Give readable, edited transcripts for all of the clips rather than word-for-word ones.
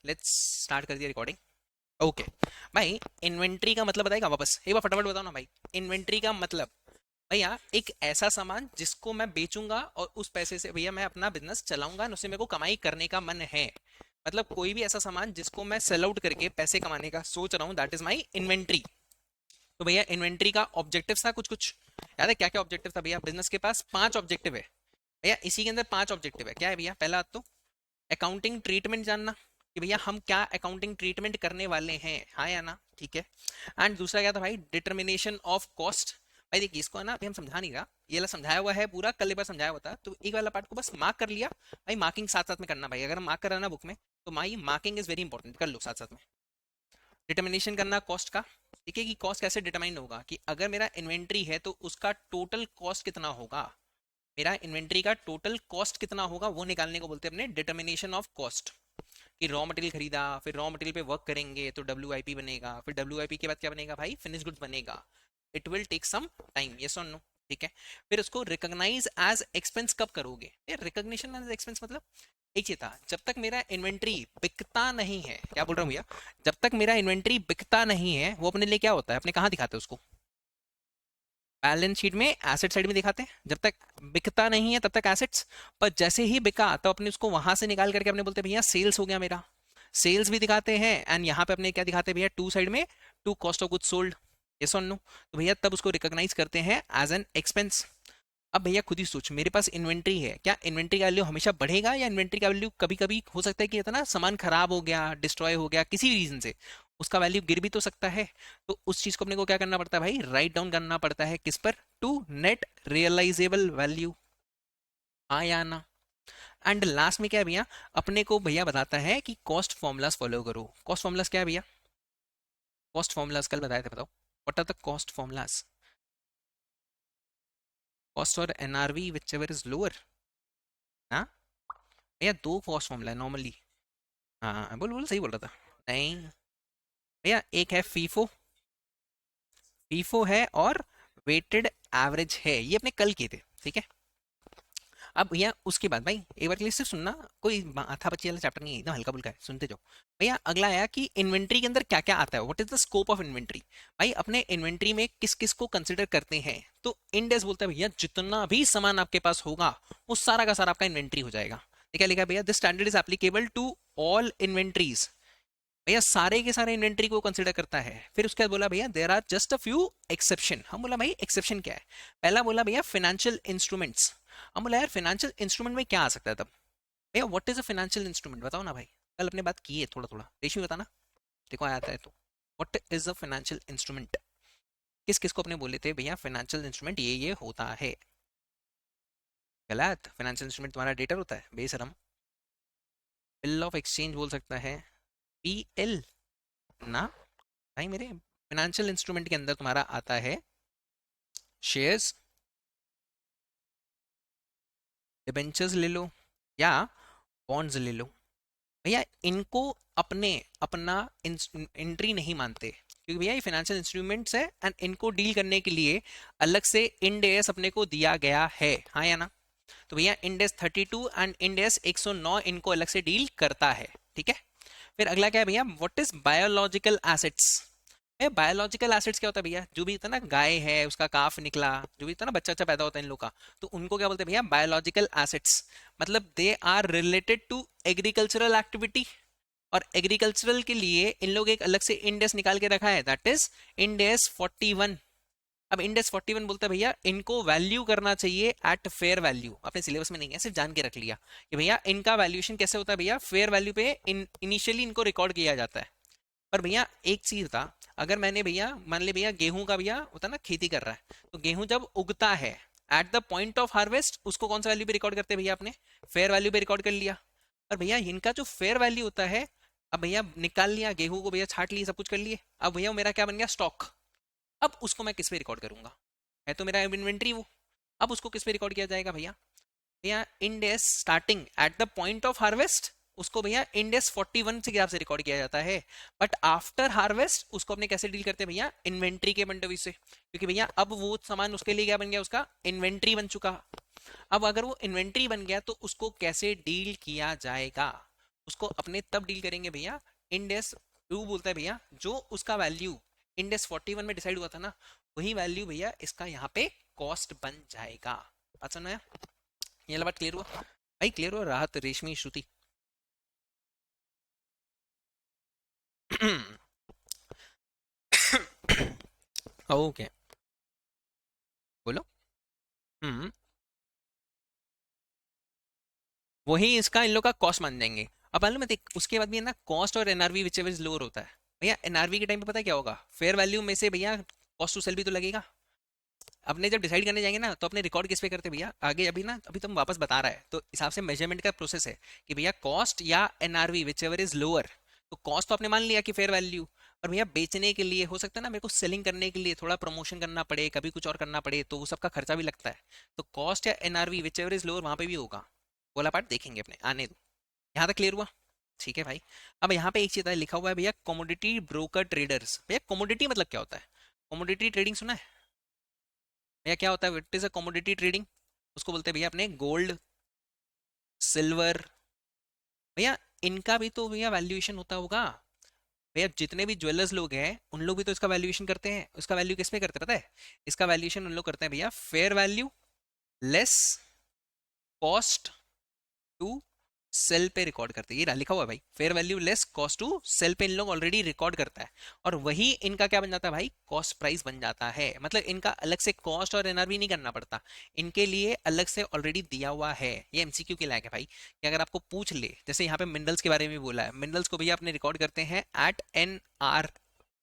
Let's start कर दिया recording. Okay भाई, इन्वेंट्री का मतलब बताएगा वापस एक बार फटाफट बताओ ना भाई। इन्वेंट्री का मतलब भैया एक ऐसा सामान जिसको मैं बेचूंगा और उस पैसे से भैया मैं अपना बिजनेस चलाऊंगा और उससे मेरे को कमाई करने का मन है। मतलब कोई भी ऐसा सामान जिसको मैं सेल आउट करके पैसे कमाने का सोच रहा हूँ, दैट इज माई इन्वेंट्री। तो भैया इन्वेंट्री का ऑब्जेक्टिव था कुछ कुछ याद है? क्या क्या ऑब्जेक्टिव था भैया? बिजनेस के पास 5 ऑब्जेक्टिव है भैया। इसी के अंदर 5 ऑब्जेक्टिव है। क्या है भैया? पहला तो अकाउंटिंग ट्रीटमेंट जानना कि भैया हम क्या अकाउंटिंग ट्रीटमेंट करने वाले हैं, हाँ या ना, ठीक है। एंड दूसरा क्या था भाई? Determination of cost. भाई देखिए, इसको है ना अभी हम समझा नहीं रहा, ये वाला समझाया हुआ है पूरा, कल एक बार समझाया हुआ था, तो एक वाला पार्ट को बस मार्क कर लिया। भाई मार्किंग साथ साथ में करना भाई, अगर हम मार्क कर रहे हैं ना बुक में, तो माई मार्किंग इज वेरी इंपॉर्टेंट, कर लो साथ साथ में। डिटर्मिनेशन करना कॉस्ट का, ठीक है, कि कॉस्ट कैसे डिटरमाइन होगा, कि अगर मेरा इन्वेंट्री है तो उसका टोटल कॉस्ट कितना होगा, मेरा इन्वेंट्री का टोटल कॉस्ट कितना होगा, वो निकालने को बोलते हैं अपने डिटर्मिनेशन ऑफ कॉस्ट। कि रॉ मटेरियल खरीदा, फिर रॉ मटेरियल पे वर्क करेंगे तो डब्ल्यू बनेगा, फिर डब्ल्यू के बाद क्या बनेगा भाई? फिनिश गुड्स बनेगा। It will take some time, yes और नो, ठीक है। फिर उसको रिकॉग्नाइज एज एक्सपेंस कब करोगे? रिकॉग्निशन एज एक्सपेंस मतलब एक चीज था, जब तक मेरा इन्वेंट्री बिकता नहीं है, क्या बोल रहा हूँ भैया, जब तक मेरा इन्वेंट्री बिकता नहीं है वो अपने लिए क्या होता है, अपने कहाँ दिखाते हैं उसको? बैलेंस शीट में एसेट साइड में दिखाते हैं। जब तक बिकता नहीं है तब तक एसेट्स, पर जैसे ही बिका तो अपने उसको वहां से निकाल करके अपने बोलते हैं भैया सेल्स हो गया मेरा। सेल्स भी दिखाते हैं एंड यहाँ पे अपने क्या दिखाते हैं भैया? टू साइड में, to cost of goods sold, yes और नो। तो भैया तब उसको रिकॉग्नाइज करते हैं एज एन एक्सपेंस। अब भैया खुद ही सोच, मेरे पास इन्वेंट्री है, क्या इन्वेंट्री का वैल्यू हमेशा बढ़ेगा, या इन्वेंट्री का वैल्यू कभी कभी हो सकता है कि इतना सामान खराब हो गया, डिस्ट्रॉय हो गया किसी भी रीजन से, उसका वैल्यू गिर भी तो सकता है। तो उस चीज को अपने को क्या करना पड़ता है भाई? राइट डाउन करना पड़ता है, किस पर? टू नेट रियलाइजेबल वैल्यू, हाँ या ना। एंड लास्ट में क्या है भैया? अपने को भैया बताता है कि कॉस्ट फॉर्मूलाज फॉलो करो। कॉस्ट फॉर्मूलाज क्या है भैया? कॉस्ट फॉर्मूलाज कल बताए थे, बताओ what are the cost formulas? Cost और NRV whichever is lower. हाँ भैया, दो कॉस्ट फॉर्मूला है नॉर्मली। हाँ बोल बोल, सही बोल रहा था। नहीं भैया, एक है फीफो, फीफो है, और वेटेड एवरेज है, ये अपने कल किए थे, ठीक है। अब भैया उसके बाद भाई एक बार के लिए सिर्फ सुनना, कोई माथा पच्ची वाला चैप्टर नहीं है, एकदम हल्का फुल्का है, सुनते जाओ। भैया अगला आया कि इन्वेंट्री के अंदर क्या क्या आता है, what is the scope of inventory. भाई अपने इन्वेंट्री में किस किस को कंसिडर करते हैं, तो इंडेस बोलता है भैया जितना भी सामान आपके पास होगा वो सारा का सारा आपका इन्वेंट्री हो जाएगा। क्या लिखा है भैया? This standard is applicable to all inventories. भैया सारे के सारे इन्वेंट्री को कंसिडर करता है। फिर उसके बाद बोला भैया there are just a few exception. हम बोला भाई एक्सेप्शन क्या है? पहला बोला भैया फाइनेंशियल इंस्ट्रूमेंट्स। हम बोला यार फाइनेंशियल इंस्ट्रूमेंट में क्या आ सकता है तब? भैया what is a financial instrument, बताओ ना भाई। कल अपने बात की है थोड़ा थोड़ा, रेशमी बताना, देखो आया है तो। What is a financial instrument? किस किस को अपने बोले थे भैया फाइनेंशियल इंस्ट्रूमेंट ये होता है? गलत। फाइनेंशियल इंस्ट्रूमेंट तुम्हारा डेटर होता है बेशरम। बिल ऑफ एक्सचेंज बोल सकता है, पीएल ना। भाई मेरे फाइनेंशियल इंस्ट्रूमेंट के अंदर तुम्हारा आता है शेयर्स, डिबेंचर्स ले लो या बॉन्ड्स ले लो। भैया इनको अपने अपना एंट्री नहीं मानते, क्योंकि भैया ये फाइनेंशियल इंस्ट्रूमेंट्स है एंड इनको डील करने के लिए अलग से इंड एस अपने को दिया गया है, हाँ या ना। तो भैया end S 32 and end S 109 इनको अलग से डील करता है, ठीक है। फिर अगला क्या है भैया? What is biological assets. Biological acids क्या होता है भैया? जो भी होता है ना, गाय है उसका काफ निकला, जो भी होता है ना, बच्चा बच्चा पैदा होता है इन लोग का, तो उनको क्या बोलते हैं भैया? Biological acids. मतलब they are related to agricultural activity, और एग्रीकल्चरल के लिए इन लोग एक अलग से इंडेक्स निकाल के रखा है, दैट इज इंडेक्स 41। अब इंडेक्स 41 बोलता है भैया इनको वैल्यू करना चाहिए एट फेयर वैल्यू। अपने सिलेबस में नहीं है, सिर्फ जान के रख लिया कि भैया इनका वैल्यूएशन कैसे होता है भैया? फेयर वैल्यू पे इनिशियली इनको रिकॉर्ड किया जाता है। पर भैया एक चीज था, अगर मैंने भैया मान ले भैया गेहूं का भैया होता ना, खेती कर रहा है, तो गेहूं जब उगता है eight the point of harvest, उसको कौन सा वैल्यू पे रिकॉर्ड करते हैं भैया? अपने फेयर वैल्यू पे रिकॉर्ड कर लिया। और भैया इनका जो फेयर वैल्यू होता है, अब भैया निकाल लिया गेहूं को, भैया छाट लिए, सब कुछ कर लिए, अब भैया मेरा क्या बन गया? स्टॉक। अब उसको मैं किस पे रिकॉर्ड करूंगा? है तो मेरा इन्वेंट्री वो। अब उसको किस पे रिकॉर्ड किया जाएगा भैया? भैया Ind AS starting at the point of harvest, उसको भैया इंडेस 41 के हिसाब से रिकॉर्ड किया जाता है। बट आफ्टर हार्वेस्ट उसको अपने कैसे डील करते हैं भैया? इन्वेंट्री के पॉइंट ऑफ व्यू से, क्योंकि भैया अब वो सामान उसके लिए क्या बन गया? उसका इन्वेंट्री बन चुका। अब अगर वो इन्वेंट्री बन गया तो उसको कैसे डील किया जाएगा? उसको अपने तब डील करेंगे भैया, इंडेस टू बोलता है भैया जो उसका वैल्यू इंडेस 41 में डिसाइड हुआ था ना, वही वैल्यू भैया इसका यहाँ पे कॉस्ट बन जाएगा। अच्छा ना, ये वाला बात क्लियर हुआ भाई? क्लियर हुआ? राहत, रेशमी, श्रुति? ओके, बोलो। हम्म, वही इसका इन लोग का कॉस्ट मान जाएंगे। अब मालूम है देख, उसके बाद भी है ना, कॉस्ट और NRV whichever is lower होता है भैया। एनआरवी के टाइम पे पता है क्या होगा? फेयर वैल्यू में से भैया कॉस्ट टू सेल भी तो लगेगा। अपने जब डिसाइड करने जाएंगे ना, तो अपने रिकॉर्ड किस पे करते हैं भैया आगे? अभी ना, अभी तुम वापस बता रहा है तो हिसाब से मेजरमेंट का प्रोसेस है कि भैया कॉस्ट या NRV whichever is lower. तो कॉस्ट तो आपने मान लिया कि फेयर वैल्यू, और भैया बेचने के लिए हो सकता है ना मेरे को सेलिंग करने के लिए थोड़ा प्रमोशन करना पड़े, कभी कुछ और करना पड़े, तो वो सबका खर्चा भी लगता है। तो कॉस्ट या NRV whichever is lower वहां पे भी होगा। बोला पार्ट देखेंगे अपने, आने दो। यहाँ तक क्लियर हुआ? ठीक है भाई। अब यहाँ पे एक चीज है लिखा हुआ है भैया, कमोडिटी ब्रोकर ट्रेडर्स। भैया कमोडिटी मतलब क्या होता है? कमोडिटी ट्रेडिंग सुना है भैया? क्या होता है, what is a commodity trading? उसको बोलते हैं भैया अपने गोल्ड, सिल्वर। भैया इनका भी तो भैया वैल्यूएशन होता होगा। भैया जितने भी ज्वेलर्स लोग हैं उन लोग भी तो इसका वैल्यूएशन करते हैं। उसका वैल्यू किस पे करते हैं पता है? इसका वैल्यूएशन उन लोग करते हैं भैया, fair value less cost to sell पे रिकॉर्ड करते हैं। ये लिखा हुआ है भाई, fair value less cost to sell पे इन लोग ऑलरेडी रिकॉर्ड करता है। और वही इनका क्या बन जाता है भाई? कॉस्ट प्राइस बन जाता है। मतलब इनका अलग से कॉस्ट और एनआरवी नहीं करना पड़ता, इनके लिए अलग से ऑलरेडी दिया हुआ है। ये एमसीक्यू के लायक है भाई, कि अगर आपको पूछ ले, जैसे यहाँ पे मिनरल्स के बारे में बोला है, मिनरल्स को भैया अपने रिकॉर्ड करते हैं एट एन आर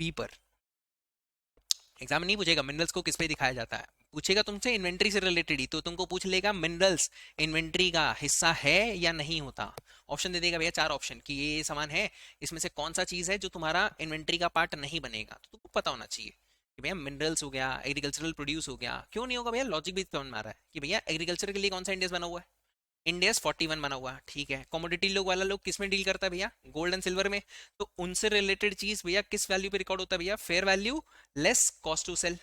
पी पर। एग्जाम नहीं पूछेगा मिनरल्स को किस पे दिखाया जाता है, पूछेगा तुमसे इन्वेंट्री से रिलेटेड ही, तो तुमको पूछ लेगा मिनरल्स इन्वेंट्री का हिस्सा है या नहीं होता। ऑप्शन दे देगा भैया, चार ऑप्शन कि ये सामान है, इसमें से कौन सा चीज है जो तुम्हारा इन्वेंट्री का पार्ट नहीं बनेगा। तो तुमको पता होना चाहिए कि भैया मिनरल्स हो गया, एग्रीकल्चरल प्रोड्यूस हो गया। क्यों नहीं होगा भैया? लॉजिक भी समझ में आ रहा है कि भैया एग्रीकल्चर के लिए कौन सा इंडेक्स बना हुआ है? इंडेक्स 41 बना हुआ है, ठीक है। कमोडिटी लोग वाला लोग किस में डील करता है भैया? गोल्ड एंड सिल्वर में। तो उनसे रिलेटेड चीज भैया किस वैल्यू पे रिकॉर्ड होता है भैया? Fair value less cost to sell.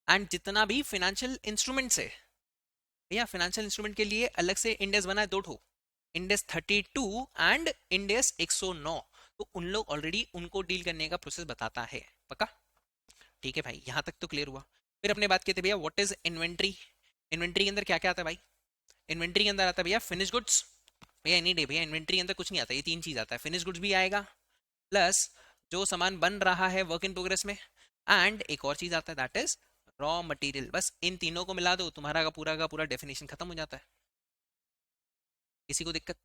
And जितना भी फाइनेंशियल इंस्ट्रूमेंट्स है भैया, फाइनेंशियल इंस्ट्रूमेंट के लिए अलग से इंडेक्स बना है दो ठो, इंडेक्स 32 एंड इंडेक्स 109। तो उन लोग ऑलरेडी उनको डील करने का प्रोसेस बताता है। पक्का? ठीक है भाई, यहां तक तो क्लियर हुआ। फिर अपने बात कहते भैया व्हाट इज इन्वेंट्री। इन्वेंट्री के अंदर क्या क्या आता है भाई? इन्वेंट्री के अंदर आता है भैया फिनिश गुड्स। भैया एनी डे भैया इन्वेंट्री के अंदर कुछ नहीं आता, ये तीन चीज आता है। फिनिश गुड्स भी आएगा, प्लस जो सामान बन रहा है वर्क इन प्रोग्रेस में, एंड एक और चीज आता है दैट इज रॉ मटेरियल। बस इन तीनों को मिला दो, तुम्हारा का पूरा डेफिनेशन खत्म हो जाता है। किसी को दिक्कत?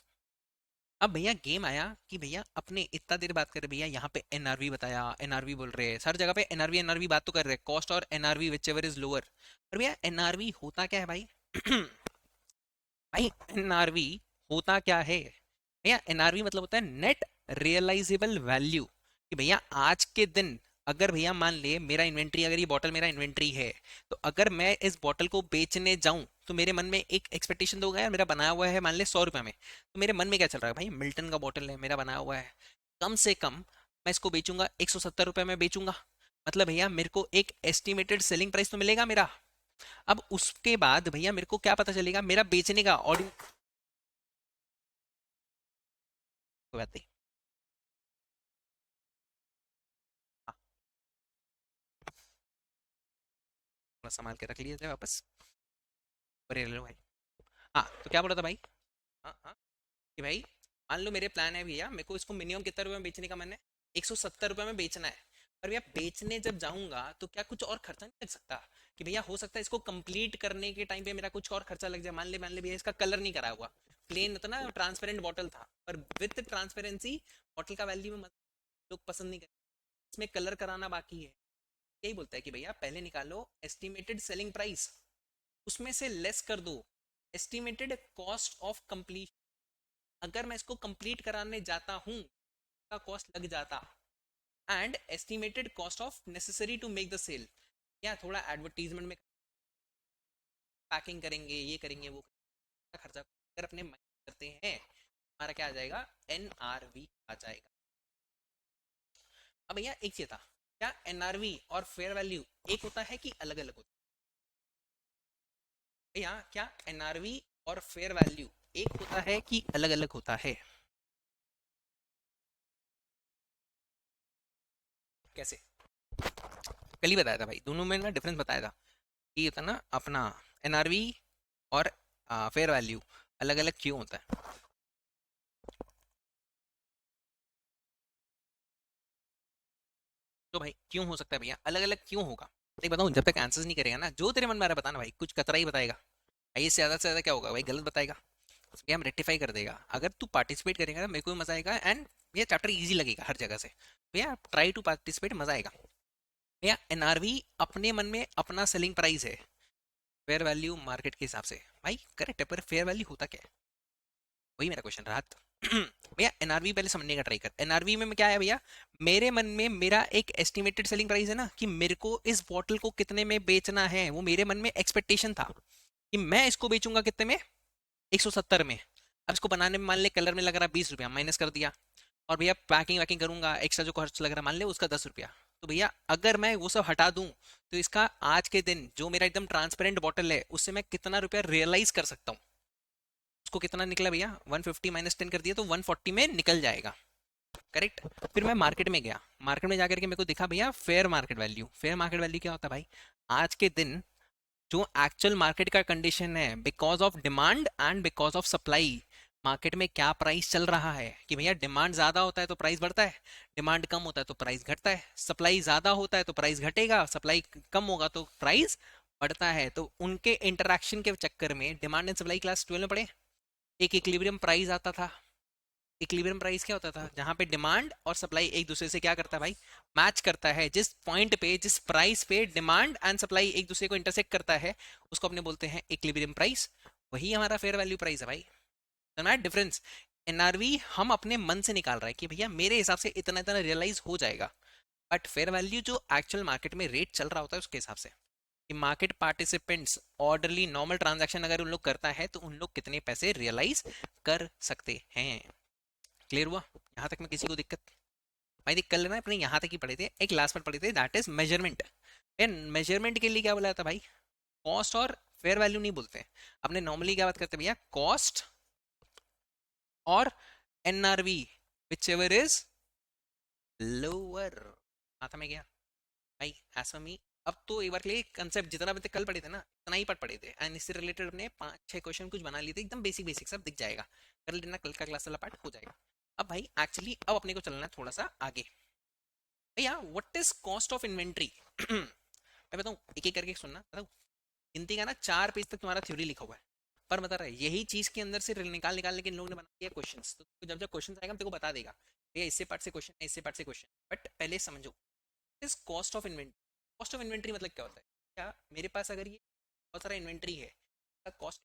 अब भैया गेम आया कि भैया अपने इतना देर बात कर रहे भैया, यहाँ पे एनआरवी बताया, एनआरवी बोल रहे हैं, हर जगह पे एनआरवी एनआरवी बात तो कर रहे हैं, कॉस्ट और NRV whichever is lower. पर भैया एनआरवी होता क्या है भाई? भाई एनआरवी होता क्या है भैया? एनआरवी मतलब होता है नेट रियलाइजेबल वैल्यू। कि भैया आज के दिन अगर भैया मान ले मेरा इन्वेंट्री, अगर ये बॉटल मेरा इन्वेंट्री है, तो अगर मैं इस बॉटल को बेचने जाऊं तो मेरे मन में एक एक्सपेक्टेशन तो होगा यार, मेरा बनाया हुआ है मान ले 100 रुपए में, तो मेरे मन में क्या चल रहा है भाई? मिल्टन का बॉटल है, मेरा बनाया हुआ है, कम से कम मैं इसको बेचूंगा 170 रुपए में बेचूंगा। मतलब भैया मेरे को एक एस्टिमेटेड सेलिंग प्राइस तो मिलेगा मेरा। अब उसके बाद भैया मेरे को क्या पता चलेगा मेरा बेचने का ऑडियो? कोई बात नहीं। हाँ, थोड़ा संभाल के रख लीजिए वापस। अरे ले लो भाई। हाँ, तो क्या बोला था भाई? हाँ हाँ, कि भाई मान लो मेरे प्लान है भैया, मेरे को इसको मिनिमम कितने रुपए में बेचने का मन है? 170 रुपए में बेचना है। पर भैया बेचने जब जाऊंगा तो क्या कुछ और खर्चा नहीं लग सकता? कि भैया हो सकता है इसको कंप्लीट करने के टाइम पे मेरा कुछ और खर्चा लग जाए। मान ले भैया इसका कलर नहीं करा हुआ, प्लेन होता ना, ट्रांसपेरेंट बॉटल था, पर विथ ट्रांसपेरेंसी बॉटल का वैल्यू में लोग पसंद नहीं करते, इसमें कलर कराना बाकी है। यही बोलता है कि भैया पहले निकालो एस्टिमेटेड सेलिंग प्राइस, उसमें से लेस कर दो एस्टिमेटेड कॉस्ट ऑफ कंप्लीशन। अगर मैं इसको कंप्लीट कराने जाता हूँ का कॉस्ट लग जाता, and estimated cost of necessary to make the sale. या थोड़ा एडवर्टीजमेंट में पैकिंग करेंगे, ये करेंगे, वो करेंगे, खर्चा अगर अपने माइनस करते हैं, हमारा क्या आ जाएगा? एनआरवी आ जाएगा। अब भैया एक चीज था, क्या एनआरवी और फेयर वैल्यू एक होता है कि अलग अलग होता है? भैया क्या एनआरवी और फेयर वैल्यू एक होता है कि अलग अलग होता है? कैसे? कल ही बताया था भाई, दोनों में ना डिफरेंस बताया था कि होता है ना अपना एनआरवी और फेयर वैल्यू अलग अलग क्यों होता है। तो भाई क्यों हो सकता है भैया, अलग अलग क्यों होगा? नहीं बताऊँ, जब तक आंसर्स नहीं करेगा ना, जो तेरे मन में आ रहा है बताना भाई, कुछ कतरा ही बताएगा भाई, इससे ज्यादा क्या होगा भाई, गलत बताएगा। भैया हम रेक्टिफाई कर देगा, अगर तू पार्टिसिपेट करेगा ना मेरे को भी मजा आएगा, एंड ये चैप्टर इजी लगेगा हर जगह से। भैया ट्राई टू पार्टिसिपेट, मजा आएगा। भैया एनआरवी अपने मन में अपना सेलिंग प्राइस है, फेयर वैल्यू मार्केट के हिसाब से। भाई करेक्ट है, पर फेयर वैल्यू होता क्या है, वही मेरा क्वेश्चन रहा था। भैया एनआरवी पहले समझने का ट्राई कर, एनआरवी में क्या है भैया, मेरे मन में मेरा एक एस्टिमेटेड सेलिंग प्राइस है ना, कि मेरे को इस बॉटल को कितने में बेचना है, वो मेरे मन में एक्सपेक्टेशन था कि मैं इसको बेचूंगा कितने में, 170 में। अब इसको बनाने में मान ले कलर में लग रहा 20 रुपया, माइनस कर दिया। और भैया पैकिंग वैकिंग करूंगा, एक्स्ट्रा जो खर्च लग रहा मान ले उसका 10 रुपया। तो भैया अगर मैं वो सब हटा दूं, तो इसका आज के दिन जो मेरा एकदम ट्रांसपेरेंट बॉटल है उससे मैं कितना रुपया रियलाइज कर सकता हूँ। उसको कितना निकला भैया, 150 माइनस 10 कर दिया तो 140 में निकल जाएगा। करेक्ट। फिर मैं मार्केट में गया, मार्केट में जाकर के मेरे को दिखा भैया fair market value. Fair market value क्या होता है भाई, आज के दिन जो एक्चुअल मार्केट का कंडीशन है, because of demand and because of supply, market में क्या प्राइस चल रहा है। कि भैया डिमांड ज्यादा होता है तो प्राइस बढ़ता है, डिमांड कम होता है तो प्राइस घटता है, सप्लाई ज्यादा होता है तो प्राइस घटेगा, सप्लाई कम होगा तो प्राइस बढ़ता है। तो उनके इंटरेक्शन के चक्कर में, डिमांड एंड सप्लाई क्लास 12 में पढ़े, एक इक्विलिब्रियम प्राइस आता था। इक्विलिब्रियम प्राइस क्या होता था, जहां पे डिमांड और सप्लाई एक दूसरे से क्या करता है भाई, मैच करता है। जिस पॉइंट पे, जिस प्राइस पे डिमांड एंड सप्लाई एक दूसरे को इंटरसेक्ट करता है, उसको अपने बोलते हैं इक्विलिब्रियम प्राइस। वही हमारा फेयर वैल्यू प्राइस है भाई। समझ डिफरेंस? एनआरवी हम अपने मन से निकाल रहा है कि भैया मेरे हिसाब से इतना इतना रियलाइज हो जाएगा, बट फेयर वैल्यू जो एक्चुअल मार्केट में रेट चल रहा होता है उसके हिसाब से, कि market participants orderly normal transaction अगर उन लोग करता है तो उन लोग कितने पैसे रियलाइज कर सकते हैं। क्लियर हुआ यहाँ तक में किसी को दिक्कत? भाई देख कर लेना, अपने यहाँ तक ही पढ़े थे, एक लास्ट में पढ़े थे, दैट इज मेजरमेंट। मेजरमेंट के लिए क्या बोला था भाई, कॉस्ट और फेयर वैल्यू नहीं बोलते, अपने नॉर्मली क्या बात करते हैं भैया, कॉस्ट और NRV, whichever is lower. माथा में गया भाई, ऐसा मी। अब तो एक बार के लिए कंसेप्ट जितना भी कल पढ़े थे ना इतना ही पढ़ पढ़े थे, एंड इससे रिलेटेड अपने 5-6 क्वेश्चन कुछ बना लिए थे, एकदम बेसिक बेसिक सब दिख जाएगा, कर लेना, कल का क्लास वाला पार्ट हो जाएगा। अब भाई एक्चुअली अब अपने को चलना है थोड़ा सा आगे। भैया what is cost of inventory? मैं बताऊं, एक एक करके सुनना, बताऊं। गिनती का ना 4 पेज तक तुम्हारा थ्योरी लिखा हुआ है, पर बता रहा है यही चीज के अंदर से निकाल निकाल के इन लोगों ने बना दिया क्वेश्चंस। तो जब जब क्वेश्चन आएगा तेरे को बता देगा भैया इससे पार्ट से क्वेश्चन है, इससे पार्ट से क्वेश्चन। बट पहले समझो इस cost of inventory. Cost of inventory मतलब क्या होता है, क्या मेरे पास अगर ये बहुत सारा इन्वेंट्री है, कॉस्ट,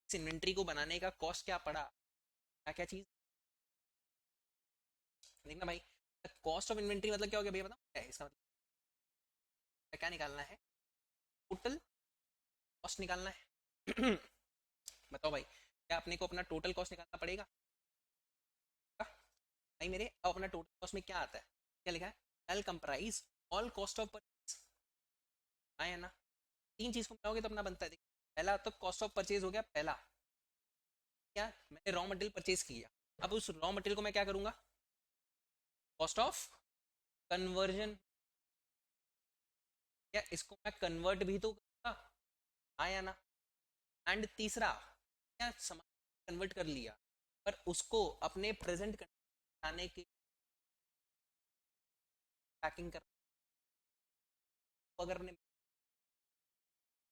इस इन्वेंट्री को बनाने का कॉस्ट क्या पड़ा, क्या क्या चीज, देखना भाई। कॉस्ट ऑफ इन्वेंट्री मतलब क्या हो गया भैया, बताओ क्या है इसका मतलब, क्या निकालना है, टोटल कॉस्ट निकालना है। बताओ भाई, क्या अपने को अपना टोटल कॉस्ट निकालना पड़ेगा? भाई मेरे अब अपना टोटल कॉस्ट में क्या आता है, क्या लिखा है, L comprise all cost of purchase. हाँ या ना? तीन चीज को मिलाओगे तो अपना बनता है, देखिए पहला तो कॉस्ट ऑफ परचेज हो गया, पहला क्या, मैंने रॉ मटेरियल परचेज किया, अब उस रॉ मटेरियल को मैं क्या करूंगा, कॉस्ट ऑफ कन्वर्जन, या इसको मैं कन्वर्ट भी तो करूंगा, हाँ या ना? एंड तीसरा, क्या सामान कन्वर्ट कर लिया, पर उसको अपने प्रेजेंट आने की पैकिंग कर, अगर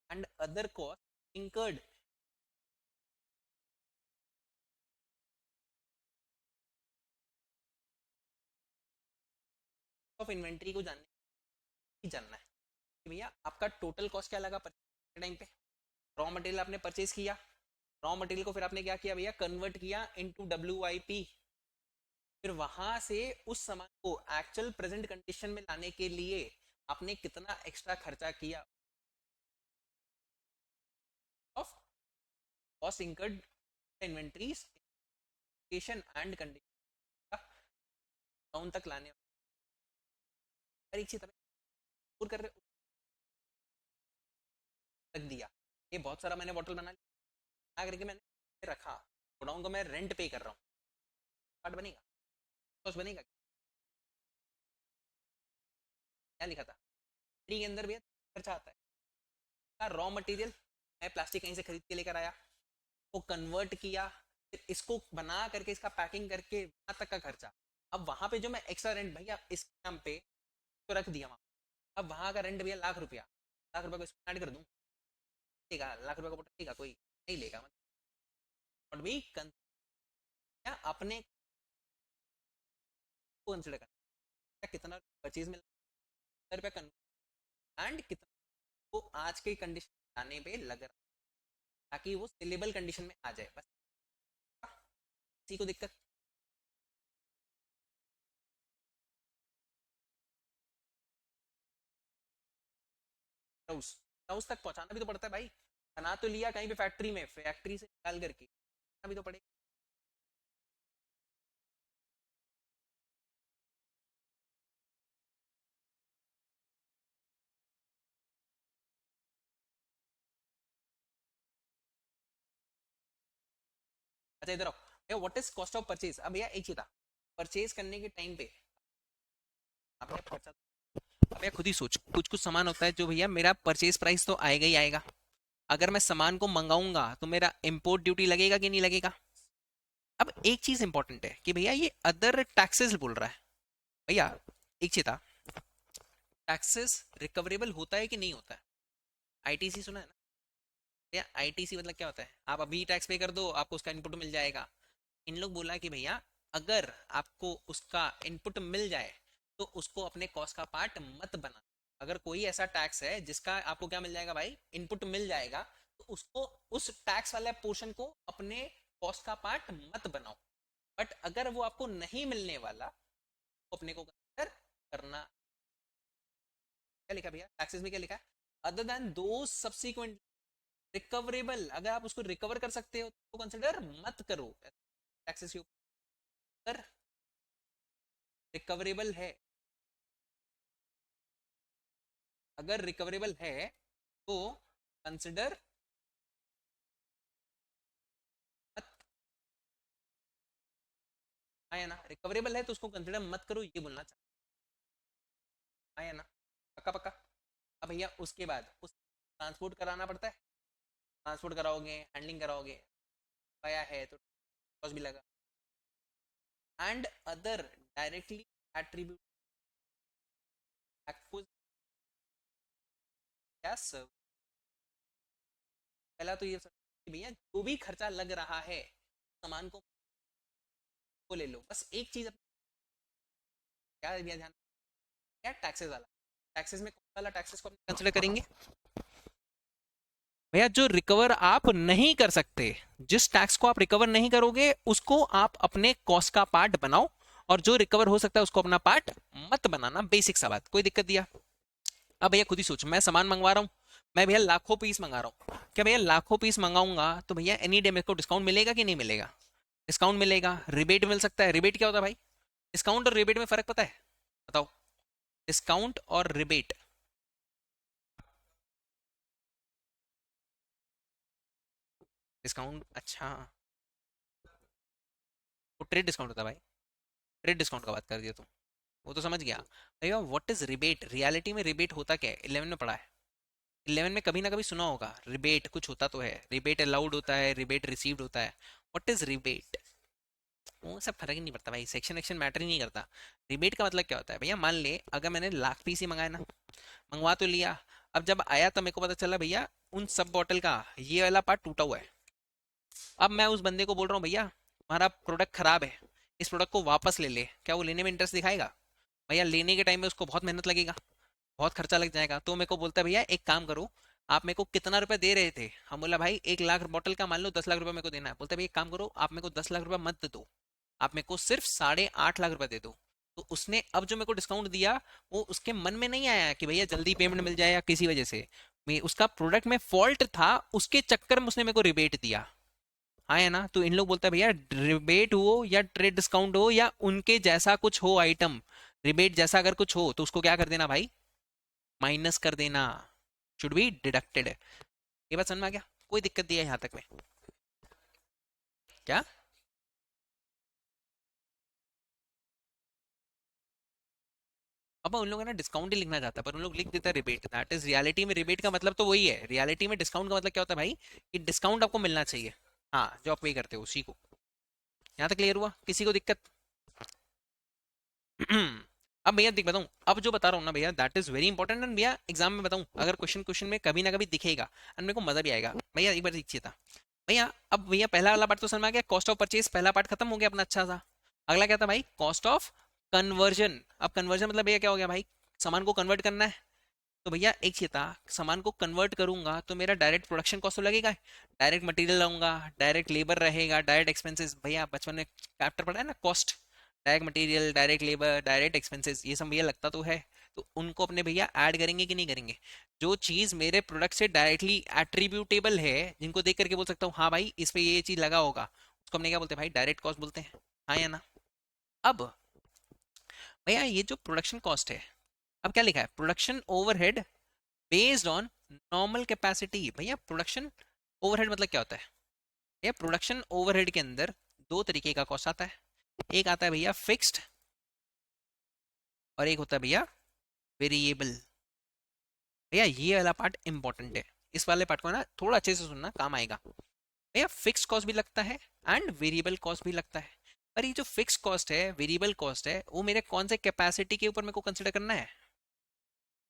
and other cost incurred of inventory को जानना है कि भैया आपका टोटल कॉस्ट क्या लगा परचेज टाइम पे। रॉ मटेरियल आपने परचेज किया, रॉ मटेरियल को फिर आपने क्या किया भैया, कन्वर्ट किया इनटू WIP, फिर वहां से उस सामान को एक्चुअल प्रेजेंट कंडीशन में लाने के लिए आपने कितना एक्स्ट्रा खर्चा किया, of cost incurred inventories and condition down तक लाने, हर एक चीज पूर कर रख दिया। ये बहुत सारा मैंने बॉटल बना लिया करके मैंने रखा, गोडाउन को मैं रेंट पे कर रहा हूँ, कार्ड बनेगा, कॉस्ट बनेगा। क्या लिखा था इन्वेंट्री के अंदर भैया खर्चा आता है। रॉ मटेरियल मैं प्लास्टिक कहीं से खरीद के लेकर आया, वो कन्वर्ट किया, फिर इसको बना करके इसका पैकिंग करके वहां तक का खर्चा। अब वहां पे जो मैं एक्स्ट्रा रेंट भैया इस नाम पे तो रख दिया वहां, अब वहां का रेंट भैया ₹1,00,000, ₹1,00,000 को इसमें ऐड कर दूं, लेगा ₹1,00,000 का प्रोडक्ट लेगा कोई? नहीं लेगा। मतलब भी अपने को कंसिडर करना कितना परचेज में ₹1,00,000 एंड कितना वो आज के कंडीशन आने पे लग रहा है, ताकि वो सेलेबल कंडीशन में आ जाए, बस किसी को दिक्कत। हाउस हाउस तक पहुंचाना भी तो पड़ता है भाई, बना तो लिया कहीं पे फैक्ट्री में, फैक्ट्री से निकाल करके भी तो पड़ेगा। अच्छा इधर आओ भैया, what is cost of purchase. अब भैया एक ही था, परचेज करने के टाइम पे आपने खर्चा, अब भैया खुद ही सोच, कुछ कुछ सामान होता है जो भैया मेरा परचेज प्राइस तो आएगा ही आएगा, अगर मैं सामान को मंगाऊंगा तो मेरा इंपोर्ट ड्यूटी लगेगा कि नहीं लगेगा। अब एक चीज इंपॉर्टेंट है कि भैया ये अदर टैक्सेस बोल रहा है, भैया एक चीज था, टैक्सेस रिकवरेबल होता है कि नहीं होता है। आईटीसी सुना है ना भैया, आईटीसी मतलब क्या होता है, आप अभी टैक्स पे कर दो आपको उसका इनपुट मिल जाएगा। इन लोग बोला कि भैया अगर आपको उसका इनपुट मिल जाए तो उसको अपने कॉस्ट का पार्ट मत बना। अगर कोई ऐसा टैक्स है जिसका आपको क्या मिल जाएगा भाई, इनपुट मिल जाएगा, तो उसको उस टैक्स वाले पोर्शन को अपने कॉस्ट का पार्ट मत बनाओ। बट अगर वो आपको नहीं मिलने वाला तो अपने को कंसिडर करना। क्या लिखा भैया टैक्सेस में, क्या लिखा है, अदर देन दो सब्सिक्वेंट रिकवरेबल, अगर आप उसको रिकवर कर सकते हो तो कंसिडर मत करो टैक्सेस के ऊपर। रिकवरेबल है, अगर रिकवरेबल है तो कंसिडर मत, आया ना, रिकवरेबल है तो उसको कंसिडर मत करो, ये बोलना चाहता, आया ना, पक्का पक्का। अब भैया उसके बाद उस ट्रांसपोर्ट कराना पड़ता है, ट्रांसपोर्ट कराओगे, हैंडलिंग कराओगे, आया है तो कॉस्ट भी लगा। एंड अदर डायरेक्टली एट्रीब्यूट क्या सर्व, पहला तो ये कि भैया जो भी खर्चा लग रहा है सामान को ले लो, बस एक चीज क्या भैया ध्यान, क्या टैक्सेस वाला, टैक्सेस में कौन वाला टैक्सेस को कंसिडर करेंगे भैया, जो रिकवर आप नहीं कर सकते, जिस टैक्स को आप रिकवर नहीं करोगे उसको आप अपने कॉस्ट का पार्ट बनाओ, और जो रिकवर हो सकता है उसको अपना पार्ट मत बनाना, बेसिक सा बात, कोई दिक्कत दिया। अब भैया खुद ही सोच, मैं सामान मंगवा रहा हूँ, मैं भैया लाखों पीस मंगा रहा हूँ, क्या भैया लाखों पीस मंगाऊंगा तो भैया एनी डे मेरे को डिस्काउंट मिलेगा कि नहीं मिलेगा, डिस्काउंट मिलेगा, रिबेट मिल सकता है। रिबेट क्या होता है भाई, डिस्काउंट और रिबेट में फर्क पता है, बताओ, डिस्काउंट और रिबेट। डिस्काउंट अच्छा, वो ट्रेड डिस्काउंट होता है भाई, ट्रेड डिस्काउंट का बात कर दिया तुम, वो तो समझ गया भैया। व्हाट इज रिबेट, रियलिटी में रिबेट होता क्या है, 11 में पढ़ा है, 11 में कभी ना कभी सुना होगा, रिबेट कुछ होता तो है, रिबेट अलाउड होता है, रिबेट रिसीव्ड होता है, व्हाट इज रिबेट, वो सब फर्क ही नहीं पड़ता भाई, सेक्शन एक्शन मैटर ही नहीं करता। रिबेट का मतलब क्या होता है भैया, मान ले अगर मैंने लाख पीस ही मंगाया ना, मंगवा तो लिया, अब जब आया तो मेरे को पता चला भैया उन सब बॉटल का ये वाला पार्ट टूटा हुआ है, अब मैं उस बंदे को बोल रहा हूँ भैया हमारा प्रोडक्ट खराब है, इस प्रोडक्ट को वापस ले ले, क्या वो लेने में इंटरेस्ट दिखाएगा भैया, लेने के टाइम में उसको बहुत मेहनत लगेगा, बहुत खर्चा लग जाएगा, तो मेरे को बोलता है भैया एक काम करो, आप मेरे को कितना रुपया दे रहे थे, हम बोला भाई 1 लाख बॉटल का मान लो 10 लाख रुपया मेरे को देना है, बोलता है भैया एक काम करो आप मेरे को 10 लाख रुपया मत दो, आप मेरे को सिर्फ 8.5 लाख रुपया दे दो। तो उसने अब जो मेरे को डिस्काउंट दिया, वो उसके मन में नहीं आया कि भैया जल्दी पेमेंट मिल जाए या किसी वजह से, मैं उसका प्रोडक्ट में फॉल्ट था, उसके चक्कर में उसने मेरे को रिबेट दिया, हाँ है ना। तो इन लोग बोलते हैं भैया रिबेट हो या ट्रेड डिस्काउंट हो या उनके जैसा कुछ हो आइटम, रिबेट जैसा अगर कुछ हो तो उसको क्या कर देना भाई, माइनस कर देना, शुड बी डिडक्टेड। ये बात समझ में आ गया, कोई दिक्कत नहीं है यहाँ तक में, क्या। अब उन लोगों ने डिस्काउंट ही लिखना चाहता है, पर उन लोग लिख देता है रिबेट। दैट इज रियलिटी में रिबेट का मतलब तो वही है, रियलिटी में डिस्काउंट का मतलब क्या होता है भाई, कि डिस्काउंट आपको मिलना चाहिए। हाँ, जो आप पे करते हो उसी को। यहाँ तक क्लियर हुआ, किसी को दिक्कत? अब भैया देख बताऊं, अब जो बता रहा हूँ ना भैया, that is very important. And भैया एग्जाम में बताऊं, अगर क्वेश्चन क्वेश्चन में कभी ना कभी दिखेगा एंड मेरे को मजा भी आएगा भैया, एक बार दीजिए था भैया। अब भैया पहला वाला पार्ट तो समझ में आ गया, कॉस्ट ऑफ परचेज पहला पार्ट खत्म हो गया अपना, अच्छा सा। अगला क्या था भाई, कॉस्ट ऑफ कन्वर्जन। अब कन्वर्जन मतलब भैया क्या हो गया भाई, सामान को कन्वर्ट करना है। तो भैया एक चीज था, सामान को कन्वर्ट करूंगा तो मेरा डायरेक्ट प्रोडक्शन कॉस्ट तो लगेगा, डायरेक्ट मटेरियल लाऊंगा, डायरेक्ट लेबर रहेगा, डायरेक्ट एक्सपेंसेस। भैया बचपन में चैप्टर पढ़ा है ना, cost, direct material, direct labour, direct expenses, ये सब भैया लगता तो है। तो उनको अपने भैया ऐड करेंगे कि नहीं करेंगे? जो चीज मेरे प्रोडक्ट से डायरेक्टली एट्रीब्यूटेबल है, जिनको देख करके बोल सकता हूँ हाँ भाई इस पे ये चीज लगा होगा, उसको हमने क्या बोलते हैं भाई, डायरेक्ट कॉस्ट बोलते हैं। हाँ या ना? अब भैया ये जो प्रोडक्शन कॉस्ट है, अब क्या लिखा है, production overhead based on normal capacity. भैया प्रोडक्शन ओवरहेड मतलब क्या होता है? भैया प्रोडक्शन ओवरहेड के अंदर दो तरीके का कॉस्ट आता है, एक आता है भैया फिक्स्ड, और एक होता है भैया वेरिएबल। भैया ये वाला पार्ट इंपॉर्टेंट है, इस वाले पार्ट को ना थोड़ा अच्छे से सुनना, काम आएगा। भैया फिक्स कॉस्ट भी लगता है एंड वेरिएबल कॉस्ट भी लगता है। पर ये जो फिक्स कॉस्ट है, वेरिएबल कॉस्ट है, वो मेरे कौन से कैपेसिटी के ऊपर मेरे को कंसिडर करना है?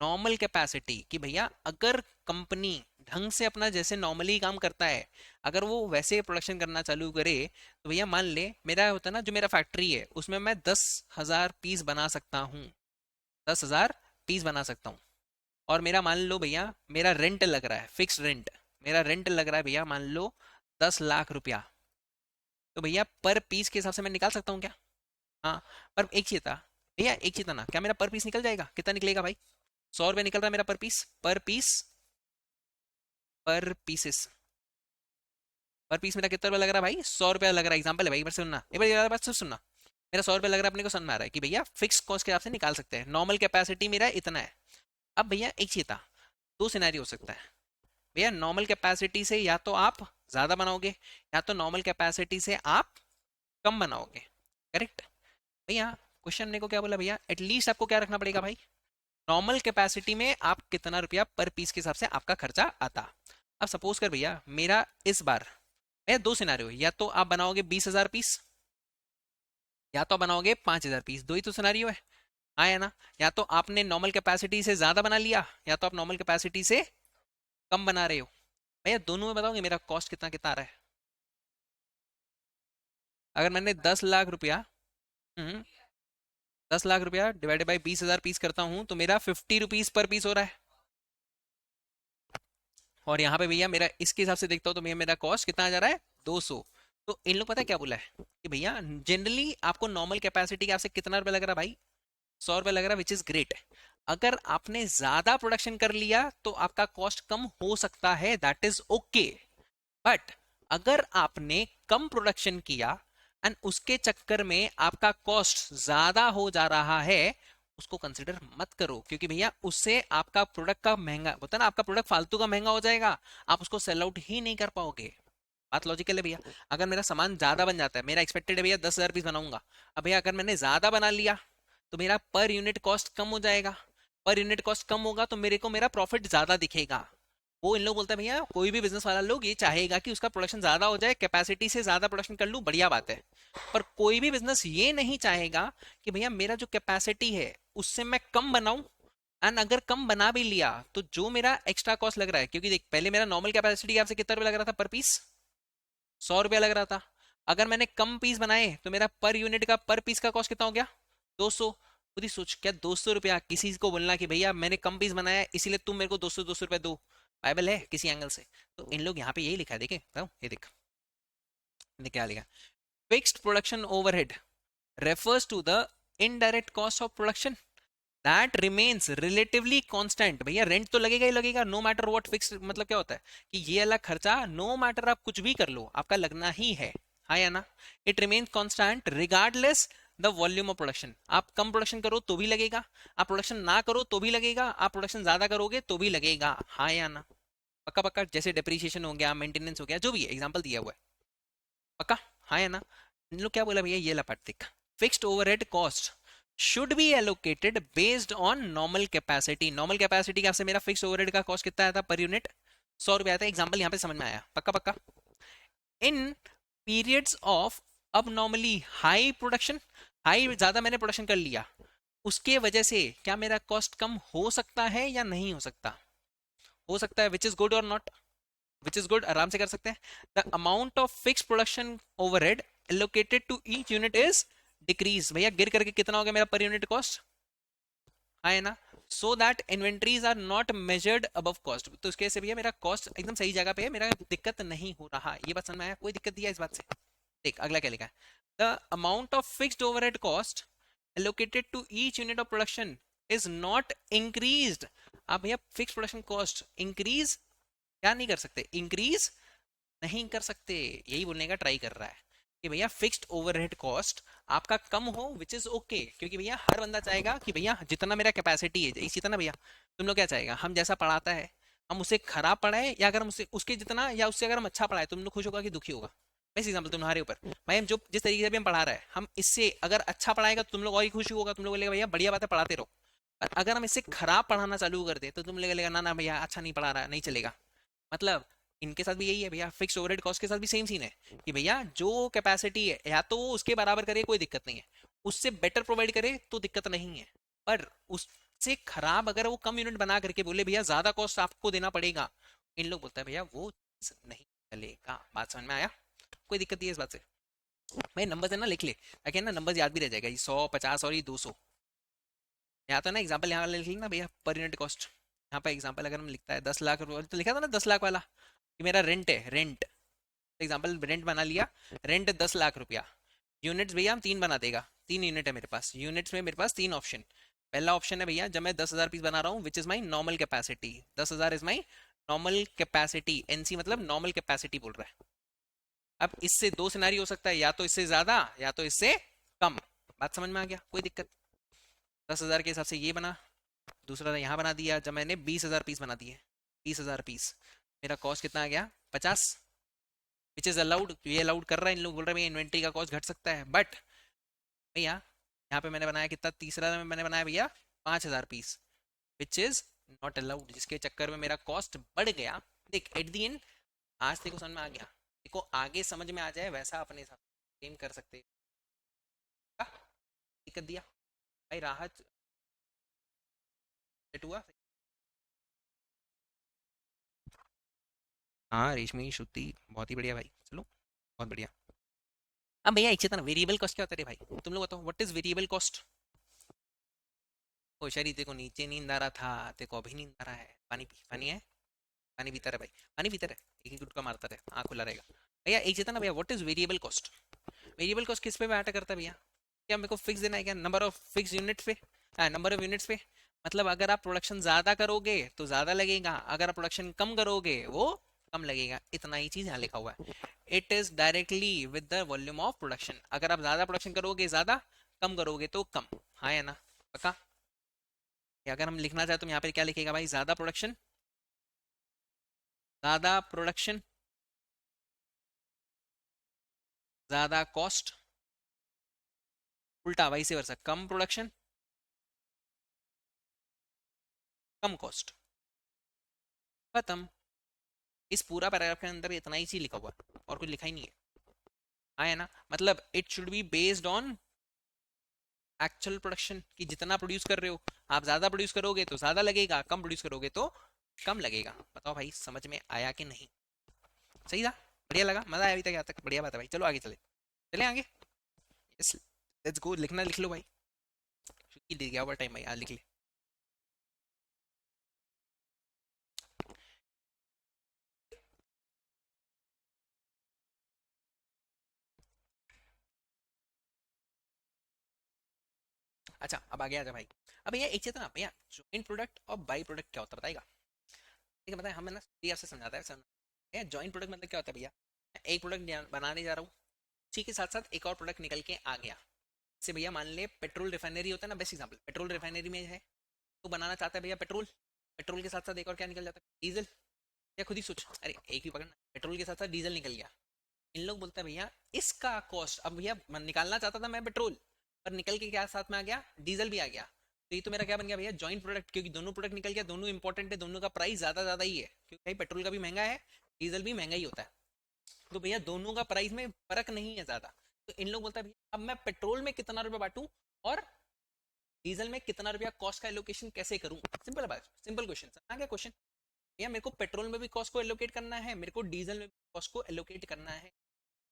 Normal capacity. कि भैया अगर कंपनी ढंग से अपना जैसे नॉर्मली काम करता है, अगर वो वैसे प्रोडक्शन करना चालू करे, तो भैया मान ले मेरा होता है ना, जो मेरा फैक्ट्री है उसमें मैं 10,000 पीस बना सकता हूँ, 10,000 पीस बना सकता हूँ। और मेरा मान लो भैया मेरा रेंट लग रहा है, फिक्स रेंट, मेरा रेंट लग रहा है भैया मान लो 10 लाख रुपया। तो भैया पर पीस के हिसाब से मैं निकाल सकता हूँ क्या? हाँ। पर एक चीज था भैया, एक चीज था ना, क्या मेरा पर पीस निकल जाएगा? कितना निकलेगा भाई? 100 रुपया निकल रहा है मेरा पर पीस, पर पीस, पर पीसेस, पर पीस मेरा कितना रुपया लग रहा है भाई? 100 रुपया लग रहा है। एग्जाम्पल है भाई, एक बार सुनना, एक बार ये बात सिर्फ सुनना। मेरा 100 रुपया लग रहा है, अपने को समझ में आ रहा है कि भैया फिक्स कॉस्ट के हिसाब से निकाल सकते हैं, नॉर्मल कैपेसिटी मेरा इतना है। अब भैया एक चीज था, दो सिनेरियो हो सकता है भैया, नॉर्मल कैपेसिटी से या तो आप ज्यादा बनाओगे, या तो नॉर्मल कैपेसिटी से आप कम बनाओगे। करेक्ट? भैया क्वेश्चन ने को क्या बोला भैया, एटलीस्ट आपको क्या रखना पड़ेगा भाई, नॉर्मल कैपेसिटी में आप कितना रुपया पर पीस के हिसाब से आपका खर्चा आता। अब सपोज कर भैया मेरा इस बार, भैया दो सिनारियो, या तो आप बनाओगे 20,000 पीस, या तो आप बनाओगे 5,000 पीस, दो ही तो सिनारियो है। हाँ या ना? या तो आपने नॉर्मल कैपेसिटी से ज्यादा बना लिया, या तो आप नॉर्मल कैपेसिटी से कम बना रहे हो। भैया दोनों में बताओगे मेरा कॉस्ट कितना कितना आ रहा है? अगर मैंने 10 लाख रुपया, 10 लाख रुपया डिवाइडेड बाई 20,000 पीस करता हूं, तो मेरा 50 रुपीज पर पीस हो रहा है। और यहाँ पे भैया मेरा इसके हिसाब से देखता हूँ तो भैया मेरा कॉस्ट कितना आ जा रहा है, 200। तो इन लोग पता है क्या बोला है, कि भैया जनरली आपको नॉर्मल कैपेसिटी के आपसे कितना रुपया लग रहा है भाई, 100 रुपया लग रहा है, विच इज ग्रेट। अगर आपने ज्यादा प्रोडक्शन कर लिया तो आपका कॉस्ट कम हो सकता है, दैट इज ओके। बट अगर आपने कम प्रोडक्शन किया एंड उसके चक्कर में आपका कॉस्ट ज्यादा हो जा रहा है, उसको कंसिडर मत करो, क्योंकि भैया उससे आपका प्रोडक्ट का महंगा होता है ना, आपका प्रोडक्ट फालतू का महंगा हो जाएगा, आप उसको सेल आउट ही नहीं कर पाओगे। बात लॉजिकल है भैया। अगर मेरा सामान ज्यादा बन जाता है, मेरा एक्सपेक्टेड है भैया 10,000 पीस बनाऊंगा, अब भैया अगर मैंने ज्यादा बना लिया तो मेरा पर यूनिट कॉस्ट कम हो जाएगा, पर यूनिट कॉस्ट कम होगा तो मेरे को मेरा प्रॉफिट ज्यादा दिखेगा। वो इन लोग बोलते हैं भैया, कोई भी बिजनेस वाला लोग ये चाहेगा कि उसका प्रोडक्शन ज्यादा हो जाए, कैपेसिटी से ज्यादा प्रोडक्शन कर लूं, बढ़िया बात है। पर कोई भी बिजनेस ये नहीं चाहेगा कि भैया मेरा जो कैपेसिटी है उससे मैं कम बनाऊं, एंड अगर कम बना भी लिया तो जो मेरा एक्स्ट्रा कॉस्ट लग रहा है, क्योंकि देख पहले मेरा नॉर्मल कैपेसिटी आपसे कितना रुपया लग रहा था पर पीस, 100 रुपया लग रहा था। अगर मैंने कम पीस बनाए तो मेरा पर यूनिट का, पर पीस का कॉस्ट कितना हो गया, 200। खुद ही सोच, क्या 200 रुपया किसी को बोलना कि भैया मैंने कम पीस बनाया है इसीलिए तुम मेरे को 200 रुपया दो, बाइबल है किसी एंगल से? तो इन लोग यहाँ पे यही लिखा है, देखे बताओ, ये देख, देख क्या लिखा, fixed production overhead refers to the indirect cost of production that remains relatively constant। भैया रेंट तो लगेगा ही लगेगा, नो मैटर व्हाट। फिक्स मतलब क्या होता है, कि ये अलग खर्चा नो मैटर आप कुछ भी कर लो आपका लगना ही है। हाँ या ना? It remains constant regardless the volume of production. आप कम प्रोडक्शन करो तो भी लगेगा, आप प्रोडक्शन ना करो तो भी लगेगा, आप प्रोडक्शन ज्यादा करोगे तो भी लगेगा। हाँ या ना? पक्का पक्का, जैसे डेप्रिसिएशन हो गया, मेंटेनेंस हो गया, जो भी है एग्जांपल दिया हुआ है। पक्का? हाँ या ना? इन लोग क्या बोला भैया, ये लपट देख, fixed overhead cost should be allocated based on normal capacity. Normal capacity का से मेरा फिक्स ओवरहेड का कॉस्ट कितना आया था पर यूनिट? 100 रुपया आता है। एग्जाम्पल यहाँ पे समझ में आया? पक्का पक्का। इन पीरियड्स ऑफ अब नॉर्मली हाई प्रोडक्शन, हाई ज्यादा मैंने प्रोडक्शन कर लिया, उसके वजह से क्या मेरा कॉस्ट कम हो सकता है या नहीं हो सकता? हो सकता है, विच इज गुड और नॉट? विच इज गुड, आराम से कर सकते हैं। The amount of fix production overhead allocated to each unit is decrease. भैया गिर करके कितना हो गया मेरा पर यूनिट कॉस्ट? हाँ है ना? So that inventories are not measured above cost. तो इसके से भैया मेरा कॉस्ट एकदम सही जगह पे है, मेरा दिक्कत नहीं हो रहा। ये बात समझ में आया? कोई दिक्कत दिया इस बात से? देख अगला क्या लिखा है। The amount of fixed overhead cost allocated to each unit of production is not increased। आप भैया फिक्स प्रोडक्शन कॉस्ट इंक्रीज क्या नहीं कर सकते? इंक्रीज नहीं कर सकते। यही बोलने का ट्राई कर रहा है कि भैया फिक्स्ड ओवरहेड कॉस्ट आपका कम हो, विच इज ओके। क्योंकि भैया हर बंदा चाहेगा कि भैया जितना मेरा कैपेसिटी है, इसी तरह भैया तुम लोग क्या चाहेगा, हम जैसा पढ़ाता है हम उसे खराब पढ़ाए, या अगर हम उसे उसके जितना या उससे अगर हम अच्छा पढ़ाए, तुम लोग खुश होगा कि दुखी होगा? बेस्ट एग्जाम्पल तुम्हारे ऊपर भाई, हम जो जिस तरीके से भी हम पढ़ा रहे हैं, हम इससे अगर अच्छा पढ़ाएगा तो तुम लोग और ही खुशी होगा, तुम लोग बोलेगा भैया बढ़िया बात है पढ़ाते रहो। और अगर हम इससे खराब पढ़ाना चालू कर दे तो तुम लोग बोलेगा ना ना भैया अच्छा नहीं पढ़ा रहा, नहीं चलेगा। मतलब इनके साथ भी यही है भैया, फिक्स ओवरहेड कॉस्ट के साथ भी सेम सीन है कि भैया जो कैपेसिटी है या तो उसके बराबर करे कोई दिक्कत नहीं है, उससे बेटर प्रोवाइड करे तो दिक्कत नहीं है, पर उससे खराब अगर वो कम यूनिट बना करके बोले भैया ज्यादा कॉस्ट आपको देना पड़ेगा, इन लोग बोलता है भैया वो नहीं चलेगा। बात समझ में आया? कोई दिक्कत नहीं है इस बात से? भाई नंबर है ना, लिख ले ताकि ना नंबर याद भी रह जाएगा। ये 100, 50 और ये 200। यहाँ तो ना एग्जाम्पल यहाँ लिख लेना भैया, पर यूनिट कॉस्ट। यहाँ पर एग्जाम्पल अगर हम लिखता है 10 लाख रुपये, तो लिखा था ना 10 लाख वाला कि मेरा रेंट है, रेंट एग्जाम्पल रेंट बना लिया, रेंट 10 लाख रुपया। यूनिट्स भैया हम 3 बना देगा, 3 यूनिट है मेरे पास, यूनिट्स में मेरे पास 3 ऑप्शन। पहला ऑप्शन है भैया जब मैं 10,000 पीस बना रहा हूँ, which is my normal capacity. 10,000 is my normal capacity, NC मतलब नॉर्मल कैपेसिटी बोल रहा है। अब इससे दो सिनारी हो सकता है, या तो इससे ज्यादा या तो इससे कम। बात समझ में आ गया? कोई दिक्कत? 10,000 के हिसाब से ये बना, दूसरा यहाँ बना दिया। जब मैंने 20,000 पीस बना दिए, 20,000 पीस, मेरा कॉस्ट कितना आ गया? 50, विच इज अलाउड। ये अलाउड कर रहा है, इन लोग बोल रहे हैं इन्वेंट्री का कॉस्ट घट सकता है, बट भैया यहाँ पे मैंने बनाया कितना? तीसरा में मैंने बनाया भैया 5,000 piece, which is not allowed, जिसके चक्कर में मेरा कॉस्ट बढ़ गया। देख एट दी एंड आज तेरे को समझ में आ गया, देखो आगे समझ में आ जाए वैसा अपने हिसाब से सेम कर सकते हैं। दिक्कत दिया भाई? राहत सेट हुआ? हाँ रेशमी श्रुति बहुत ही बढ़िया भाई, चलो बहुत बढ़िया। अब भैया एक चीज ना, वेरिएबल कॉस्ट क्या होता है रे भाई? तुम लोग बताओ व्हाट इज वेरिएबल कॉस्ट? ओ शरी तेरे को नीचे नींद आ रहा था, तेरे को अभी नींद आ रहा है? पानी पी, पानी है? पानी पीता रहे भाई, पानी पीता रहे, एक एक गुटका मारता रहे, आँख खुला रहेगा। भैया एक चीज है ना भैया, what is variable cost? Variable cost किस पे मैटर करता है भैया? क्या मेरे को फिक्स देना है क्या? नंबर ऑफ फिक्स यूनिट्स पे, नंबर ऑफ यूनिट्स पे। मतलब अगर आप प्रोडक्शन ज्यादा करोगे तो ज्यादा लगेगा, अगर आप प्रोडक्शन कम करोगे वो कम लगेगा। इतना ही चीज यहाँ लिखा हुआ है। It is directly with the volume of production. अगर आप ज्यादा प्रोडक्शन करोगे ज्यादा, कम करोगे तो कम। हाँ या ना? पक्का? या अगर हम लिखना चाहे तो यहाँ पे क्या लिखेगा भाई? ज्यादा प्रोडक्शन, ज्यादा प्रोडक्शन, ज्यादा कॉस्ट, उल्टा वही से वर्षा कम प्रोडक्शन, कम कॉस्ट। खत्म। इस पूरा पैराग्राफ के अंदर इतना ही चीज लिखा हुआ है और कुछ लिखा ही नहीं है। हाँ है ना? मतलब it should be based on actual production, कि जितना प्रोड्यूस कर रहे हो, आप ज्यादा प्रोड्यूस करोगे तो ज्यादा लगेगा, कम प्रोड्यूस करोगे तो कम लगेगा। बताओ भाई समझ में आया कि नहीं? सही था? बढ़िया लगा? मजा आया अभी तक? यहाँ तक बढ़िया बात है भाई। चलो आगे चले, चले आगे। Yes let's go. लिखना लिख लो भाई, क्योंकि दे गया हुआ टाइम भाई, आज लिख ले। अच्छा अब आगे आ जा भाई। अब भैया एक चीज ना भैया, जॉइंट प्रोडक्ट और बाई प्रोडक्ट क्या होता है बताएगा? ठीक है, बताए हमें ना क्लियर से समझाता है सर। भैया जॉइंट प्रोडक्ट मतलब क्या होता है भैया? एक प्रोडक्ट बनाने जा रहा हूँ, उसी के साथ साथ एक और प्रोडक्ट निकल के आ गया। जैसे भैया मान ले पेट्रोल रिफाइनरी होता है ना, बेस्ट एग्जांपल, पेट्रोल रिफाइनरी में है तो बनाना चाहता है भैया पेट्रोल, पेट्रोल के साथ साथ एक और क्या निकल जाता है? डीजल। या खुद ही सोच, अरे एक ही पकड़ना, पेट्रोल के साथ साथ डीजल निकल गया। इन लोग बोलता है भैया इसका कॉस्ट, अब भैया निकालना चाहता था मैं पेट्रोल, पर निकल के क्या साथ में आ गया, डीजल भी आ गया। तो ये तो मेरा क्या बन गया भैया, जॉइंट प्रोडक्ट, क्योंकि दोनों प्रोडक्ट निकल गया, दोनों इंपॉर्टेंट है, दोनों का प्राइस ज्यादा ज्यादा ही है, क्योंकि भाई पेट्रोल का भी महंगा है, डीजल भी महंगा ही होता है। तो भैया दोनों का प्राइस में फर्क नहीं है ज्यादा। तो इन लोग बोलता है भैया अब मैं पेट्रोल में कितना रुपया बांटूं और डीजल में कितना रुपया कॉस्ट का एलोकेशन कैसे करूं। सिंपल बात, सिंपल क्वेश्चन, समझा क्या क्वेश्चन। भैया मेरे को पेट्रोल में भी कॉस्ट को एलोकेट करना है, मेरे को डीजल में भी कॉस्ट को एलोकेट करना है।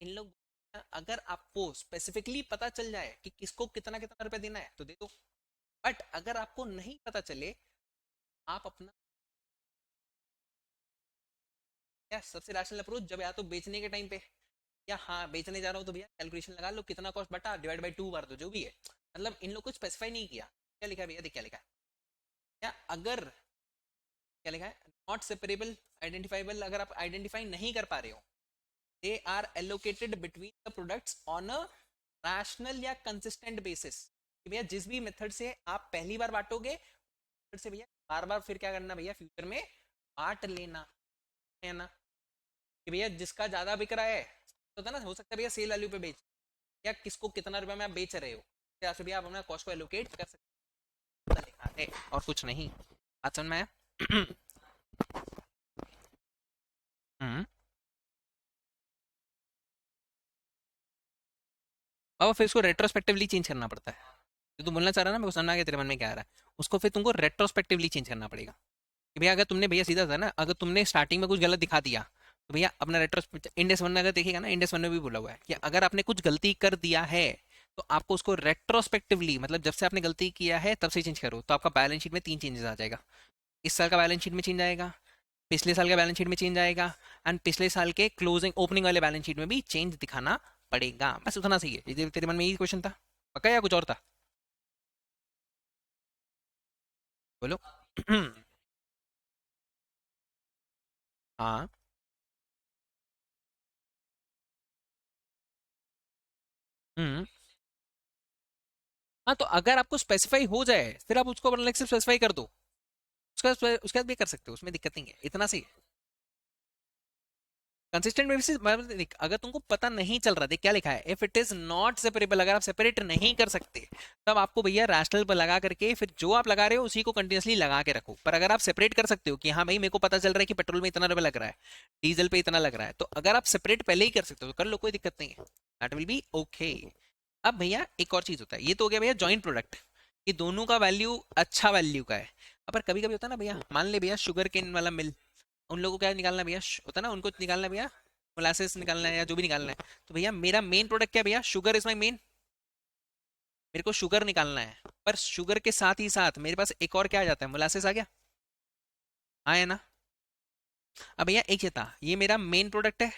इन लोग, अगर आपको स्पेसिफिकली पता चल जाए कि किसको कितना कितना रुपया देना है तो दे दो, बट अगर आपको नहीं पता चले, आप अपना क्या सबसे रैशनल अप्रोच, जब या तो बेचने के टाइम पे, या हाँ बेचने जा रहा हूँ तो भैया कैलकुलेशन लगा लो, कितना कॉस्ट बटा डिवाइड बाई 2 बार दो, जो भी है। मतलब इन लोग को स्पेसिफाई नहीं किया, क्या लिखा है भैया, देख क्या लिखा है, या अगर क्या लिखा है, नॉट सेपरेबल आइडेंटिफाइबल, अगर आप आइडेंटिफाई नहीं कर पा रहे हो, they are allocated between the products on a rational या कंसिस्टेंट बेसिस। भैया जिस भी मेथड से आप पहली बार बांटोगे से भैया बार बार फिर क्या करना भैया, फ्यूचर में बांट लेना है ना। कि भैया जिसका ज्यादा बिक रहा है, तो था ना, हो सकता है भैया सेल वैल्यू पे बेच, या किसको कितना रुपए में आप बेच रहे हो, तो भैया आप अपना कॉस्ट को एलोकेट कर सकते हैं, लिखा है और कुछ नहीं। बात समझ में आया? हम्म। और फिर इसको रेट्रोस्पेक्टिवली चेंज करना पड़ता है, जो तू बोलना चाह रहा है ना, मेरे को समझ आ गया तेरे मन में क्या आ रहा है, उसको फिर तुमको रेट्रोस्पेक्टिवली चेंज करना पड़ेगा। कि भैया अगर तुमने भैया सीधा था ना, अगर तुमने स्टार्टिंग में कुछ गलत दिखा दिया, तो भैया अपना रेट्रोस्पेक्ट इंडेक्स वन में अगर देखेगा ना, इंडेक्स वन में भी बोला हुआ है कि अगर आपने कुछ गलती कर दिया है तो आपको उसको रेट्रोस्पेक्टिवली, मतलब जब से आपने गलती किया है तब से चेंज करो, तो आपका बैलेंस शीट में 3 चेंजेस आ जाएगा। इस साल का बैलेंस शीट में चेंज आएगा, पिछले साल का बैलेंस शीट में चेंज आएगा, एंड पिछले साल के क्लोजिंग ओपनिंग वाले बैलेंस शीट में भी चेंज दिखाना पड़ेगा। बस उतना सही है। ये तेरे मन में यही क्वेश्चन था पक्का, या कुछ और था? बोलो। हाँ। हम्म। हाँ तो अगर आपको स्पेसिफाई हो जाए फिर आप उसको अलग से स्पेसिफाई कर दो, उसके बाद भी कर सकते हो, उसमें दिक्कत नहीं है, इतना सी कंसिस्टेंट बेसिस। देख अगर तुमको पता नहीं चल रहा, देख क्या लिखा है, if it is not separable, अगर आप सेपरेट नहीं कर सकते तब आपको भैया रैशनल पर लगा करके फिर जो आप लगा रहे हो उसी को कंटिन्यूसली लगा के रखो। पर अगर आप सेपरेट कर सकते हो कि हाँ भाई मेरे को पता चल रहा है कि पेट्रोल में इतना रुपया लग रहा है, डीजल पे इतना लग रहा है, तो अगर आप सेपरेट पहले ही कर सकते हो तो कर लो, कोई दिक्कत नहीं है, दैट विल बी ओके। अब भैया एक और चीज होता है, ये तो हो गया भैया जॉइंट प्रोडक्ट, ये दोनों का वैल्यू अच्छा वैल्यू का है। अब पर कभी कभी होता है ना भैया, मान ले भैया शुगर केन वाला मिल, उन लोगों को क्या निकालना है भैया, होता है ना उनको निकालना है भैया, मोलासेस निकालना है या जो भी निकालना है। तो भैया मेरा मेन प्रोडक्ट क्या है भैया, शुगर इज माई मेन, मेरे को शुगर निकालना है। पर शुगर के साथ ही साथ मेरे पास एक और क्या आ जाता है, मोलासेस आ गया, हाँ है ना। अब भैया एक ये था, ये मेरा मेन प्रोडक्ट है,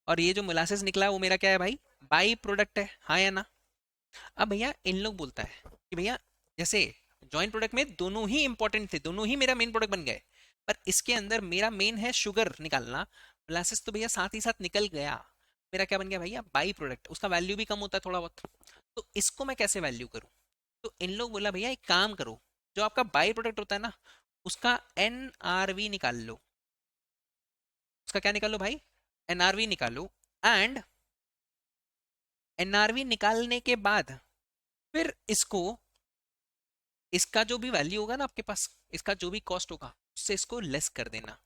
और ये जो मोलासेस निकला वो मेरा क्या है भाई, बाई प्रोडक्ट है, हाँ या ना। अब भैया इन लोग बोलता है कि भैया जैसे जॉइंट प्रोडक्ट में दोनों ही इंपॉर्टेंट थे, दोनों ही मेरा मेन प्रोडक्ट बन गए, पर इसके अंदर मेरा मेन है शुगर निकालना, मोलासेस तो भैया साथ ही साथ निकल गया, मेरा क्या बन गया भैया, बाई प्रोडक्ट, उसका वैल्यू भी कम होता है थोड़ा बहुत। तो इसको मैं कैसे वैल्यू करूं, तो इन लोग बोला भैया एक काम करो, जो आपका बाई प्रोडक्ट होता है ना, उसका एनआरवी निकाल लो, उसका क्या निकालो भाई, एनआरवी निकालो, एंड एनआरवी निकालने के बाद फिर इसको, इसका जो भी वैल्यू होगा ना आपके पास, इसका जो भी कॉस्ट होगा उससे इसको लेस कर देना,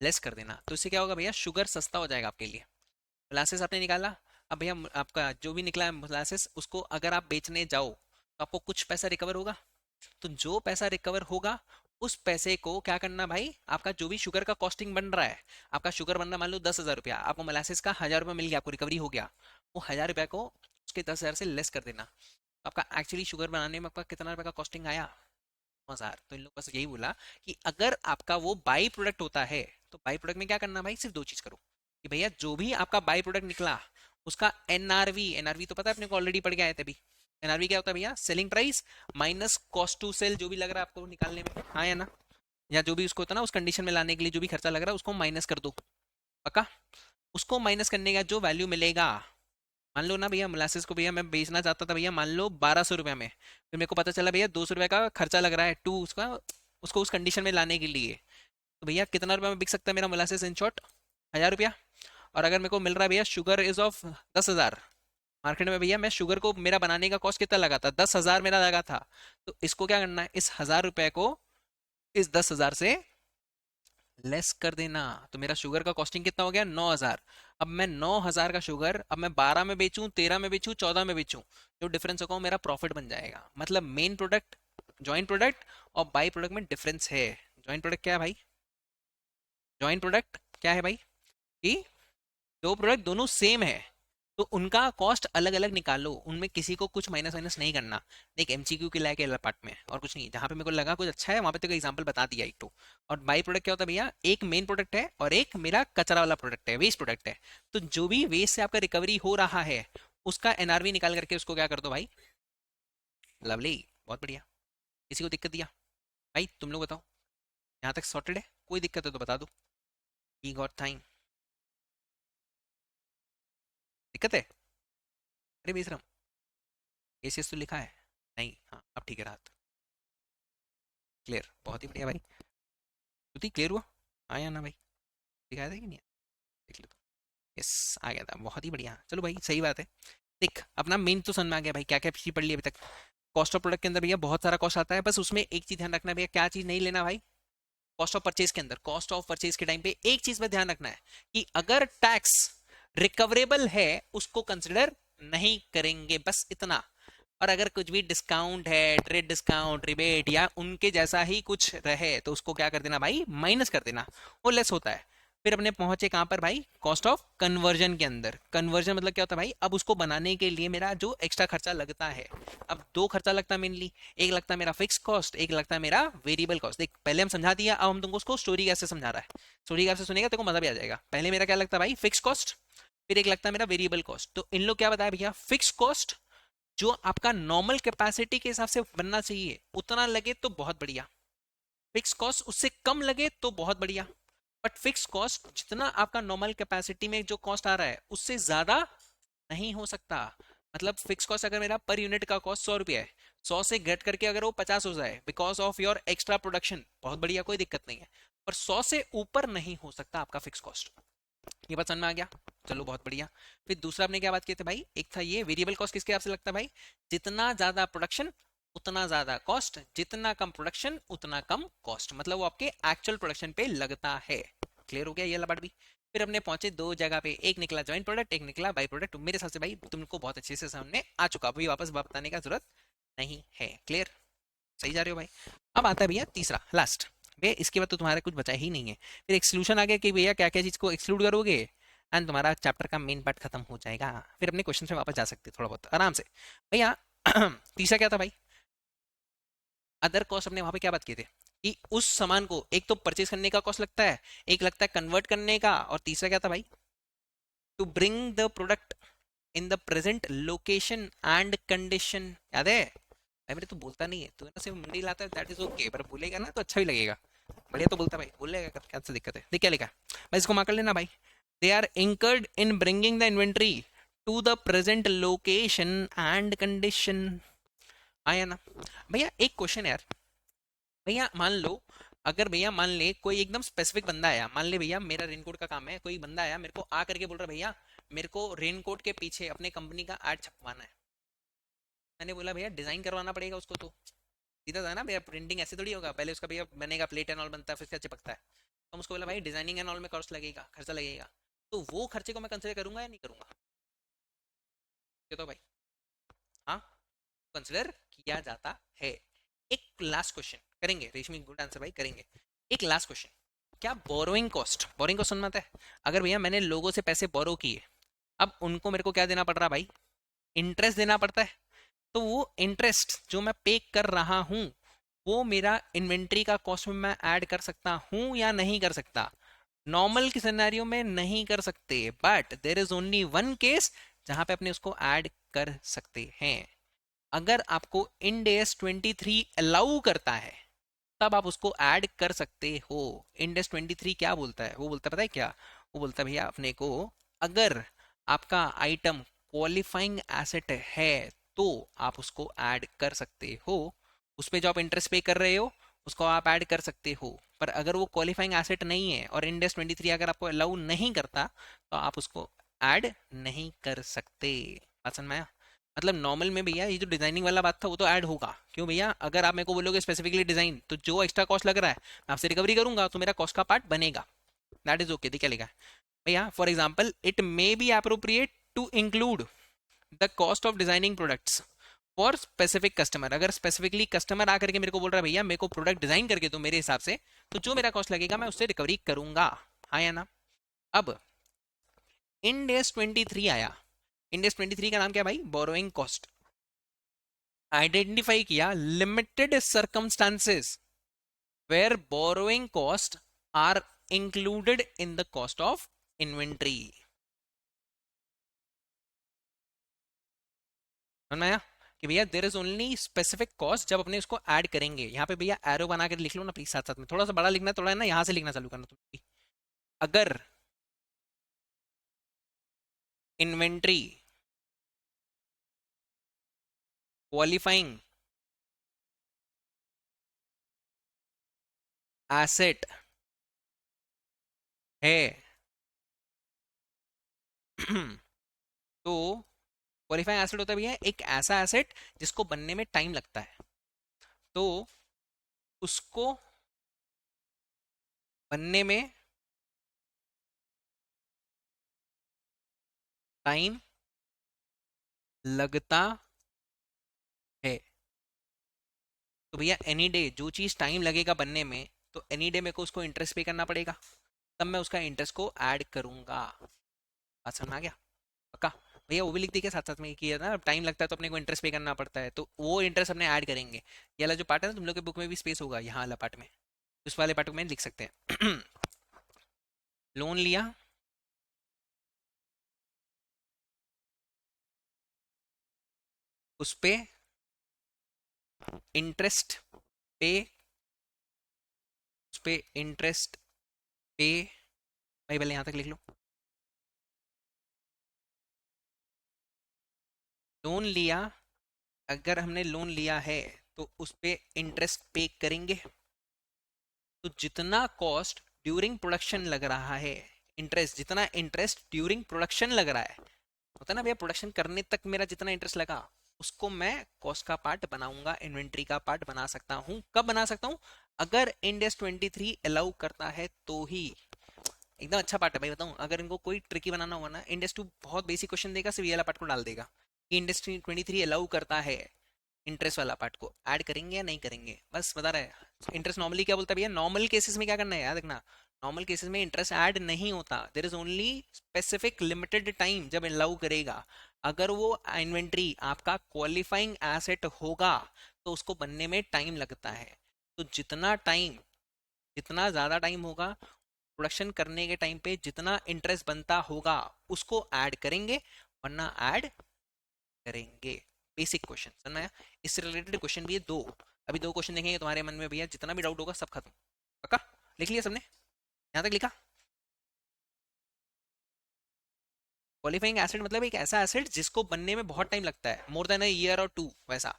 लेस कर देना। तो इससे क्या होगा भैया, शुगर सस्ता हो जाएगा आपके लिए। मोलासेस आपने निकाला, अब भैया आपका जो भी निकला है मोलासेस, उसको अगर आप बेचने जाओ तो आपको कुछ पैसा रिकवर होगा, तो जो पैसा रिकवर होगा उस पैसे को क्या करना भाई, आपका जो भी शुगर का कॉस्टिंग बन रहा है, आपका शुगर बन रहा मान लो 10,000 रुपया, आपको मोलासेस का 1,000 रुपया मिल गया, आपको रिकवरी हो गया, वो 1,000 रुपया को उसके 10,000 से लेस कर देना, तो आपका एक्चुअली शुगर बनाने में आपका कितना रुपया का कॉस्टिंग आया, 9,000। तो इन लोग बस यही बोला कि अगर आपका वो बाई प्रोडक्ट होता है तो बाई प्रोडक्ट में क्या करना भाई, सिर्फ दो चीज करो, कि भैया जो भी आपका बाई प्रोडक्ट निकला उसका एनआरवी, एनआरवी तो पता है अपने को ऑलरेडी पढ़ के आए थे अभी, एनआरवी क्या होता है भैया, selling price minus cost to sell, जो भी लग रहा है आपको निकालने में, हाँ या ना, या जो भी उसको होता है ना उस कंडीशन में लाने के लिए जो भी खर्चा लग रहा है उसको माइनस कर दो, पक्का। उसको माइनस करने का जो वैल्यू मिलेगा, मान लो ना भैया मोलासेस को भैया मैं बेचना चाहता था भैया मान लो 1,200 रुपये में, फिर मेरे को पता चला भैया 200 रुपये का खर्चा लग रहा है टू उसका, उसको उस कंडीशन में लाने के लिए, तो भैया कितना रुपया में बिक सकता है मेरा मोलासेस इन शॉर्ट, 1,000 रुपया। और अगर मेरे को मिल रहा है भैया शुगर इज ऑफ 10,000, मार्केट में भैया मैं शुगर को मेरा बनाने का कॉस्ट कितना लगा था, 10,000 मेरा लगा था। तो इसको क्या करना है, इस 1,000 रुपए को इस 10,000 से लेस कर देना। तो मेरा शुगर का कॉस्टिंग कितना हो गया, 9,000। अब मैं 9,000 का शुगर अब मैं 12 में बेचूं, 13 में बेचूं, 14 में बेचूं, जो डिफरेंस होगा वो मेरा प्रॉफिट बन जाएगा। मतलब मेन प्रोडक्ट, जॉइंट प्रोडक्ट और बाई प्रोडक्ट में डिफरेंस है। जॉइंट प्रोडक्ट क्या है भाई, जॉइंट प्रोडक्ट क्या है भाई, कि दो प्रोडक्ट दोनों सेम है तो उनका कॉस्ट अलग अलग निकालो, उनमें किसी को कुछ माइनस माइनस नहीं करना। देख एमसीक्यू के लायक है पार्ट में और कुछ नहीं, जहां पे मेरे को लगा कुछ अच्छा है वहां पे तेरे को एग्जांपल बता दिया एक तो। और बाई प्रोडक्ट क्या होता है भैया, एक मेन प्रोडक्ट है और एक मेरा कचरा वाला प्रोडक्ट है, वेस्ट प्रोडक्ट है। तो जो भी वेस्ट से आपका रिकवरी हो रहा है उसका एनआरवी निकाल करके उसको क्या कर दो भाई। लवली, बहुत बढ़िया। किसी को दिक्कत दिया भाई, तुम लोग बताओ, यहाँ तक सॉर्टेड है, कोई दिक्कत है तो बता दो। ही गॉट टाइम, दिक्कत है, अरे बेशरम, एसीएस तो लिखा है, नहीं हाँ अब ठीक है राहत, क्लियर, बहुत ही बढ़िया भाई। श्रुति क्लियर हुआ, आया ना भाई, दिखाया था कि नहीं, देख लो। यस, आ गया था, बहुत ही बढ़िया, चलो भाई सही बात है। देख अपना मेन तो समझ में आ गया भाई, क्या क्या चीज पढ़ ली अभी तक। कॉस्ट ऑफ प्रोडक्ट के अंदर भैया बहुत सारा कॉस्ट आता है, बस उसमें एक चीज ध्यान रखना है भैया, क्या चीज नहीं लेना भाई, कॉस्ट ऑफ परचेज के अंदर, कॉस्ट ऑफ परचेज के टाइम पे एक चीज पर ध्यान रखना है कि अगर टैक्स रिकवरेबल है उसको कंसिडर नहीं करेंगे, बस इतना। और अगर कुछ भी डिस्काउंट है, ट्रेड डिस्काउंट, रिबेट या उनके जैसा ही कुछ रहे तो उसको क्या कर देना भाई, माइनस कर देना, वो लेस होता है। फिर अपने पहुंचे कहां पर भाई, कॉस्ट ऑफ कन्वर्जन के अंदर। कन्वर्जन मतलब क्या होता है भाई, अब उसको बनाने के लिए मेरा जो एक्स्ट्रा खर्चा लगता है, अब दो खर्चा लगता है मेनली, एक लगता है मेरा फिक्स कॉस्ट, एक लगता है मेरा वेरिएबल कॉस्ट। देख पहले हम समझा दिया, अब हम तुमको उसको स्टोरी कैसे समझा रहा है, स्टोरी कैसे सुनेगा तेरे को मजा भी आ जाएगा। पहले मेरा क्या लगता है भाई, फिक्स कॉस्ट, फिर एक लगता है मेरा वेरिएबल कॉस्ट। तो इन लोग क्या बताया भैया, फिक्स कॉस्ट जो आपका नॉर्मल कैपेसिटी के हिसाब से बनना चाहिए उतना लगे तो बहुत बढ़िया, फिक्स कॉस्ट उससे कम लगे तो बहुत बढ़िया। बट फिक्स कॉस्ट जितना आपका नॉर्मल कैपेसिटी में जो कॉस्ट आ रहा है उससे ज्यादा नहीं हो सकता। मतलब फिक्स कॉस्ट अगर मेरा पर यूनिट का कॉस्ट 100 रुपया है, 100 से घट करके अगर वो 50 हो जाए because of your extra production, बहुत बढ़िया, कोई दिक्कत नहीं है। पर 100 से ऊपर नहीं हो सकता आपका फिक्स कॉस्ट। ये बात समझ में आ गया, चलो बहुत बढ़िया। फिर दूसरा आपने क्या बात की थी भाई, एक था ये वेरिएबल कॉस्ट, किसके हिसाब से लगता है भाई, जितना ज्यादा प्रोडक्शन उतना ज्यादा कॉस्ट, जितना कम प्रोडक्शन उतना कम कॉस्ट, मतलब वो आपके एक्चुअल प्रोडक्शन पे लगता है। क्लियर हो गया ये बात भी। फिर अपने पहुंचे दो जगह पे, एक निकला जॉइंट प्रोडक्ट, एक निकला बाई प्रोडक्ट। मेरे हिसाब से भाई तुमको बहुत अच्छे से सामने आ चुका, अभी वापस बताने का जरूरत नहीं है। क्लियर, सही जा रहे हो भाई। अब आता है भैया तीसरा लास्ट, भैया इसके बाद तो तुम्हारा कुछ बचा ही नहीं है। फिर एक्सक्लूशन आ गया कि भैया क्या क्या चीज को एक्सक्लूड करोगे एंड तुम्हारा चैप्टर का मेन पार्ट खत्म हो जाएगा। फिर अपने क्वेश्चन में वापस जा सकते थोड़ा बहुत आराम से भैया। तीसरा क्या था भाई, अदर कॉस्ट। हमने वहां पे क्या बात की थी कि उस सामान को एक तो परचेज करने का कॉस्ट लगता है, एक लगता है कन्वर्ट करने का, और तीसरा क्या था भाई, to bring the product in the present location and condition. याद है भाई, मेरे तो बोलता नहीं है तो ना, सिर्फ मुंडी लाता है, दैट इज ओके, पर बोलेगा ना तो अच्छा भी लगेगा। बढ़िया तो बोलता भाई, बोलेगा क्या सा दिक्कत है। देख क्या लिखा है भाई, इसको मार कर लेना भाई। They are incurred in bringing the inventory to the present location and condition. आया ना भैया। एक क्वेश्चन यार, भैया मान लो, अगर भैया मान ले कोई एकदम स्पेसिफिक बंदा आया, मान ले भैया मेरा रेनकोट का काम है, कोई बंदा आया मेरे को आ करके बोल रहा भैया मेरे को रेनकोट के पीछे अपने कंपनी का एड छपवाना है। मैंने बोला भैया डिजाइन करवाना पड़ेगा उसको, तो सीधा था ना भैया, प्रिंटिंग ऐसे थोड़ी होगा, पहले उसका भैया बनेगा, प्लेट एंड ऑल बनता है, फिर क्या चिपकता है। तो हम उसको बोला भाई डिजाइनिंग एंड ऑल में कॉस्ट लगेगा, खर्चा लगेगा। तो वो खर्चे को मैं कंसिडर करूंगा या नहीं करूंगा, ये तो भाई, हाँ कंसिडर किया जाता है। एक लास्ट क्वेश्चन करेंगे रेशमी, गुड आंसर भाई, करेंगे। एक लास्ट क्वेश्चन, क्या बोरोइंग कॉस्ट, बोरिंग कॉस्ट सुनना आता है, अगर भैया मैंने लोगों से पैसे बोरो किए, अब उनको मेरे को क्या देना पड़ रहा भाई, इंटरेस्ट देना पड़ता है। तो वो इंटरेस्ट जो मैं पे कर रहा हूं वो मेरा इन्वेंट्री का कॉस्ट में मैं ऐड कर सकता हूं या नहीं कर सकता। नॉर्मल के सिनेरियो में नहीं कर सकते, but there is only one case जहां पे अपने उसको ऐड कर सकते हैं। अगर आपको इंड एस 23 अलाउ करता है तब आप उसको ऐड कर सकते हो। इंड एस 23 क्या बोलता है, वो बोलता है पता है क्या, वो बोलता है भैया अपने को, अगर आपका आइटम क्वालिफाइंग एसेट है तो आप उसको ऐड कर सकते हो, उस पे जो आप इंटरेस्ट पे कर रहे हो उसको आप ऐड कर सकते हो। पर अगर वो क्वालिफाइंग एसेट नहीं है और इंड एस 23 अगर आपको अलाउ नहीं करता तो आप उसको ऐड नहीं कर सकते। बात समझ में आया? मतलब नॉर्मल में भैया ये जो डिजाइनिंग वाला बात था वो तो ऐड होगा, क्यों भैया, अगर आप मेरे को बोलोगे स्पेसिफिकली डिजाइन, तो जो एक्स्ट्रा कॉस्ट लग रहा है मैं आपसे रिकवरी करूंगा, तो मेरा कॉस्ट का पार्ट बनेगा। दैट इज ओके, क्या लिखा है भैया? For example, it may be appropriate to include the cost of designing products for specific customer. अगर स्पेसिफिकली कस्टमर आकर के मेरे को बोल रहा है भैया मेरे को प्रोडक्ट डिजाइन करके दो मेरे हिसाब से, तो जो मेरा कॉस्ट लगेगा मैं उससे रिकवरी करूंगा। हाँ या ना? अब इंडेस 23 आया। इंडेस 23 का नाम क्या है भाई? Borrowing cost. आइडेंटिफाई किया limited circumstances where borrowing cost are included in the cost of inventory. समझ में आया कि भैया there is only specific cost जब अपने इसको ऐड करेंगे। यहाँ पे भैया एरो बना कर लिख लो ना प्लीज, साथ साथ में थोड़ा सा बड़ा लिखना है, थोड़ा है ना यहाँ से लिखना चालू करना तुम भी। अगर इन्वेंट्री क्वालिफाइंग एसेट है तो क्वालिफाइंग एसेट होता है भैया एक ऐसा एसेट जिसको बनने में टाइम लगता है, तो उसको बनने में टाइम लगता है। तो भैया एनी डे जो चीज टाइम लगेगा बनने में, तो एनी डे मेरे को उसको इंटरेस्ट पे करना पड़ेगा, तब मैं उसका इंटरेस्ट को ऐड करूंगा। बात समझ में आ गया? पक्का? भैया वो भी लिख दी क्या साथ साथ में, किया ना टाइम लगता है तो अपने को इंटरेस्ट पे करना पड़ता है, तो वो इंटरेस्ट अपने ऐड करेंगे। ये वाला जो पार्ट है ना, तुम लोग के बुक में भी स्पेस होगा यहाँ वाला पार्ट में, उस वाले पार्ट में लिख सकते हैं। लोन लिया, उस पे इंटरेस्ट पे, उस पे इंटरेस्ट पे, भाई पहले यहाँ तक लिख लो। लोन लिया, अगर हमने लोन लिया है तो उस पे इंटरेस्ट पे करेंगे, तो जितना कॉस्ट ड्यूरिंग प्रोडक्शन लग रहा है, इंटरेस्ट जितना इंटरेस्ट ड्यूरिंग प्रोडक्शन लग रहा है, होता है ना भैया प्रोडक्शन करने तक मेरा जितना इंटरेस्ट लगा, उसको मैं कॉस्ट का पार्ट बनाऊंगा, इन्वेंट्री का पार्ट बना सकता हूं। कब बना सकता हूं? अगर इंडेस 23 अलाउ करता है तो ही। एकदम अच्छा पार्ट है भाई, बताऊं अगर इनको कोई ट्रिकी बनाना होगा ना, इंडेस 2 बहुत बेसिक क्वेश्चन देगा, सिर्फ ये वाला पार्ट को डाल देगा कि इंडेस 23 अलाउ करता है इंटरेस्ट वाला पार्ट को ऐड करेंगे या नहीं करेंगे, बस बता रहा है। इंटरेस्ट नॉर्मली क्या बोलता है भैया? नॉर्मल केसेस में क्या करना है याद रखना, नॉर्मल केसेस में इंटरेस्ट ऐड नहीं होता, there is only specific limited time जब अलाउ करेगा। अगर वो इन्वेंट्री आपका क्वालिफाइंग एसेट होगा तो उसको बनने में टाइम लगता है, तो जितना टाइम, जितना ज्यादा टाइम होगा प्रोडक्शन करने के टाइम पे, जितना इंटरेस्ट बनता होगा उसको ऐड करेंगे, वरना ऐड करेंगे। बेसिक क्वेश्चन समझ में आया? इससे रिलेटेड क्वेश्चन भी है दो, अभी दो क्वेश्चन देखेंगे तुम्हारे मन में भैया, जितना भी डाउट होगा सब खत्म। पक्का? लिख लिया सबने? यहाँ तक लिखा? क्वालिफाइंग एसिड मतलब एक ऐसा एसिड जिसको बनने में बहुत टाइम लगता है, मोर देन अ ईयर और टू, वैसा।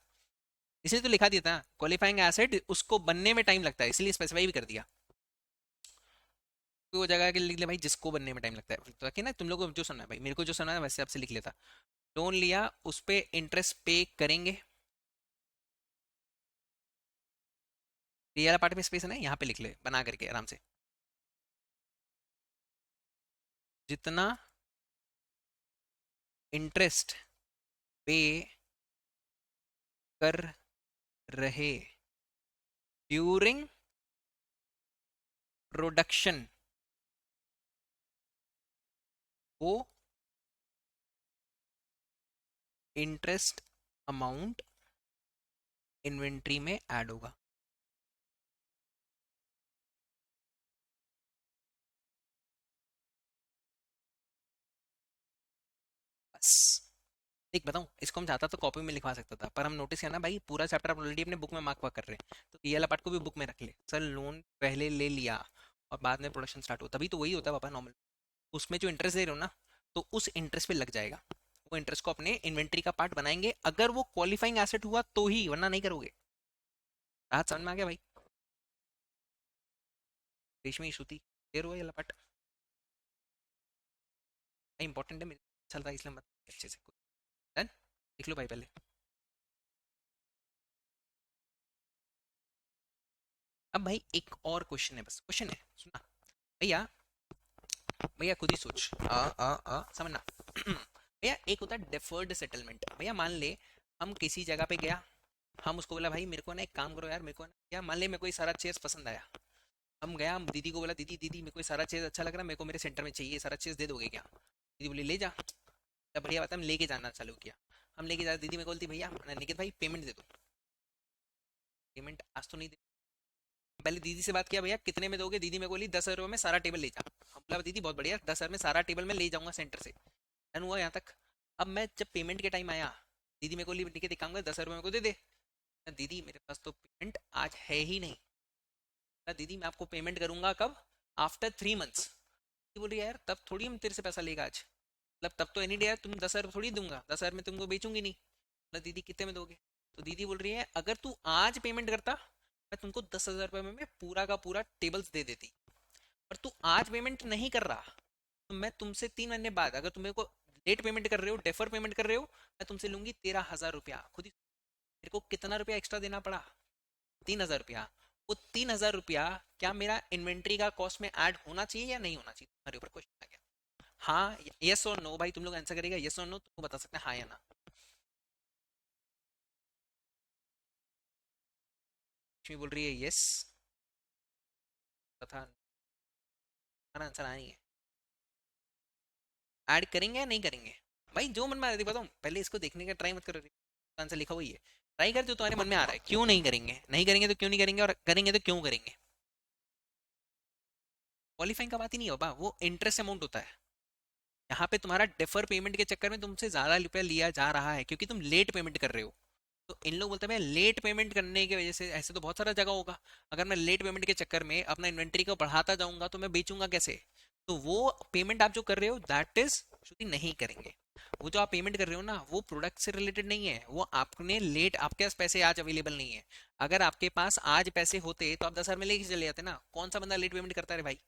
इसलिए तो लिखा दिया था क्वालिफाइंग एसिड उसको बनने में टाइम लगता है, इसलिए स्पेसिफाई भी कर दिया। तो वो जगह के लिख ले भाई जिसको बनने में टाइम लगता है, तो कि ना तुम लोग को जो सुनना है भाई, मेरे को जो सुनना है वैसे आपसे लिख लेता। लोन लिया, उस पे इंटरेस्ट पे करेंगे, ये वाला पार्ट में स्पेस है ना, यहाँ पे लिख ले बना करके आराम से। जितना इंटरेस्ट पे कर रहे ड्यूरिंग प्रोडक्शन, वो इंटरेस्ट अमाउंट इन्वेंट्री में ऐड होगा। बस। देख बताऊं, इसको हम चाहता तो कॉपी में लिखवा सकता था, पर हम नोटिस किया ना भाई पूरा चैप्टर आप ऑलरेडी अपने बुक में मार्क वार्क कर रहे हैं, तो ये वाला पार्ट को भी बुक में रख ले। सर लोन पहले ले लिया और बाद में प्रोडक्शन स्टार्ट हो, तभी तो वही होता है पापा नॉर्मल। उसमें जो इंटरेस्ट दे रहे हो ना, तो उस इंटरेस्ट पे लग जाएगा, वो इंटरेस्ट को अपने इन्वेंट्री का पार्ट बनाएंगे, अगर वो क्वालिफाइंग एसेट हुआ तो ही, वरना नहीं करोगे। बात समझ में आ गया भाई? रेशमी श्रुति क्लियर हुआ ये वाला पार्ट? इंपॉर्टेंट है मेरे, चल रहा है इसलिए मत अच्छे से। डन? देख लो भाई पहले। अब भाई एक और क्वेश्चन है, बस क्वेश्चन है, सुनना भैया। भैया खुद ही सोच, समझना। भैया एक होता है डेफर्ड सेटलमेंट। भैया मान ले हम किसी जगह पे गया, हम उसको बोला भाई मेरे को ना एक काम करो यार, मेरे को ना, या मान ले मेरे को ये सारा चेयर्स पसंद आया। हम गया, हम दीदी को बोला दीदी दीदी मेरे को ये सारा चीज़ अच्छा लग रहा है, मेरे को मेरे सेंटर में चाहिए, ये सारा चीज़ दे दोगे क्या? दीदी बोली ले जा। तब बढ़िया बात है, हम लेके जाना चालू किया। हम लेके जा, दीदी मेरे को बोलती भैया निकित भाई पेमेंट दे दो। पेमेंट आज तो नहीं दे। पहले दीदी से बात किया भैया कितने में दोगे, दीदी मेरे को बोली 10,000 में सारा टेबल ले जा। हम बोला दीदी बहुत बढ़िया, 10,000 में सारा टेबल में ले जाऊंगा सेंटर से। डन हुआ यहाँ तक। अब मैं जब पेमेंट के टाइम आया, दीदी मेरे को बोली निकित एक काम कर 10,000 मेरे को दे दे। दीदी मेरे पास तो पेमेंट आज है ही नहीं। दीदी मैं आपको पेमेंट करूंगा कब? After 3 months. बोल रही है यार तब थोड़ी हम तेरे से पैसा लेगा आज, मतलब तब तो एनी डे यार तुम 10,000 थोड़ी दूंगा, 10,000 में तुमको बेचूंगी नहीं। मतलब दीदी कितने में दोगे? तो दीदी बोल रही है अगर तू आज पेमेंट करता मैं तुमको 10,000 रुपये में पूरा का पूरा टेबल्स दे देती। पर तू आज पेमेंट नहीं कर रहा, तो मैं तुमसे 3 महीने बाद अगर तुम मेरे को लेट पेमेंट कर रहे हो, डेफर पेमेंट कर रहे हो, मैं तुमसे लूंगी 13,000 रुपया। खुद ही मेरे को कितना रुपया एक्स्ट्रा देना पड़ा? 3,000 रुपया। वो 3,000 रुपया क्या मेरा इन्वेंट्री का कॉस्ट में ऐड होना चाहिए या नहीं होना चाहिए? तुम्हारे ऊपर क्वेश्चन आ गया। हाँ, यस और नो भाई, तुम लोग आंसर करेगा यस और नो, तुमको बता सकते हैं हाँ या ना। लक्ष्मी बोल रही है यस तथा हमारा आंसर हाँ ही है। ऐड करेंगे या नहीं करेंगे? भाई जो मन में आ रहा है बताओ, पहले इसको देखने का ट्राई मत करो। आंसर लिखा हुआ ही है, ट्राई कर जो तुम्हारे मन में आ रहा है। क्यों नहीं करेंगे? नहीं करेंगे तो क्यों नहीं करेंगे, और करेंगे तो क्यों करेंगे? क्वालिफाइंग का बात ही नहीं होगा, वो इंटरेस्ट अमाउंट होता है। यहाँ पे तुम्हारा डेफर पेमेंट के चक्कर में तुमसे ज्यादा रुपया लिया जा रहा है क्योंकि तुम लेट पेमेंट कर रहे हो। तो इन लोग बोलते हैं लेट पेमेंट करने की वजह से, ऐसे तो बहुत सारा जगह होगा, अगर मैं लेट पेमेंट के चक्कर में अपना इन्वेंट्री को बढ़ाता जाऊंगा तो मैं बेचूंगा कैसे? तो वो पेमेंट आप जो कर रहे हो दैट इज शुद्धि नहीं करेंगे। वो जो आप पेमेंट कर रहे हो ना वो प्रोडक्ट से रिलेटेड नहीं है, वो आपने लेट, आपके पास पैसे आज अवेलेबल नहीं है। अगर आपके पास आज पैसे होते तो आप 10,000 में लेके चले जाते ना। कौन सा बंदा लेट पेमेंट करता है भाई?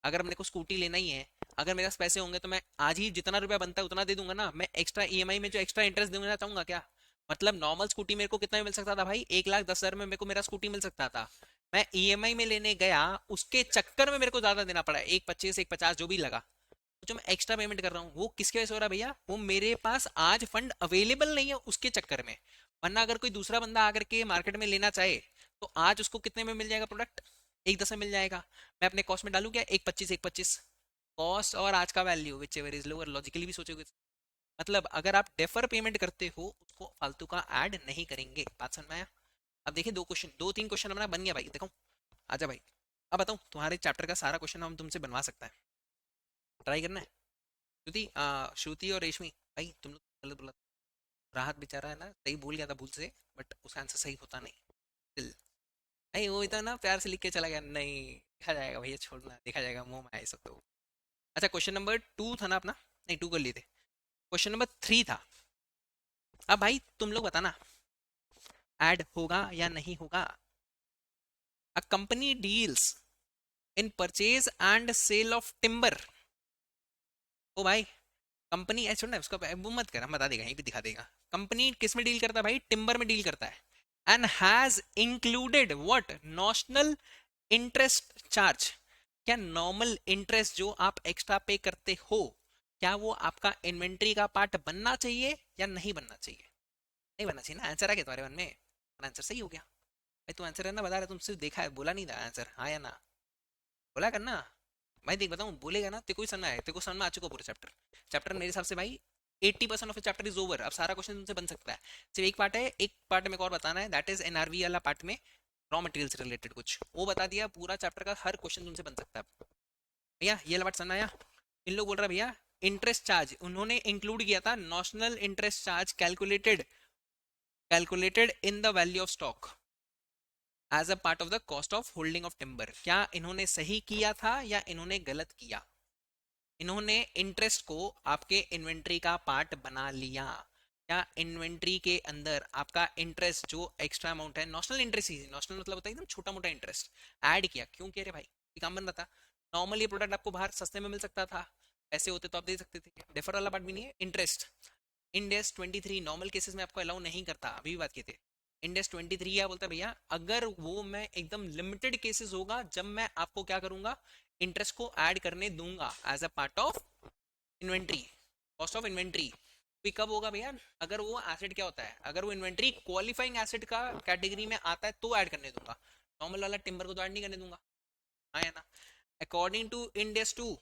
अगर मेरे को स्कूटी लेना ही है, अगर मेरे पास पैसे होंगे तो मैं आज ही जितना रुपया बनता है उतना दे दूंगा ना। मैं एक्स्ट्रा ईएमआई में जो एक्स्ट्रा इंटरेस्ट दूंगा चाहूंगा क्या? मतलब नॉर्मल स्कूटी मेरे को कितना में मिल सकता था भाई? 1,10,000 में मेरे को मेरा स्कूटी मिल सकता था। मैं ईएमआई में लेने गया, उसके चक्कर में मेरे को ज्यादा देना पड़ा, 1,25 1,50 जो भी लगा। तो जो मैं एक्स्ट्रा पेमेंट कर रहा हूँ वो किसके वजह से हो रहा है भैया? वो मेरे पास आज फंड अवेलेबल नहीं है उसके चक्कर में। वरना अगर कोई दूसरा बंदा आकर के मार्केट में लेना चाहे तो आज उसको कितने में मिल जाएगा प्रोडक्ट? 1,10 में मिल जाएगा। मैं अपने कॉस्ट में डालू क्या? 1,25 1,25। कॉस्ट और आज का value which ever is lower, logically भी सोचोगे। मतलब अगर आप डेफर पेमेंट करते हो उसको फालतू का ऐड नहीं करेंगे। बात समझ में आया? अब देखिए दो क्वेश्चन, 2 3 क्वेश्चन हमारा बन गया भाई, देखो। आजा भाई, अब बताओ तुम्हारे चैप्टर का सारा क्वेश्चन हम तुमसे बनवा सकता है, ट्राई करना है? श्रुति, श्रुति और रेशमी भाई तुम लोग गलत बोला। राहत बेचारा है ना, सही भूल गया था भूल से, बट उसका आंसर सही होता नहीं। Still, नहीं वो इतना ना प्यार से लिख के चला गया, नहीं देखा जाएगा भैया, छोड़ना देखा जाएगा, मुंह में आए सब तो। अच्छा क्वेश्चन नंबर 2 था ना अपना? नहीं 2 कर लिए थे। क्वेश्चन नंबर 3 था। अब भाई तुम लोग बताना ऐड होगा या नहीं होगा। A company deals in purchase and sale of timber. ओ भाई, कंपनी ऐसे छोड़ना उसका वो मत कर, हम बता देगा, यहीं पे दिखा देगा। कंपनी किस में डील करता है भाई? टिम्बर में डील करता है। And has included what? Notional interest charge. क्या नॉर्मल इंटरेस्ट जो आप एक्स्ट्रा पे करते हो, क्या वो आपका इन्वेंट्री का पार्ट बनना चाहिए या नहीं बनना चाहिए? नहीं बनना चाहिए ना। आंसर आ गया तुम्हारे मन में, आंसर सही हो गया भाई। तू आंसर है ना बता रहा, तुम सिर्फ देखा है, बोला नहीं था आंसर हाँ या ना। बोला करना भाई, देख बताऊं बोलेगा ना तेरे को ही समझ आए, तेरे को समझ में आ चुका पूरा चैप्टर। चैप्टर मेरे हिसाब से भाई 80% ऑफ चैप्टर इज ओवर। अब सारा क्वेश्चन तुमसे बन सकता है। सिर्फ एक पार्ट है, एक पार्ट मेरे को और बताना है, दैट इज एनआरवी वाला पार्ट में रॉ मटेरियल से रिलेटेड कुछ वो बता दिया। पूरा चैप्टर का हर क्वेश्चन तुमसे बन सकता है भैया। ये वाला समझ आया? इन लोग बोल रहा है भैया इंटरेस्ट चार्ज उन्होंने इंक्लूड किया था, notional interest charge calculated, calculated in the value of stock as a part of the cost of holding of timber. क्या इन्होंने सही किया था या इन्होंने गलत किया? इन्होंने इंटरेस्ट को आपके इन्वेंट्री का पार्ट बना लिया। क्या इन्वेंट्री के अंदर आपका इंटरेस्ट जो एक्स्ट्रा अमाउंट है, नॉशनल इंटरेस्ट ही, नॉशनल मतलब होता है एकदम छोटा मोटा इंटरेस्ट, ऐड किया? क्यों किया रे भाई? ये काम बन रहा था। नॉर्मली ये प्रोडक्ट आपको बाहर सस्ते में मिल सकता था, ऐसे होते तो आप दे सकते थे। डेफर वाला पार्ट भी नहीं है, interest. End S 23 normal cases में आपको अलाउ नहीं करता, अभी भी बात की थी। इंड एस 23 क्या बोलता है भैया, अगर वो मैं एकदम लिमिटेड केसेस होगा जब मैं आपको क्या करूंगा, इंटरेस्ट को ऐड करने दूंगा as a part of inventory, cost of inventory. भी कब होगा भैया, अगर वो एसेट क्या होता है, अगर वो इन्वेंट्री क्वालिफाइंग एसेट का कैटेगरी में आता है तो ऐड करने दूंगा, नॉर्मल वाला टिम्बर को तो ऐड नहीं करने दूंगा। हाँ या ना। According to Ind AS two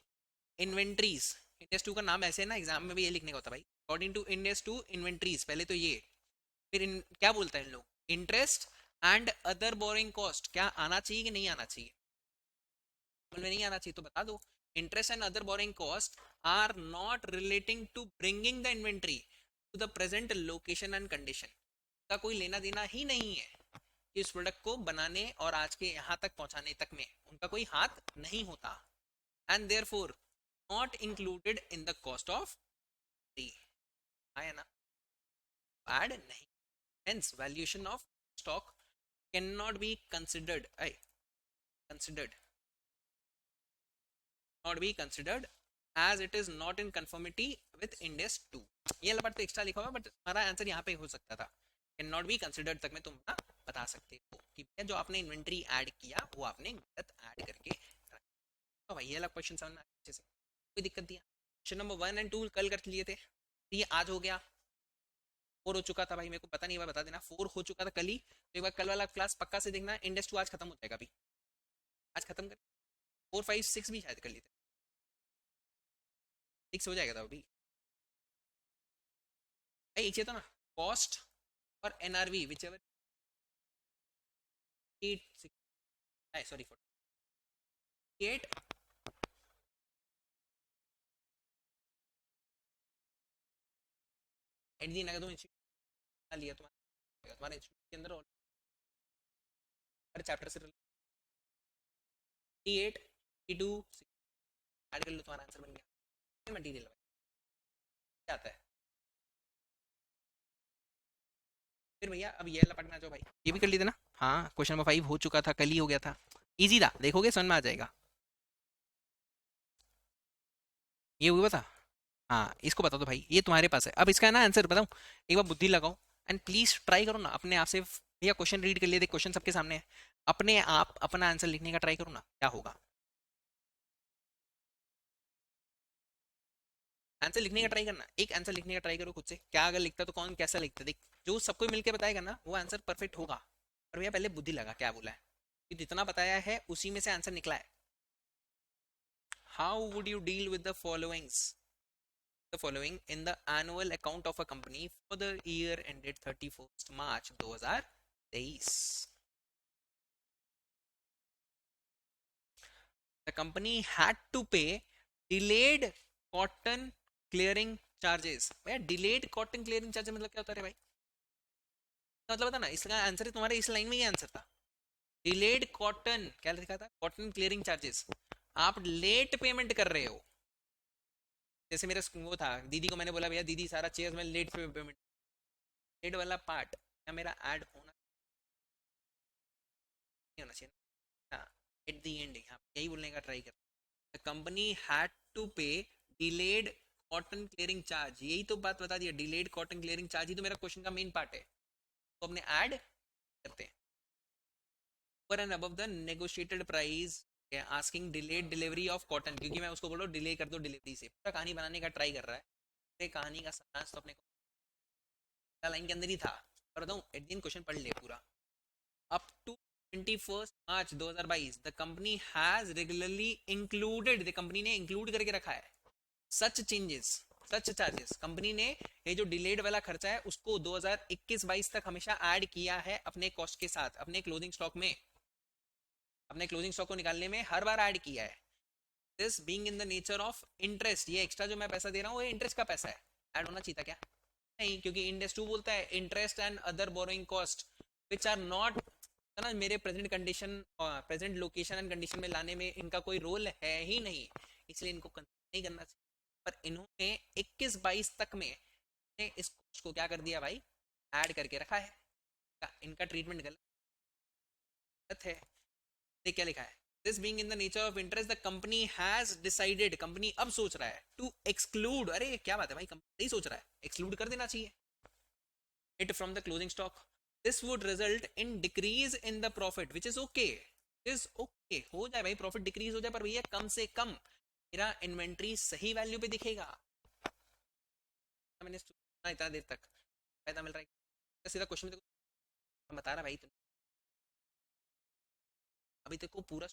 inventories, Ind AS two का नाम ऐसे है ना, एग्जाम में भी ये लिखने का होता है भाई, according to Ind AS two inventories, पहले तो ये, फिर क्या बोलता है इन लोग, interest and other boring cost क्या आना चाहिए कि नहीं आना चाहिए, में नहीं आना चाहिए तो बता दो। Interest and other boring cost are not relating to bringing the inventory to the present location and condition, का कोई लेना देना ही नहीं है, इस प्रोडक्ट को बनाने और आज के यहाँ तक पहुंचाने तक में उनका कोई हाथ नहीं होता, and therefore not included in the cost of D, है ना, ऐड नहीं, hence valuation of stock cannot be considered, considered, not be considered as it is not in conformity with index 2। ये वाला पार्ट तो extra लिखा हुआ but हमारा answer यहाँ पे हो सकता था, कैन नॉट बी कंसिडर्ड तक में तुम ना बता सकते हो कि जो आपने इन्वेंट्री ऐड किया वो आपने गलत ऐड करके रखा। तो भाई ये वाला क्वेश्चन समझ में अच्छे से, कोई दिक्कत नहीं है। क्वेश्चन नंबर 1 और 2 कल कर लिए थे, ये आज हो गया। 4 हो चुका था भाई, मेरे को पता नहीं, बता देना 4 हो चुका था कल ही, तो एक बार कल वाला क्लास पक्का से देखना, इंडेक्स 2 आज खत्म हो जाएगा, अभी आज खत्म कर, 4 5 6 भी शायद कर लिए थे, 6 हो जाएगा था अभी भाई, एक तो ना कॉस्ट और NRV whichever 8 sorry 48 eight दिन अगर तुम इंस्टीट्यूट लिया तुम्हारे इंस्टीट्यूट के अंदर और हर चैप्टर से 8 2 ऐड कर लो, तुम्हारा आंसर बन गया मटीरियल क्या आता है। फिर भैया अब ये वाला पढ़ना जो भाई, ये भी कर लिए थे ना, हाँ क्वेश्चन नंबर 5 हो चुका था, कल ही हो गया था, इजी था, देखोगे समझ में आ जाएगा। ये हुआ था, हाँ इसको बता दो भाई, ये तुम्हारे पास है, अब इसका है ना आंसर बताऊँ, एक बार बुद्धि लगाओ एंड प्लीज ट्राई करो ना अपने आप से, भैया क्वेश्चन रीड कर लिए थे, क्वेश्चन सबके सामने है, अपने आप अपना आंसर लिखने का ट्राई करो ना, क्या होगा, आंसर लिखने का ट्राई करना, एक आंसर लिखने का ट्राई करो खुद से, क्या अगर लिखता तो कौन कैसा लिखता, देख जो सबको मिलके बताएगा ना वो आंसर परफेक्ट होगा। और भैया पहले बुद्धि लगा, क्या बोला है कि जितना बताया है उसी में से आंसर निकला है। How would you deal with the following in the annual account of a company for the year ended 31 March 2023। The company had to pay delayed cotton clearing charges. भैया डिलेड कॉटन क्लियरिंग चार्जेस मतलब क्या होता है भाई, मतलब बता ना, इसका आंसर तुम्हारे इस लाइन में ही आंसर था, डिलेड कॉटन क्या लिखा था, कॉटन क्लियरिंग चार्जेस, आप लेट पेमेंट कर रहे हो। जैसे मेरा वो था, दीदी को मैंने बोला भैया दीदी सारा चेयर्स में लेट पेमेंट, लेट वाला पार्ट क्या मेरा ऐड होना नहीं होना चाहिए, एट द एंड यहाँ यही बोलने का ट्राई कर, the company had to pay delayed cotton clearing charge, यही तो बात बता दिया, डिलेड कॉटन क्लियरिंग चार्ज ही तो मेरा क्वेश्चन का मेन पार्ट है, तो अपने ऐड करते हैं पर and above the negotiated price, asking delayed delivery of cotton, क्योंकि मैं उसको बोलो डिले कर दो डिलीवरी से, पूरा कहानी बनाने का ट्राई कर रहा है, कहानी का सारांश तो अपने को लाइन के अंदर ही था, पर बताऊं एट दिन क्वेश्चन पढ़ ले पूरा। Up to 21 March 2022 the company has regularly included, the company ने इंक्लूड करके रखा है such changes, such charges, company ने ये जो डिलेड वाला खर्चा है उसको 2021-22 तक हमेशा ऐड किया है अपने कॉस्ट के साथ, अपने क्लोजिंग स्टॉक में, अपने क्लोजिंग स्टॉक को निकालने में हर बार ऐड किया है। This being in the nature of interest, ये एक्स्ट्रा जो मैं पैसा दे रहा हूँ ये इंटरेस्ट का पैसा है, ऐड होना चाहिए था क्या, नहीं, क्योंकि इंडेक्स 2 बोलता है interest and other borrowing cost which are not ना मेरे present condition, present location and condition में लाने में इनका कोई रोल है ही नहीं, इसलिए इनको नहीं करना चाहिए, पर इन्होंने 21-22 तक में इस कॉस्ट को क्या कर दिया भाई, ऐड करके रखा है, इनका ट्रीटमेंट गलत है। देख क्या लिखा है, this being in the nature of interest the company has decided, company अब सोच रहा है टू एक्सक्लूड, अरे क्या बात है भाई, कंपनी सोच रहा है एक्सक्लूड कर देना चाहिए it from the closing stock. This would result in decrease in the profit which is okay, is okay, हो जाए भाई प्रॉफिट डिक्रीज हो जाए, पर भैया कम से कम मेरा इन्वेंट्री सही वैल्यू पे दिखेगा. मैंने सुना इतना देर तक फायदा मिल रहा है, सीधा क्वेश्चन बता रहा भाई. अभी तेरे को पूरा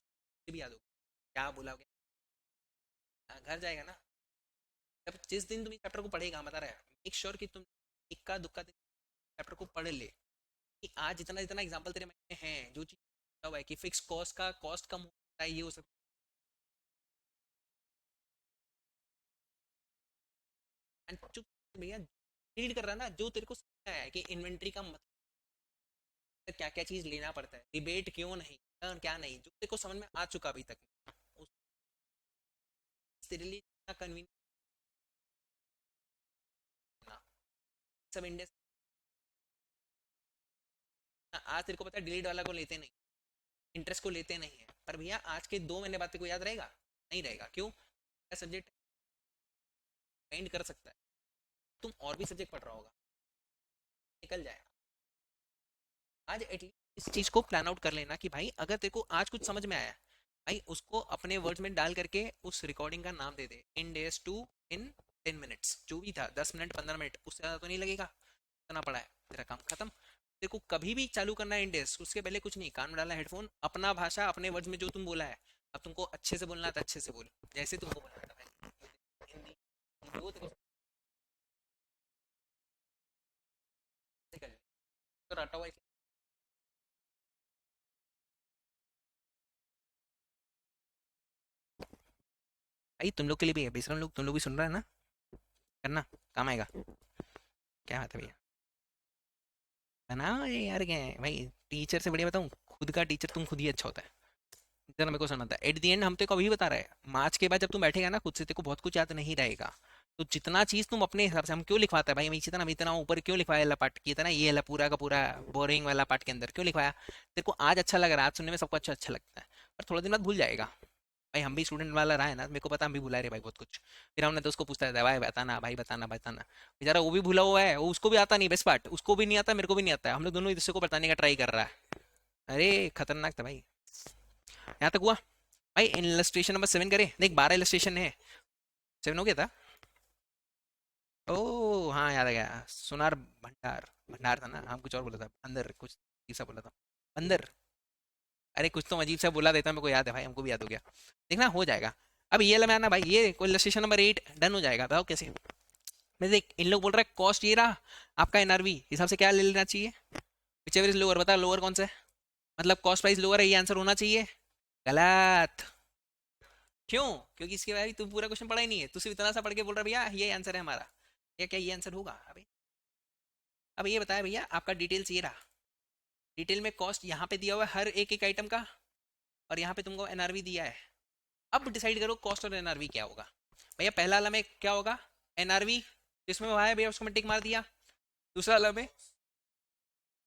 भी याद होगा क्या बोला गया. घर जाएगा ना, जब जिस दिन तुम इस चैप्टर को पढ़ेगा, बता रहा है मेक श्योर कि तुम इक्का दुक्का चैप्टर को पढ़ ले, कि आज जितना जितना एग्जांपल तेरे में है, जो चीज हुआ है कि फिक्स कॉस्ट का कॉस्ट कम होता है, ये हो सकता है. चुप भैया, रीड कर रहा ना, जो तेरे को समझ आया है कि इन्वेंट्री का मतलब क्या क्या चीज लेना पड़ता है, डिबेट क्यों नहीं, क्या नहीं, जो तेरे को समझ में आ चुका अभी तक, उस तेरे लिए कन्वीनियंट सब इंडिया. आज तेरे को पता है डिलीट वाला को लेते नहीं, इंटरेस्ट को लेते नहीं है, पर भैया आज के 2 महीने बाद तेरे को याद रहेगा, नहीं रहेगा. क्यों? सब्जेक्ट माइंड कर सकता है, तुम और भी सब्जेक्ट पढ़ रहा होगा, निकल जाएगा. आज एटलीस्ट इस चीज को प्लान आउट कर लेना कि भाई अगर तेरे को आज कुछ समझ में आया, भाई उसको अपने वर्ड्स में डाल करके उस रिकॉर्डिंग का नाम दे दे, इन डेज टू इन 10 मिनट्स, जो भी था 10 मिनट 15 मिनट, उससे ज्यादा तो नहीं लगेगा, इतना पड़ा है, तेरा काम खत्म. तेरे को कभी भी चालू करना है इंडेस, उसके पहले कुछ नहीं, कान में डालना हेडफोन, अपना भाषा अपने वर्ड्स में जो तुम बोला है, अब तुमको अच्छे से बोलना था, अच्छे से बोल, जैसे तुमको बोलना था भाई, हिंदी जो तेरे को कर ले. तो रटा हुआ भाई तुम लोग के लिए भी है, बेसिकली लोग, तुम लोग भी सुन रहा है ना, करना काम आएगा. क्या बात है भैया, बनाओ ये यार, क्या है भाई, टीचर से बढ़िया बताऊं, खुद का टीचर तुम खुद ही अच्छा होता है, जितना मेरे को समझता है. एट द एंड हम तेरे को अभी बता रहे हैं, मार्च के बाद जब तुम बैठेगा ना खुद से, तेरे को बहुत कुछ याद नहीं रहेगा. तो जितना चीज तुम अपने हिसाब से, हम क्यों लिखवाता है भाई, हम इतना ऊपर क्यों लिखवाया वाला पार्ट, की इतना ये वाला पूरा का पूरा बोरिंग वाला पार्ट के अंदर क्यों लिखवाया, तेरे को आज अच्छा लग रहा है, आज सुनने में सबको अच्छा अच्छा लगता है, पर थोड़ा दिन बाद भूल जाएगा. भाई हम भी स्टूडेंट वाला रहा है ना, मेरे को पता, हम भी भुला रहे भाई बहुत कुछ. फिर हमने तो उसको पूछता है भाई बताना, भाई बताना बताना, बेचारा वो भी भूला हुआ है, वो उसको भी आता नहीं, बेस्ट पार्ट उसको भी नहीं आता, मेरे को भी नहीं आता है, हम लोग दोनों एक दूसरे को बताने का ट्राई कर रहा है. अरे खतरनाक था भाई. यहाँ तक हुआ भाई. इलस्ट्रेशन नंबर 7 करे देख, 12 इलस्ट्रेशन है, 7 हो गया था. ओ हाँ याद आ गया, सुनार भंडार, भंडार था ना, हम कुछ और बोला था, अंदर कुछ तीसरा बोला था, अंदर, अरे कुछ तो अजीब सा बोला देता, मेरे को याद है भाई, हमको भी याद हो गया. देखना हो जाएगा. अब ये में आना भाई, ये कोई इलस्ट्रेशन नंबर 8 डन हो जाएगा, बताओ कैसे. मैं देख, इन लोग बोल रहे हैं कॉस्ट ये रहा आपका एनआरवी, हिसाब से क्या ले लेना चाहिए, विचेवर इज लोअर, बता लोअर कौन सा है, मतलब कॉस्ट प्राइस लोअर है, ये आंसर होना चाहिए. गलत. क्यों? क्योंकि इसके बारे में तू पूरा क्वेश्चन पढ़ा ही नहीं है, तू सिर्फ इतना सा पढ़ के बोल रहा है भैया ये आंसर है हमारा, या क्या ये आंसर होगा अभी. अब ये बताया भैया, आपका डिटेल्स ये रहा, डिटेल में कॉस्ट यहाँ पे दिया हुआ है हर एक एक आइटम का, और यहाँ पे तुमको एनआरवी दिया है. अब डिसाइड करो कॉस्ट और एनआरवी क्या होगा. भैया पहला वाला में क्या होगा, एनआरवी, जिसमें वहाँ है भैया उसको मैं टिक मार दिया. दूसरा वाला में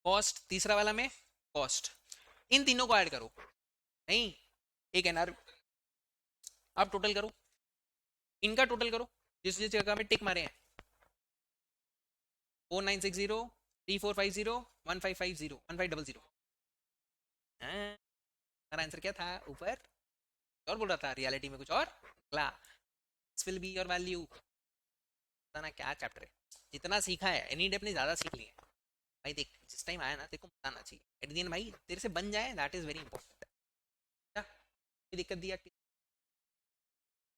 कॉस्ट, तीसरा वाला में कॉस्ट, इन तीनों को ऐड करो. नहीं, एक एनआरवी, आप टोटल करो, इनका टोटल करो, जिस जिस जगह में टिक मारे हैं, 4960, 3450, 1550, 1500. हमारा आंसर क्या था ऊपर, और बोल रहा था रियलिटी में कुछ और निकला. Will be your value. पता ना क्या चैप्टर है, जितना सीखा है एनी डे अपने ज्यादा सीख लिए भाई. देख जिस टाइम आया ना, तेरे को बताना चाहिए एट द एंड भाई, तेरे से बन जाए दैट इज वेरी इंपॉर्टेंट. क्या कोई दिक्कत दिया कि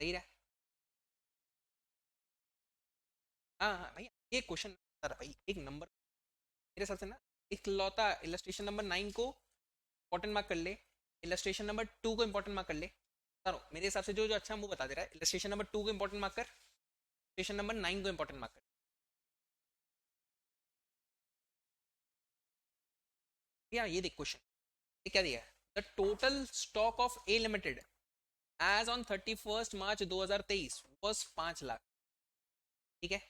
सही रहा. हाँ हाँ भाई, ये क्वेश्चन भाई एक नंबर मेरे हिसाब से ना, इकलौता इलस्ट्रेशन नंबर 9 को इंपॉर्टेंट मार्क कर ले, इलस्ट्रेशन नंबर 2 को इंपॉर्टेंट मार्क कर ले. चलो मेरे हिसाब से जो जो अच्छा वो बता दे रहा है, इलस्ट्रेशन नंबर 2 को इंपॉर्टेंट मार्क कर, इलस्ट्रेशन नंबर 9 को इंपॉर्टेंट मार्क कर. या ये देख क्वेश्चन, ये क्या दिया है, the total stock of A limited as on 31 March 2023 was 5 lakh. ठीक है,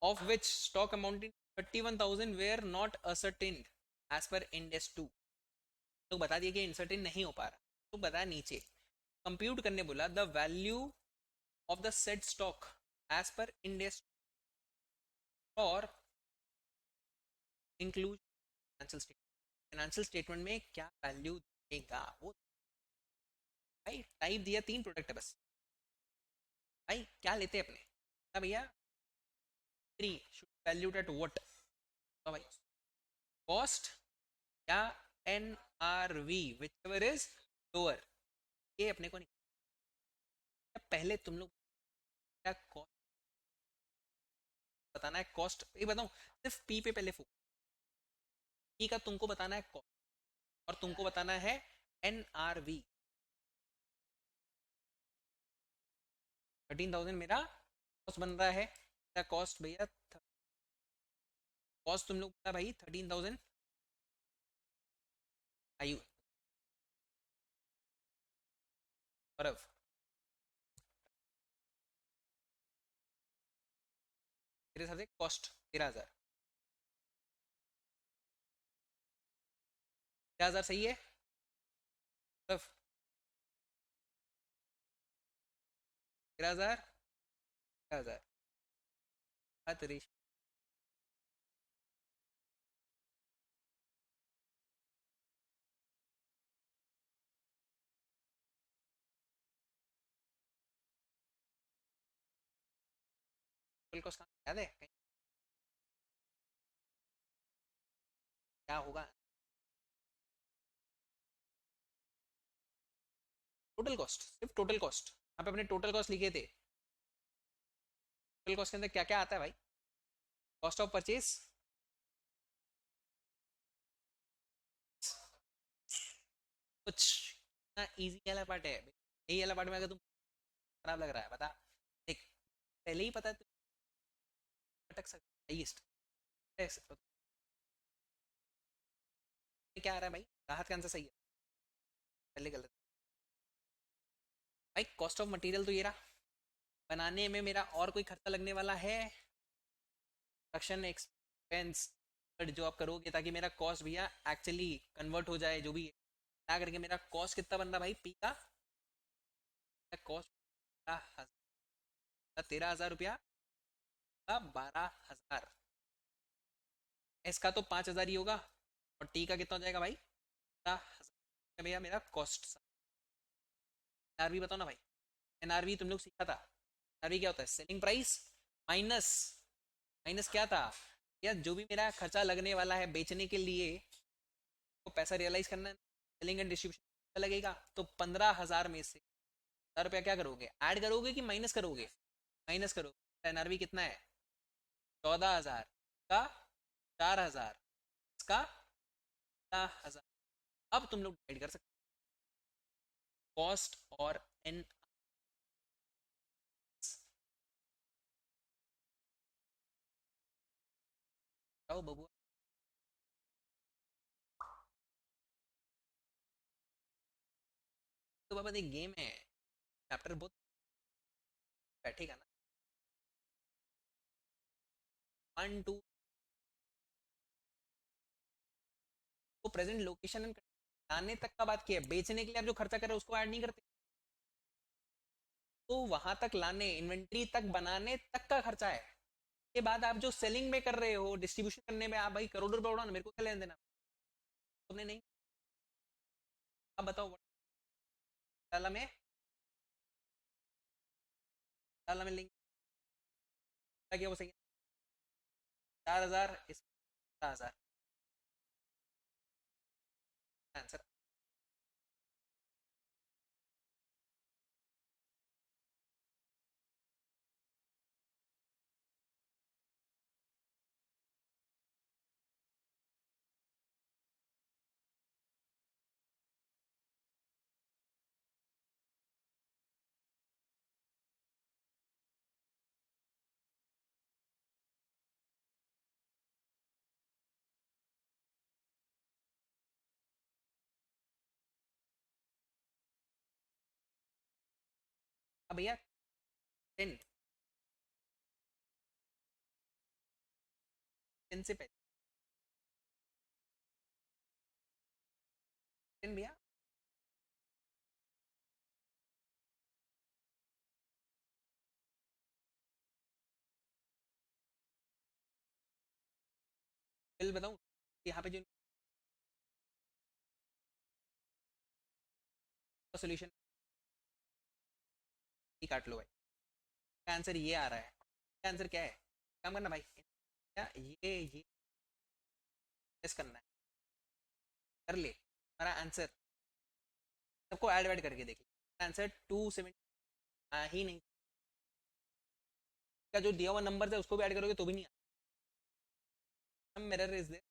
of which stock amounting 31,000 were not ascertained as per Ind AS 2. तो बता दिया कि इंसर्टेन नहीं हो पा रहा, तो बताया नीचे कंप्यूट करने बोला the value of the set stock as per index और इंक्लूड फाइनेंशियल स्टेटमेंट में क्या वैल्यू देगा वो। भाई टाइप दिया, 3 प्रोडक्ट है बस। भाई क्या लेते हैं अपने, क्या भैया, 3 वैल्यूड एट व्हाट, तो भाई कॉस्ट या N R V whichever is lower, ये अपने को नहीं। पहले तुम लोग क्या कॉस्ट बताना है, कॉस्ट ये बताऊं, सिर्फ पी पे पहले फोकस। पी का तुमको बताना है कॉस्ट और तुमको बताना है एन आर वी। 13,000 मेरा कॉस्ट बन रहा है, मेरा कॉस्ट भैया, कॉस्ट तुम लोग बोला भाई 13,000 आयु बर्फ, मेरे हिसाब से कॉस्ट 13,000, 13,000 सही है बर्फ, 13,000, 13,000 तेरी टोटल कॉस्ट याद है कहीं क्या होगा, टोटल कॉस्ट, सिर्फ टोटल कॉस्ट, यहाँ पे अपने टोटल कॉस्ट लिखे थे। टोटल कॉस्ट के अंदर क्या क्या आता है भाई, कॉस्ट ऑफ परचेज, कुछ ना इजी वाला पार्ट है, यही वाला पार्ट में अगर तुम खराब लग रहा है बता, देख पहले ही पता है तो अटक सकता है। क्या आ रहा है भाई, राहत का आंसर सही है, पहले गलत। भाई कॉस्ट ऑफ मटेरियल तो ये रहा, बनाने में मेरा और कोई खर्चा लगने वाला है, प्रोडक्शन एक्सपेंस जो आप करोगे ताकि मेरा कॉस्ट भैया एक्चुअली कन्वर्ट हो जाए, जो भी है क्या करके मेरा कॉस्ट कितना बन रहा भाई, पी का कॉस्ट 13,000 रुपया का 12,000, एस का तो 5,000 ही होगा और टी का कितना हो जाएगा भाई 12,000 भैया मेरा कॉस्ट। एनआरवी बताओ ना भाई, एनआरवी तुम लोग सीखा था, एनआरवी क्या होता है, सेलिंग प्राइस माइनस, माइनस क्या था या जो भी मेरा खर्चा लगने वाला है बेचने के लिए, वो पैसा रियलाइज करना है, सेलिंग एंड डिस्ट्रीब्यूशन लगेगा, तो 15,000 में से 1,000 रुपया क्या करोगे, ऐड करोगे कि माइनस करोगे, माइनस करोगे। एनआरवी कितना है 14,000 का 4,000 इसका 15,000। अब तुम लोग डिवाइड कर सकते हो कॉस्ट और एन, बबुआ तो बाबा एक गेम है, चैप्टर बहुत बैठेगा ना, 1 2 तो प्रेजेंट लोकेशन लाने तक का बात किया है, बेचने के लिए आप जो खर्चा कर रहे हो उसको ऐड नहीं करते, तो वहां तक लाने इन्वेंट्री तक बनाने तक का खर्चा है, के बाद आप जो सेलिंग में कर रहे हो डिस्ट्रीब्यूशन करने में आप भाई करोड़ रुपए उड़ाओ ना, मेरे को क्या लेना देना, तुमने नहीं। अब बताओ डाला में, डाला में लिंक क्या वो सही है, 4,000 इस 4,000 आंसर। अब भैया 10, 10 से पहले 10 भैया बताऊं यहाँ पे जो सोल्यूशन काट लो भाई, आंसर ये आ रहा है। आंसर क्या है, काम करना भाई, क्या ये यस करना है, कर ले हमारा आंसर। सबको ऐड वैड करके देखिए, आंसर 270 ही नहीं, क्या जो दिया हुआ नंबर है उसको भी ऐड करोगे तो भी नहीं आता। Mirror is there.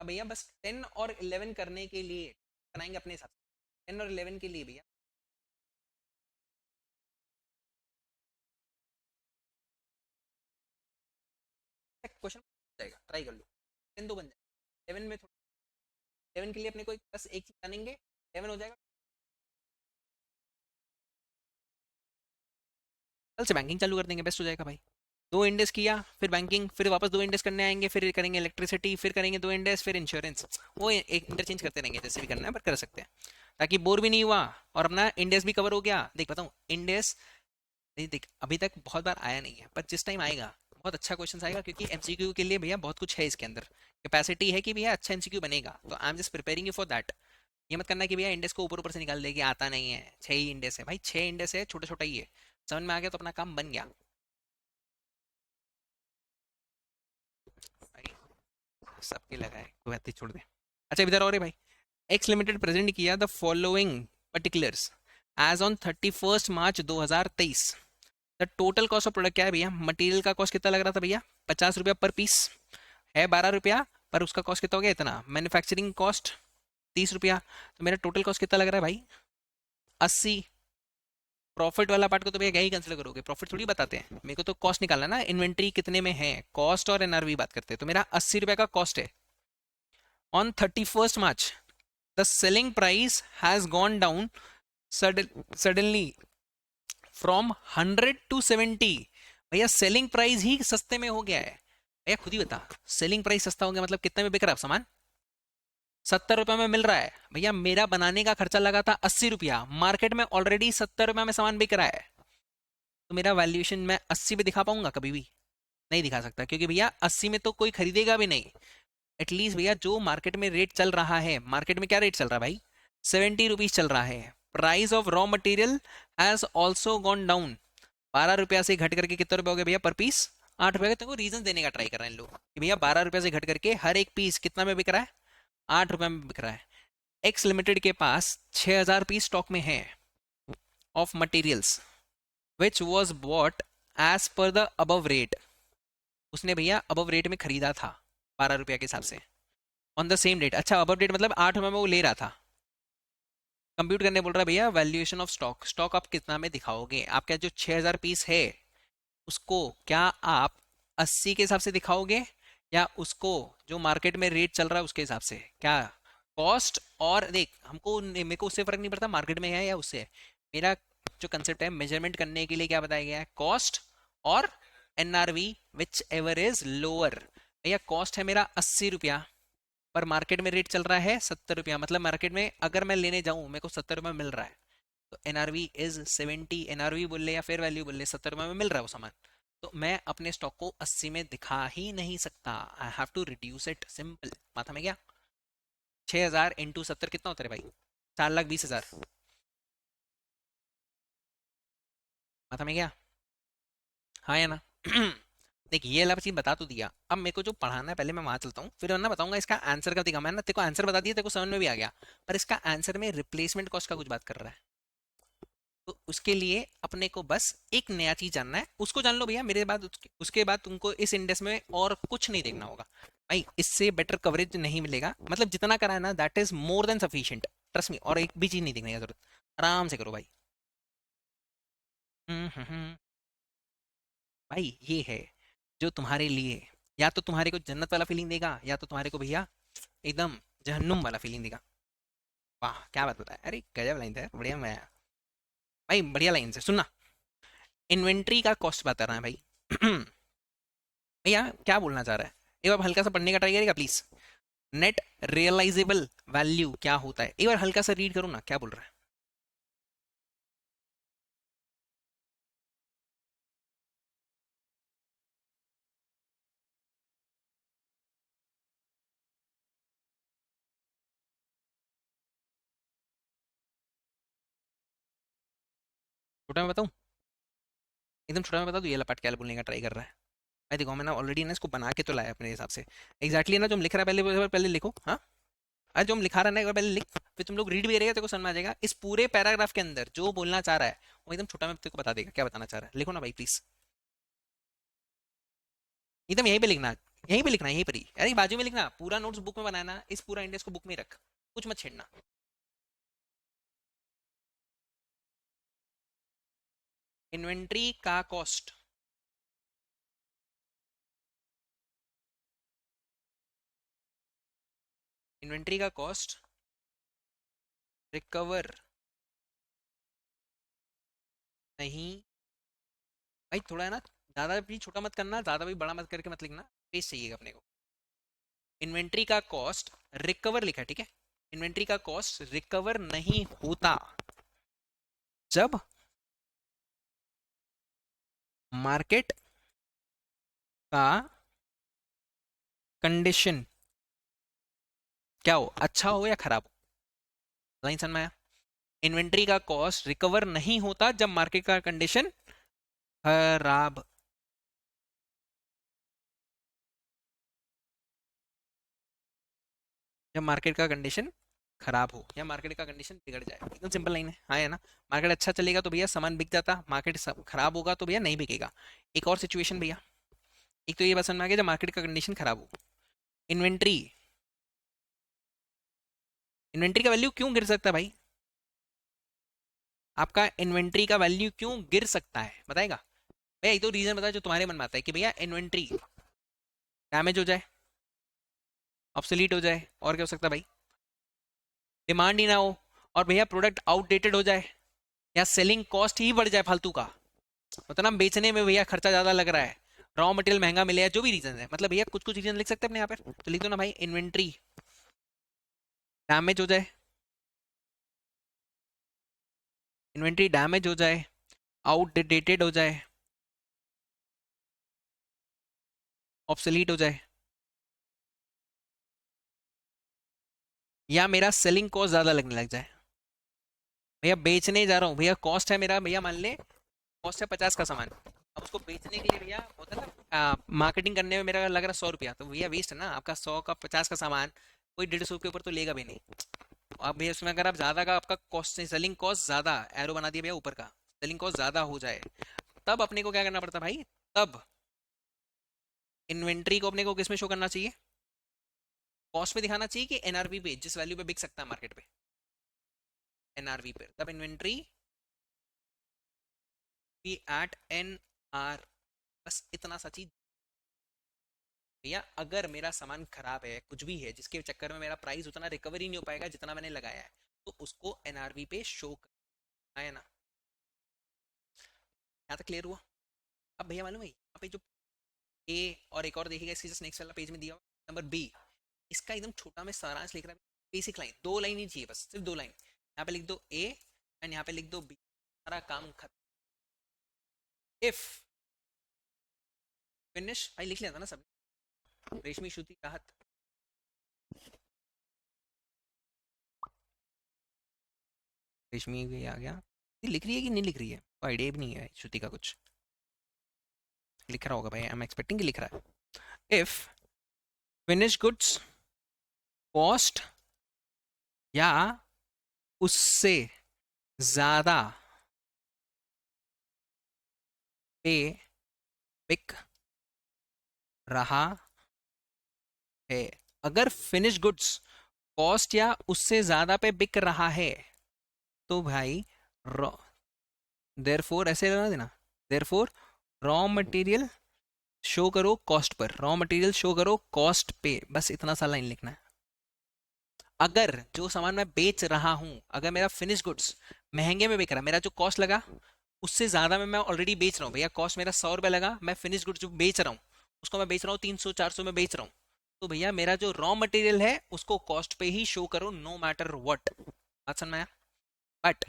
अब भैया बस 10 और 11 करने के लिए बनाएंगे अपने हिसाब से, 10 और 11 के लिए भैया क्वेश्चन जाएगा, ट्राई कर लो, 10 तो बन जाएगा, 11 में थोड़ा, 11 के लिए अपने को बस एक चीज जानेंगे, 11 हो जाएगा। कल से बैंकिंग चालू कर देंगे, बेस्ट हो जाएगा भाई। दो इंडेस किया, फिर बैंकिंग, फिर वापस दो इंडेस करने आएंगे, फिर करेंगे इलेक्ट्रिसिटी, फिर करेंगे दो इंडेस, फिर इंश्योरेंस, वो एक इंटरचेंज करते रहेंगे, जैसे भी करना है पर कर सकते हैं, ताकि बोर भी नहीं हुआ और अपना इंडेस भी कवर हो गया। देख बताऊँ इंडेस, नहीं देख अभी तक बहुत बार आया नहीं है, पर जिस टाइम आएगा बहुत अच्छा क्वेश्चन आएगा, क्योंकि एमसीक्यू के लिए भैया बहुत कुछ है इसके अंदर, कैपेसिटी है कि भैया अच्छा एमसीक्यू बनेगा, तो I am just preparing you for that. ये मत करना कि भैया इंडेस को ऊपर ऊपर से निकाल दे कि आता नहीं है, 6 ही इंडेस है भाई, 6 इंडेस है, छोटा छोटा ही है, समझ में आ गया तो अपना काम बन गया भाई, सबके लगा है, कोई बात नहीं छोड़ दे। अच्छा इधर और है भाई, एक्स लिमिटेड प्रेजेंट किया the following particulars as on 31 March 2023। The total cost of product क्या है भैया, मटेरियल का कॉस्ट कितना लग रहा था भैया, 50 रुपया पर पीस, है 12 रुपया, पर उसका कॉस्ट कितना हो गया इतना, मैन्युफैक्चरिंग कॉस्ट 30 रुपया, तो मेरा टोटल कॉस्ट कितना लग रहा है भाई, 80। प्रॉफिट वाला पार्ट को तो भैया क्या ही कंसिडर करोगे, प्रॉफिट थोड़ी बताते हैं, मेरे को तो कॉस्ट निकालना ना, इन्वेंट्री कितने में है, कॉस्ट और एनआरवी बात करते हैं, तो मेरा 80 रुपया का कॉस्ट है। On 31 March the selling price has gone down suddenly from 100 to 70। भैया सेलिंग प्राइस ही सस्ते में हो गया है, भैया खुद ही बता, सेलिंग प्राइस सस्ता हो गया मतलब कितने में बिक रहा है सामान, 70 रुपये में मिल रहा है। भैया मेरा बनाने का खर्चा लगा था 80 रुपया, मार्केट में ऑलरेडी 70 रुपये में सामान बिक रहा है, तो मेरा वैल्यूएशन मैं 80 पे दिखा पाऊंगा कभी भी, नहीं दिखा सकता, क्योंकि भैया 80 में तो कोई खरीदेगा भी नहीं। एटलीस्ट भैया जो मार्केट में रेट चल रहा है, मार्केट में क्या रेट चल रहा है भाई, 70 रुपीज चल रहा है। Price of raw material has also gone down, 12 रुपया से घट करके कितने रुपए हो गए भैया पर पीस, 8 रुपए का। तेरे को रीजन देने का ट्राई कर रहे हैं लोग कि भैया 12 रुपया से घट करके हर एक पीस कितना में बिक रहा है, 8 रुपए में बिक रहा है। एक्स लिमिटेड के पास 6000 पीस स्टॉक में है of materials which was bought as per the above rate, उसने भैया अबव रेट में खरीदा था 12 रुपया के हिसाब से, ऑन द सेम डेट। अच्छा अबव डेट मतलब 8 रुपये में वो ले रहा था, कंप्यूट करने बोल रहा है भैया वैल्यूएशन ऑफ स्टॉक, स्टॉक आप कितना में दिखाओगे, आपका जो 6000 पीस है उसको क्या आप 80 के हिसाब से दिखाओगे, या उसको जो मार्केट में रेट चल रहा है उसके हिसाब से, क्या कॉस्ट। और देख हमको मेरे को उससे फर्क नहीं पड़ता मार्केट में है या उससे है, मेरा जो कंसेप्ट है मेजरमेंट करने के लिए क्या बताया गया है, कॉस्ट और NRV whichever is lower. भैया कॉस्ट है मेरा 80 रुपया, पर मार्केट में रेट चल रहा है 70 रुपया, मतलब मार्केट में अगर मैं लेने जाऊं मेरे को 70 रुपये मिल रहा है, तो एनआरवी इज 70, एनआरवी बोल ले या फेयर वैल्यू बोल ले, 70 रुपये में मिल रहा है वो सामान, तो मैं अपने स्टॉक को 80 में दिखा ही नहीं सकता, I have to reduce it, simple. माथा में क्या, 6000 × 70 कितना होता है भाई, 4,20,000, माथा में क्या, हाँ या ना देख ये वाला चीज बता तो दिया, अब मेरे को जो पढ़ाना है पहले मैं वहां चलता हूँ, फिर वरना बताऊंगा इसका आंसर का दिखा, मैं ना तेरे को आंसर बता दिया, तेरे को समझ में भी आ गया, पर इसका आंसर में रिप्लेसमेंट कॉस्ट का कुछ बात कर रहा है, तो उसके लिए अपने को बस एक नया चीज जानना है, उसको जान लो भैया, मेरे बाद उसके बाद तुमको इस इंडेक्स में और कुछ नहीं देखना होगा भाई, इससे बेटर कवरेज नहीं मिलेगा, मतलब जितना करा है ना that is more than sufficient, trust me, और एक भी चीज नहीं देखने की जरूरत, आराम से करो भाई। भाई ये है जो तुम्हारे लिए या तो तुम्हारे को जन्नत वाला फीलिंग देगा, या तो तुम्हारे को भैया एकदम जहन्नुम वाला फीलिंग देगा। वाह क्या बात बताया, अरे गजब लाइन था, बढ़िया मैं भाई, बढ़िया लाइन से सुनना। इन्वेंट्री का कॉस्ट बता रहा है भाई भैया क्या बोलना चाह रहा है, एक बार हल्का सा पढ़ने का ट्राई करेगा प्लीज। नेट रियलाइजेबल वैल्यू क्या होता है, एक बार हल्का सा रीड करो ना क्या बोल रहा है। छोटा में बताऊँ? एकदम छोटा में बता दूँ, ये लपट क्या बोलने का ट्राई कर रहा है। मैं देखो, मैंने ऑलरेडी ना इसको बना के तो लाया अपने हिसाब से। एग्जैक्टली ना जो हम लिख रहा है, पहले पहले लिखो, हाँ। अरे जो हम लिखा रहा है ना, एक बार पहले लिख, फिर तुम लोग रीड भी करेगा, तेरे को समझ में आ जाएगा। इस पूरे पैराग्राफ के अंदर जो बोलना चाह रहा है वो एकदम छोटा में तेरे को बता देगा क्या बताना चाह रहा है। लिखो ना भाई प्लीज, एकदम यहीं पे लिखना, यहीं पे लिखना, यहीं पर ही, अरे बाजू में लिखना। पूरा नोट्स बुक में बनाना, इस पूरा इंडेक्स को बुक में रख, कुछ मत छेड़ना। इन्वेंट्री का कॉस्ट, इन्वेंट्री का कॉस्ट रिकवर नहीं, भाई थोड़ा है ना, ज्यादा भी छोटा मत करना, ज्यादा भी बड़ा मत करके मत लिखना, स्पेस चाहिएगा अपने को। इन्वेंट्री का कॉस्ट रिकवर लिखा है, ठीक है। इन्वेंट्री का कॉस्ट रिकवर नहीं होता जब मार्केट का कंडीशन क्या हो, अच्छा हो या खराब हो। लाइन समझ में आया? इन्वेंट्री का कॉस्ट रिकवर नहीं होता जब मार्केट का कंडीशन खराब, जब मार्केट का कंडीशन खराब हो या मार्केट का कंडीशन बिगड़ जाए। एकदम सिंपल लाइन है, हाँ है ना। मार्केट अच्छा चलेगा तो भैया सामान बिक जाता, मार्केट खराब होगा तो भैया नहीं बिकेगा। एक और सिचुएशन भैया, एक तो ये बात समझ में आ गया, जब मार्केट का कंडीशन खराब हो। इन्वेंट्री, इन्वेंट्री का वैल्यू क्यों गिर सकता है भाई? आपका इन्वेंट्री का वैल्यू क्यों गिर सकता है बताएगा भैया? एक तो रीजन बता जो तुम्हारे मन में आता है कि भैया इन्वेंट्री डैमेज हो जाए, ऑब्सोलीट हो जाए, और क्या हो सकता है भाई? डिमांड ही ना हो, और भैया प्रोडक्ट आउटडेटेड हो जाए, या सेलिंग कॉस्ट ही बढ़ जाए फालतू का, मतलब बेचने में भैया खर्चा ज्यादा लग रहा है, रॉ मटेरियल महंगा मिले, या जो भी रीजन है, मतलब भैया कुछ कुछ रीजन लिख सकते हैं अपने यहाँ पर, तो लिख दो ना भाई, इन्वेंट्री डैमेज हो जाए, इन्वेंट्री डैमेज हो जाए, आउटडेटेड हो जाए, ऑब्सोलीट हो जाए, या मेरा सेलिंग कॉस्ट ज्यादा लगने लग जाए। भैया बेचने जा रहा हूँ, भैया कॉस्ट है मेरा, भैया मान ले कॉस्ट है 50 का सामान, अब उसको बेचने के लिए भैया होता है ना, मार्केटिंग करने में मेरा लग रहा है 100 रुपया, तो भैया वेस्ट है ना आपका, 100 का 50 का सामान कोई 150 के ऊपर तो लेगा भी नहीं। अब भैया उसमें अगर आप ज्यादा का आपका कॉस्ट, सेलिंग कॉस्ट ज्यादा, एरो बना दिया भैया ऊपर का, सेलिंग कॉस्ट ज्यादा हो जाए, तब अपने को क्या करना पड़ता भाई? तब इन्वेंट्री को अपने को किस में शो करना चाहिए? कॉस्ट में दिखाना चाहिए कि एनआरवी पे, जिस वैल्यू पे बिक सकता है मार्केट पे, एनआरवी पे, तब inventory be at N R, बस इतना सा चीज। भैया अगर मेरा सामान खराब है, कुछ भी है जिसके चक्कर में मेरा प्राइस उतना रिकवर ही नहीं हो पाएगा जितना मैंने लगाया है, तो उसको एनआरवी पे शो करना है ना। यहाँ तक क्लियर हुआ? अब भैया मालूम है यहाँ पे जो ए और एक और देखिएगा, इसके जस्ट नेक्स्ट वाला पेज में दिया हुआ नंबर बी, इसका एकदम छोटा में सारांश लिख रहा है, बेसिक लाइन, 2 लाइन ही चाहिए, बस सिर्फ 2 लाइन। यहाँ पे लिख दो ए एंड यहाँ पे लिख दो बी, सारा काम खत्म। इफ फिनिश, भाई लिख लिया था ना सब, रेशमी श्रुति राहत, रेशमी भी आ गया, ये लिख रही है कि नहीं लिख रही है, आइडिया भी नहीं है श्रुति का कुछ, लिख रहा होगा भाई, आई एम एक्सपेक्टिंग कि लिख रहा है। इफ फिनिश गुड्स कॉस्ट या उससे ज्यादा पे बिक रहा है, अगर फिनिश गुड्स कॉस्ट या उससे ज्यादा पे बिक रहा है, तो भाई देयरफॉर ऐसे रहना देना, देयरफॉर रॉ मटेरियल शो करो cost per, raw material show करो कॉस्ट पे, बस इतना सा लाइन लिखना है। अगर जो सामान मैं बेच रहा हूं, अगर मेरा फिनिश गुड्स महंगे में बिक रहा है, मेरा जो कॉस्ट लगा उससे ज्यादा में मैं ऑलरेडी बेच रहा हूँ, भैया कॉस्ट मेरा 100 रुपया लगा, मैं फिनिश गुड्स जो बेच रहा हूँ उसको मैं बेच रहा हूँ 300 400 में बेच रहा हूँ, तो भैया मेरा जो रॉ मटेरियल है उसको कॉस्ट पे ही शो करो, नो मैटर व्हाट। बात समझ में आया? But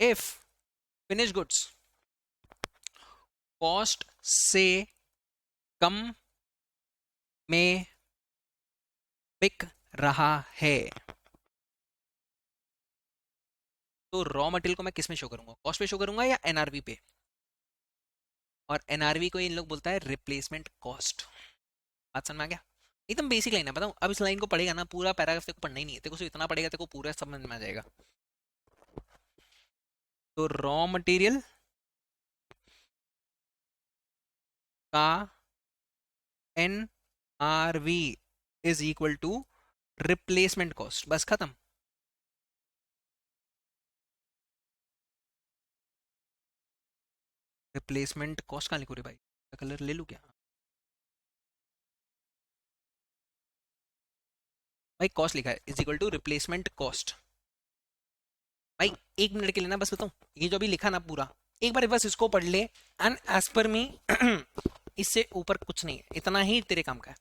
if finish goods cost से कम में बिक रहा है, तो रॉ मटेरियल को मैं किस में शो करूंगा, कॉस्ट पे शो करूंगा या एनआरवी पे? और एनआरवी को इन लोग बोलता है रिप्लेसमेंट कॉस्ट। बात समझ में आ गया? एकदम बेसिक लाइन है, बताऊं? अब इस लाइन को पढ़ेगा ना, पूरा पैराग्राफ तेरे को पढ़ना ही नहीं है, तेरे को सिर्फ इतना पढ़ेगा, तेरे को पूरा समझ में आ जाएगा। तो रॉ मटेरियल का N R V is equal to replacement cost, बस खत्म। रिप्लेसमेंट कॉस्ट कहाँ लिखूं रे भाई, कलर ले लूं क्या? भाई कॉस्ट लिखा है is equal to replacement cost. भाई एक मिनट के लिए ना बस बताऊं, ये जो अभी लिखा ना पूरा, एक बार बस इसको पढ़ ले, एंड एज पर मी इससे ऊपर कुछ नहीं है, इतना ही तेरे काम का है।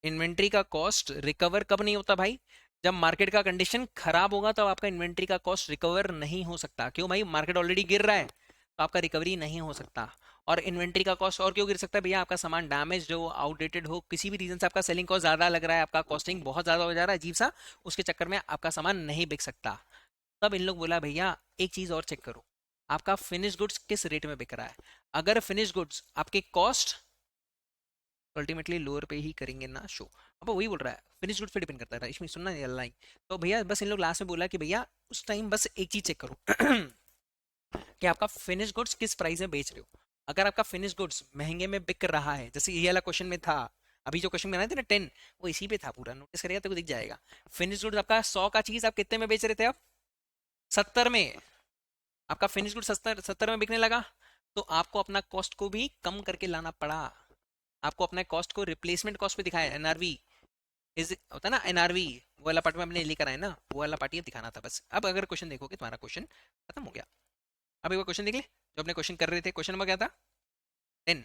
इन्वेंट्री का कॉस्ट रिकवर कब नहीं होता भाई? जब मार्केट का कंडीशन खराब होगा तब आपका इन्वेंट्री का कॉस्ट रिकवर नहीं हो सकता। क्यों भाई? मार्केट ऑलरेडी गिर रहा है तो आपका रिकवरी नहीं हो सकता। और इन्वेंट्री का कॉस्ट और क्यों गिर सकता है भैया? आपका सामान डैमेज हो, आउटडेटेड हो, किसी भी रीजन से आपका सेलिंग कॉस्ट ज्यादा लग रहा है, आपका कॉस्टिंग बहुत ज्यादा हो जा रहा है अजीब सा, उसके चक्कर में आपका सामान नहीं बिक सकता। तब इन लोग बोला भैया एक चीज और चेक करो, आपका फिनिश गुड्स किस रेट में बिक रहा है। अगर फिनिश गुड्स आपके कॉस्ट अल्टीमेटली लोअर पे ही करेंगे ना शो। अब वो वही बोल रहा है, फिनिश गुड्स पे डिपेंड करता है इसमें, सुनना ये लाइन। तो भैया बस इन लोग लास्ट में बोला कि भैया उस टाइम बस एक चीज चेक करो कि आपका फिनिश गुड्स किस प्राइस में बेच रहे हो। अगर आपका फिनिश गुड्स महंगे में बिक रहा है, जैसे ये वाला क्वेश्चन में था, अभी जो क्वेश्चन बनाए थे ना 10, वो इसी पे था, पूरा नोटिस करेगा तो दिख जाएगा। फिनिश गुड्स आपका 100 का चीज आप कितने में बेच रहे थे? आप 70 में। आपका फिनिश गुड 70 में बिकने लगा, तो आपको अपना कॉस्ट को भी कम करके लाना पड़ा। आपको अपने कॉस्ट को रिप्लेसमेंट कॉस्ट पे दिखाया, एनआरवी इज होता है ना, एनआरवी वो वाला पार्ट में हमने लेकर आए ना, वो वाला पार्ट ये दिखाना था बस। अब अगर क्वेश्चन देखोगे तुम्हारा क्वेश्चन खत्म हो गया। अब एक बार क्वेश्चन देख ले, जो अपने क्वेश्चन कर रहे थे, क्वेश्चन नंबर क्या था? 10।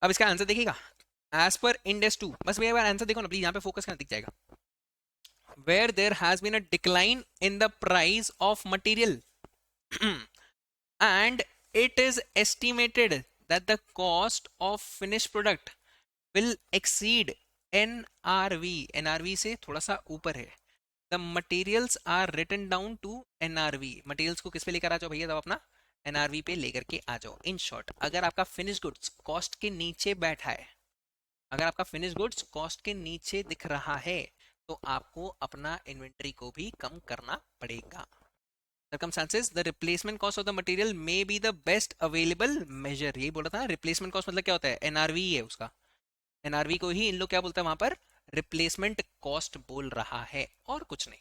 अब इसका आंसर देखिएगा, एज पर इंडेक्स 2, बस भैया एक बार आंसर देखो ना प्लीज, यहाँ पे फोकस करना, दिख जाएगा। Where there has been a decline in the price of material and it is estimated that the cost of finished product will exceed NRV। NRV से थोड़ा सा ऊपर है। The materials are written down to NRV। materials को किस पे लेकर आ जाओ भैया? तब अपना NRV पे लेकर के आ जाओ। इन शॉर्ट, अगर आपका फिनिश गुड्स कॉस्ट के नीचे बैठा है, अगर आपका फिनिश गुड्स कॉस्ट के नीचे दिख रहा है, तो आपको अपना इन्वेंट्री को भी कम करना पड़ेगा। circumstances the replacement cost of the material may be the best available measure। यही बोला था ना, रिप्लेसमेंट कॉस्ट मतलब क्या होता है? एनआरवी है उसका। एनआरवी को ही इन लोग क्या बोलते हैं वहां पर? रिप्लेसमेंट कॉस्ट बोल रहा है, और कुछ नहीं।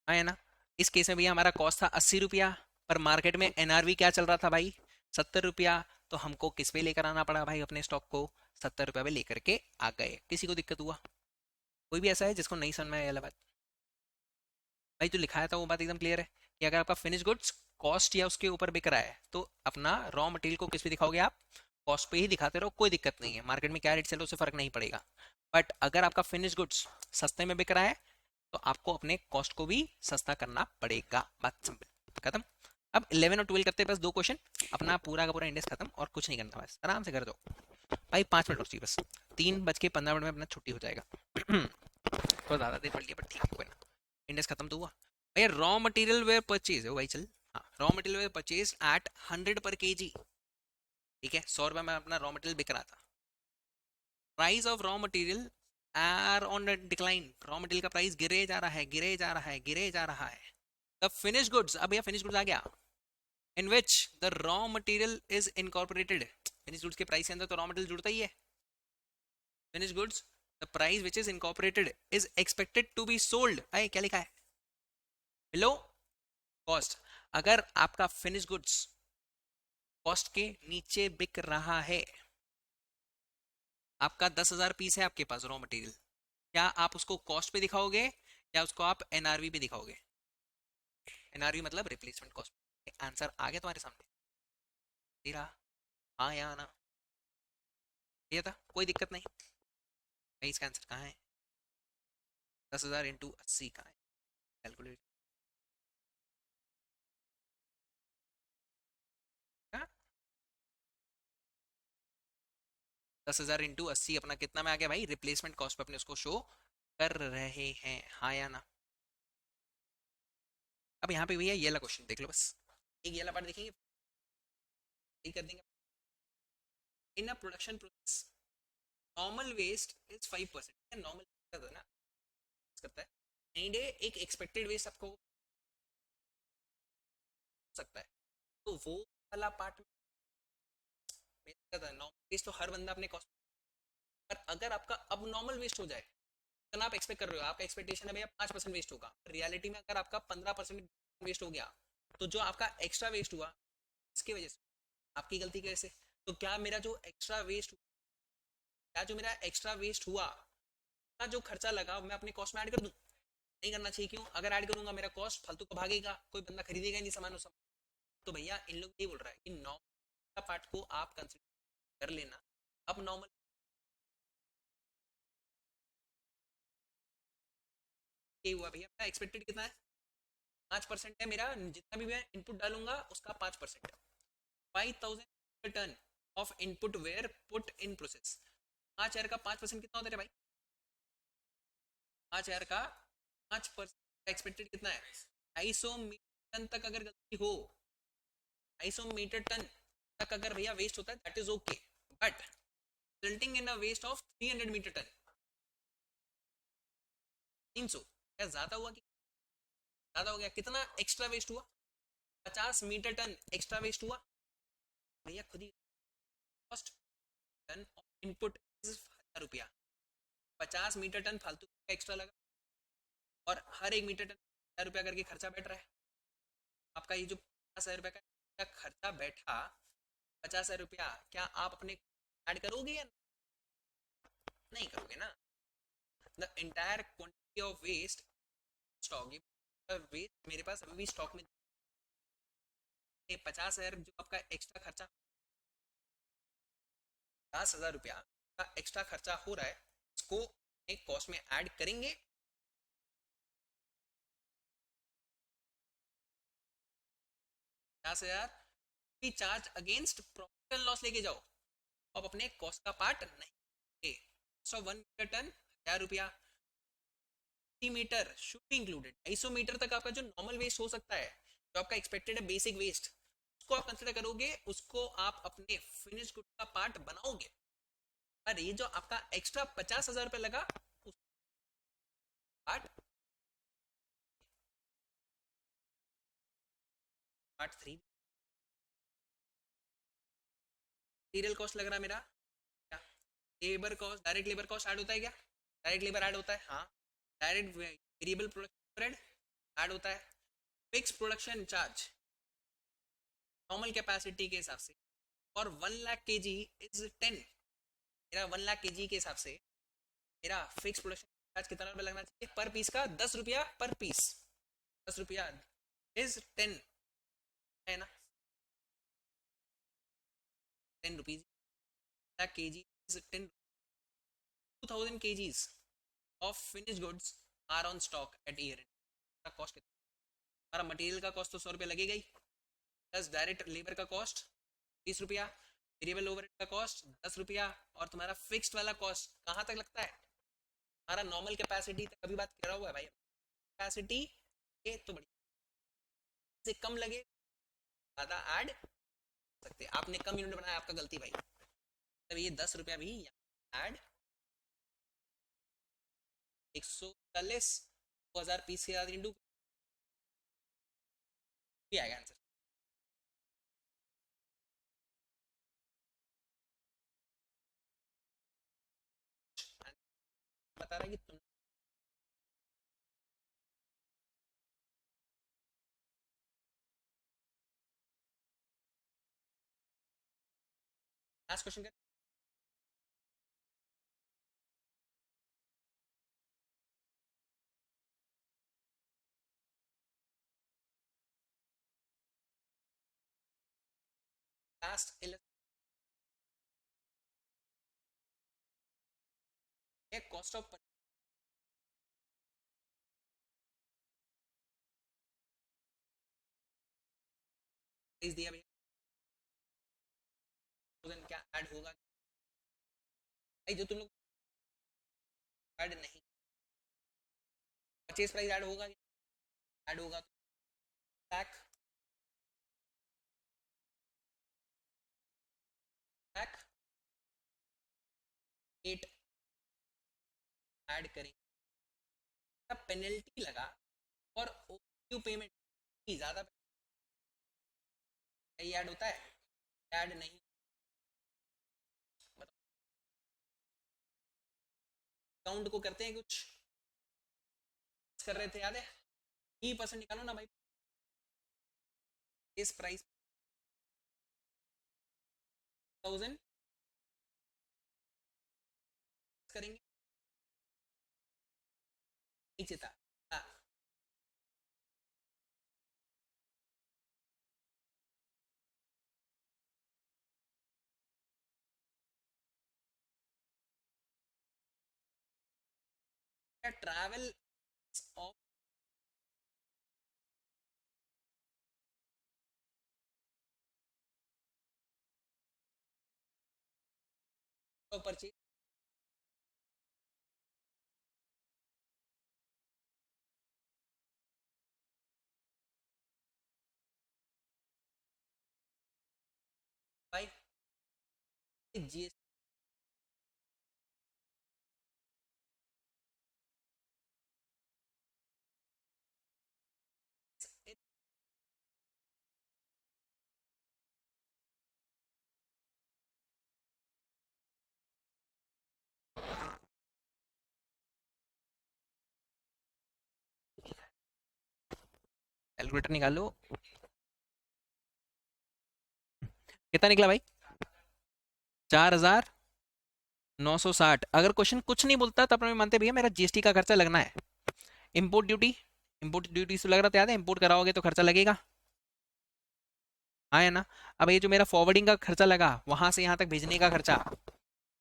हाँ है ना? इस केस में भैया हमारा कॉस्ट था 80 रुपया, पर मार्केट में एनआरवी क्या चल रहा था भाई? 70 रुपया। तो हमको किस पे लेकर आना पड़ा भाई अपने स्टॉक को? 70 रुपया पे लेकर के आ गए। किसी को दिक्कत हुआ? कोई भी ऐसा है जिसको नहीं समझ में आया बात? भाई जो लिखाया था वो बात एकदम क्लियर है कि अगर आपका फिनिश गुड्स कॉस्ट या उसके ऊपर बिक रहा है, तो अपना रॉ मटेरियल को किस पे दिखाओगे आप? कॉस्ट पे ही दिखाते रहो, कोई दिक्कत नहीं है, मार्केट में क्या रेट चल रहा है उससे फर्क नहीं पड़ेगा। बट अगर आपका फिनिश गुड्स सस्ते में बिक रहा है, तो आपको अपने कॉस्ट को भी सस्ता करना पड़ेगा। बात सिंपल, खत्म। अब 11 और 12 करते हैं बस, दो क्वेश्चन, अपना पूरा का पूरा इंडेक्स खत्म, और कुछ नहीं करना, बस आराम से कर दो भाई। 5 मिनट और चाहिए बस, 3:15 में अपना छुट्टी हो जाएगा। थोड़ा ज़्यादा देर पड़ लिया, बट ठीक है, कोई ना। इंडेक्स खत्म तो हुआ भैया। रॉ मटेरियल वेयर परचेज है भाई, चल। हाँ, raw material where purchase at 100 per KG. ठीक है, 100 रुपये में अपना रॉ मटेरियल बिक रहा था। Price of raw material are on decline. Raw material का प्राइस गिरे जा रहा है, गिरे जा रहा है, गिरे जा रहा है। द फिनिश गुड्स, अब भैया फिनिश गुड्स आ गया, in which the raw material is incorporated. Finish goods के प्राइस के अंदर तो रॉ मटेरियल जुड़ता ही है। Finish goods the price which is incorporated is expected to be sold, भाई क्या लिखा है? Below cost. अगर आपका फिनिश गुड्स कॉस्ट के नीचे बिक रहा है, आपका 10,000 पीस है आपके पास रॉ मटेरियल, क्या आप उसको कॉस्ट पे दिखाओगे या उसको आप एनआरवी पे दिखाओगे? एनआरवी मतलब रिप्लेसमेंट कॉस्ट। आंसर आ गया तुम्हारे सामने, तेरा हाँ या ना, ये था, कोई दिक्कत नहीं। भाई इसका आंसर कहाँ है? 10,000 इंटू 80 का है कैलकुलेट? 10,000 इंटू 80 अपना कितना में आ गया भाई? रिप्लेसमेंट कॉस्ट पे अपने उसको शो कर रहे हैं, हाँ या ना? अब यहाँ पे भैया ये वाला क्वेश्चन देख लो बस, एक ये वाला पार्ट देखेंगे, यही कर देंगे। In a production process normal waste is 5%। Normal करता है ना, करता है एनी डे, एक एक्सपेक्टेड वेस्ट आपको हो सकता है, तो वो वाला पार्ट में करता है। नॉर्मल वेस्ट तो हर बंदा अपने कॉस्ट, पर अगर आपका अब नॉर्मल वेस्ट हो जाए, तो आप एक्सपेक्ट कर रहे हो, आपका एक्सपेक्टेशन है भैया 5% वेस्ट होगा, रियलिटी में अगर आपका 15% वेस्ट हो गया, तो जो आपका एक्स्ट्रा वेस्ट हुआ इसकी वजह से, आपकी गलती कैसे? तो क्या मेरा जो एक्स्ट्रा वेस्ट, क्या जो मेरा एक्स्ट्रा वेस्ट हुआ का जो खर्चा लगा मैं अपने कॉस्ट में ऐड कर दूं? नहीं करना चाहिए। क्यों? अगर ऐड करूंगा मेरा कॉस्ट फालतू का भागेगा, कोई बंदा खरीदेगा नहीं सामान उस समय। तो भैया इन लोग ये बोल रहा है कि नॉर्मल का पार्ट को आप कंसिडर कर लेना। अब नॉर्मल ये हुआ भैया, मेरा एक्सपेक्टेड कितना है? 5% है मेरा, जितना भी मैं इनपुट डालूंगा उसका 5%। 5,000 ton of input where put in process. 5,000 का 5% कितना होता है भाई? 5,000 का 5% एक्सपेक्टेड कितना है? 250 मीटर टन तक अगर गलती हो, 250 मीटर टन तक अगर भैया वेस्ट होता है, that is okay. But resulting in a waste of 300 metre ton, 300 क्या ज्यादा हुआ कि ज्यादा हो गया? कितना एक्स्ट्रा वेस्ट हुआ? 50 मीटर टन एक्स्ट्रा वेस्ट हुआ भैया। खुद ही cost ton of input is 1,000 रुपया, 50 मीटर टन फालतू का एक्स्ट्रा लगा, और हर एक मीटर टन 1,000 रुपया करके खर्चा बैठ रहा है आपका। ये जो 50,000 रुपया का खर्चा बैठा, 50,000 रुपया क्या आप अपने ऐड करोगे या नहीं करोगे ना? The entire quantity of waste stock, ये वेस्ट मेरे पास अभी भी स्टॉक में 50,000 जो आपका एक्स्ट्रा खर्चा, 50,000 रुपया का एक्स्ट्रा खर्चा हो रहा है, इसको एक कॉस्ट में ऐड करेंगे। 50,000 charge against profit and loss लेके जाओ, अब अपने कॉस्ट का पार्ट नहीं। 1 मीटर टन 1,000 रुपया, 50 metre should be included. 250 metre तक आपका जो नॉर्मल वेस्ट हो सकता है, जो आपका एक्सपेक्टेड है बेसिक वेस्ट, उसको आप कंसिडर करोगे, उसको आप अपने फिनिश गुड का पार्ट बनाओगे। और ये जो आपका एक्स्ट्रा 50,000 रुपया लगा, उस पार्ट पार्ट 3 मटीरियल कॉस्ट लग रहा है मेरा क्या? Labour cost, direct labour cost add होता है क्या? डायरेक्ट लेबर ऐड होता है, हाँ। डायरेक्ट वेरिएबल प्रोडक्शन ऐड होता है। Fix production charge normal capacity के हिसाब से, और 1 लाख kg इज 10। मेरा 1 लाख kg के हिसाब से मेरा फिक्स प्रोडक्शन चार्ज कितना रुपया लगना चाहिए पर पीस का? 10 रुपया पर पीस। 10 रुपया इज 10, है ना? 10 rupees kg is 10। 2,000 kgs of finished goods are on stock at year end। Cost कितना? हमारा मटेरियल का कॉस्ट तो 100 रुपया लगेगा ही, प्लस डायरेक्ट लेबर का कॉस्ट 30 रुपया, वेरिएबल ओवरहेड का कॉस्ट 10 रुपया, और तुम्हारा फिक्स्ड वाला कॉस्ट कहाँ तक लगता है? हमारा नॉर्मल कैपेसिटी तक अभी बात करा हुआ है भाई। कैपेसिटी ये तो बड़ी से कम लगे, ज्यादा ऐड सकते। आपने कम यूनिट बनाया, आपका गलती भाई। तब ये 10 रुपया भी ऐड 140, 2,000 पीस के साथ इंटू भी आएगा आंसर। बता रहा है कि तुम लास्ट क्वेश्चन कर। लास्ट कॉस्ट ऑफ प्राइस दिया भैया, 1000 क्या ऐड होगा भाई? जो तुम लोग ऐड नहीं, परचेज प्राइस ऐड होगा, ऐड होगा तो लाख, लाख 8 ऐड करेंगे, पेनल्टी लगा और ओक्यू पेमेंट ज्यादा ऐड होता है, ऐड नहीं। अकाउंट को करते हैं कुछ कर रहे थे याद है, 3% निकालो ना भाई इस प्राइस, 1000 करेंगे, नीचे था। हाँ, ट्रैवल ऑफ परचेज, भाई जीएसटी कैलकुलेटर निकालो, कितना निकला भाई? 4960। अगर क्वेश्चन कुछ नहीं बोलता तब मैं मानते भैया मेरा जीएसटी का खर्चा लगना है। इंपोर्ट ड्यूटी, इंपोर्ट ड्यूटी से लग रहा था याद है, इंपोर्ट कराओगे तो खर्चा लगेगा, हाँ है ना? अब ये जो मेरा फॉरवर्डिंग का खर्चा लगा, वहां से यहाँ तक भेजने का खर्चा,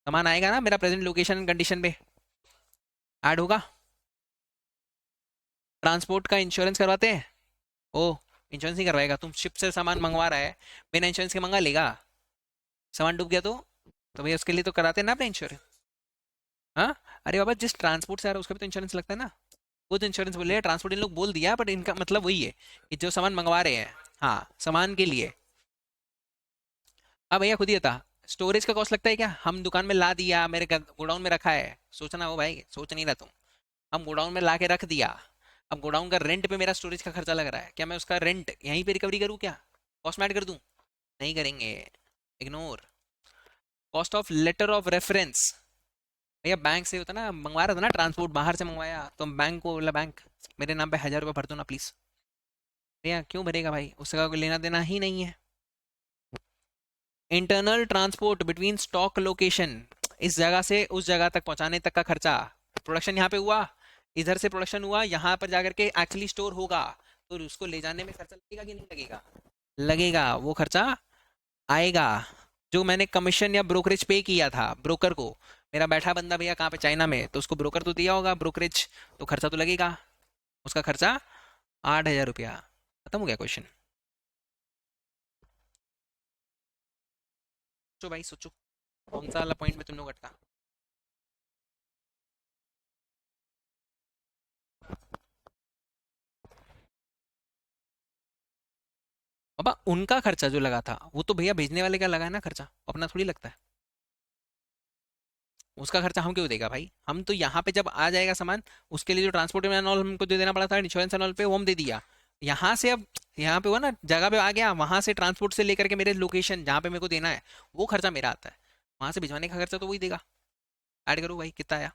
सामान आएगा ना मेरा प्रेजेंट लोकेशन एंड कंडीशन पे ऐड होगा। ट्रांसपोर्ट का इंश्योरेंस करवाते हैं, ओ इंश्योरेंस नहीं करवाएगा, तुम शिप से सामान मंगवा रहा है बिना इंश्योरेंस के, मंगा लेगा? सामान डूब गया तो भैया उसके लिए तो कराते हैं ना अपने इंश्योरेंस। हाँ, अरे बाबा जिस ट्रांसपोर्ट से आ रहा है उसका भी तो इंश्योरेंस लगता है ना, वो तो इंश्योरेंस बोले ट्रांसपोर्ट इन लोग बोल दिया, बट इनका मतलब वही है कि जो सामान मंगवा रहे हैं, हाँ सामान के लिए। अब भैया खुद ही था, स्टोरेज का कॉस्ट लगता है क्या? हम दुकान में ला दिया, मेरे गोडाउन में रखा है, सोचना हो भाई, सोच नहीं रहा तुम, हम गोडाउन में ला के रख दिया, अब गोडाउन का रेंट पे मेरा स्टोरेज का खर्चा लग रहा है, क्या मैं उसका रेंट यहीं पे रिकवरी करूँ क्या? कॉस्ट में ऐड कर दूं? नहीं करेंगे, ignore. Cost of letter of reference, भैया बैंक से होता ना, मंगवा रहा था ना ट्रांसपोर्ट, बाहर से मंगवाया तो बैंक को बोला बैंक मेरे नाम पे 1000 रुपये भर दो ना प्लीज। भैया क्यों भरेगा भाई, उसका कोई लेना देना ही नहीं है। Internal transport between stock location, इस जगह से उस जगह तक पहुंचाने तक का खर्चा, प्रोडक्शन यहाँ पे हुआ, इधर से प्रोडक्शन हुआ, यहाँ पर जाकर के एक्चुअली स्टोर होगा, तो उसको ले जाने में खर्चा लगेगा कि नहीं लगेगा? लगेगा, वो खर्चा आएगा। जो मैंने कमीशन या ब्रोकरेज पे किया था ब्रोकर को, मेरा बैठा बंदा भैया कहाँ पे, चाइना में, तो उसको ब्रोकर तो दिया होगा ब्रोकरेज, तो खर्चा तो लगेगा, उसका खर्चा 8000 रुपया। खत्म हो गया क्वेश्चन। सोचो भाई सोचो, कौन सा वाला पॉइंट में तुम लोग अटका? बाबा उनका खर्चा जो लगा था वो तो भैया भेजने वाले का लगा है ना खर्चा, अपना थोड़ी लगता है, उसका खर्चा हम क्यों देगा भाई? हम तो यहाँ पे जब आ जाएगा सामान, उसके लिए जो ट्रांसपोर्ट में एनऑल हमको दे देना पड़ा था, इंश्योरेंस एनऑल पे वो हम दे दिया, यहाँ से अब यहाँ पे हुआ ना जगह पे आ गया, वहां से ट्रांसपोर्ट से लेकर के मेरे लोकेशन जहाँ पे मेरे को देना है, वो खर्चा मेरा आता है, वहां से भिजवाने का खर्चा तो वही देगा। ऐड करो भाई कितना आया,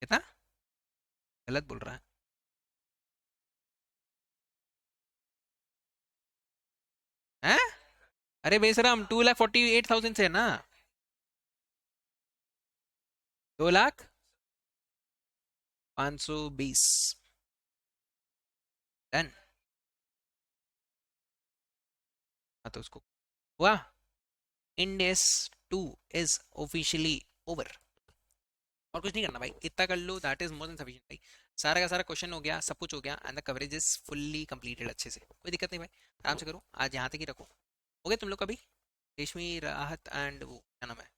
कितना? गलत बोल रहा है, हैं? अरे बेसराम 2,48,000 से है ना, 2,05,20। डन। हाँ तो उसको हुआ, इंडेस 2 इज ऑफिशियली ओवर। और कुछ नहीं करना भाई, इतना कर लो, that is more than sufficient भाई। सारा का सारा क्वेश्चन हो गया, सब कुछ हो गया, and the coverage is fully completed अच्छे से, कोई दिक्कत नहीं भाई। आराम से करो, आज यहाँ तक ही रखो। हो गया तुम लोग का भी, रेशमी, राहत एंड वो क्या नाम है,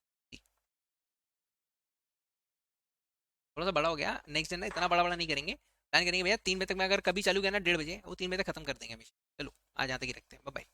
थोड़ा सा बड़ा हो गया, नेक्स्ट दिन ना इतना बड़ा बड़ा नहीं करेंगे, प्लान करेंगे भैया 3 बजे तक, मैं अगर कभी चालू किया ना 1:30 बजे, वो 3 बजे तक खत्म कर देंगे हमेशा। चलो आज यहाँ तक ही रखते हैं, बाय।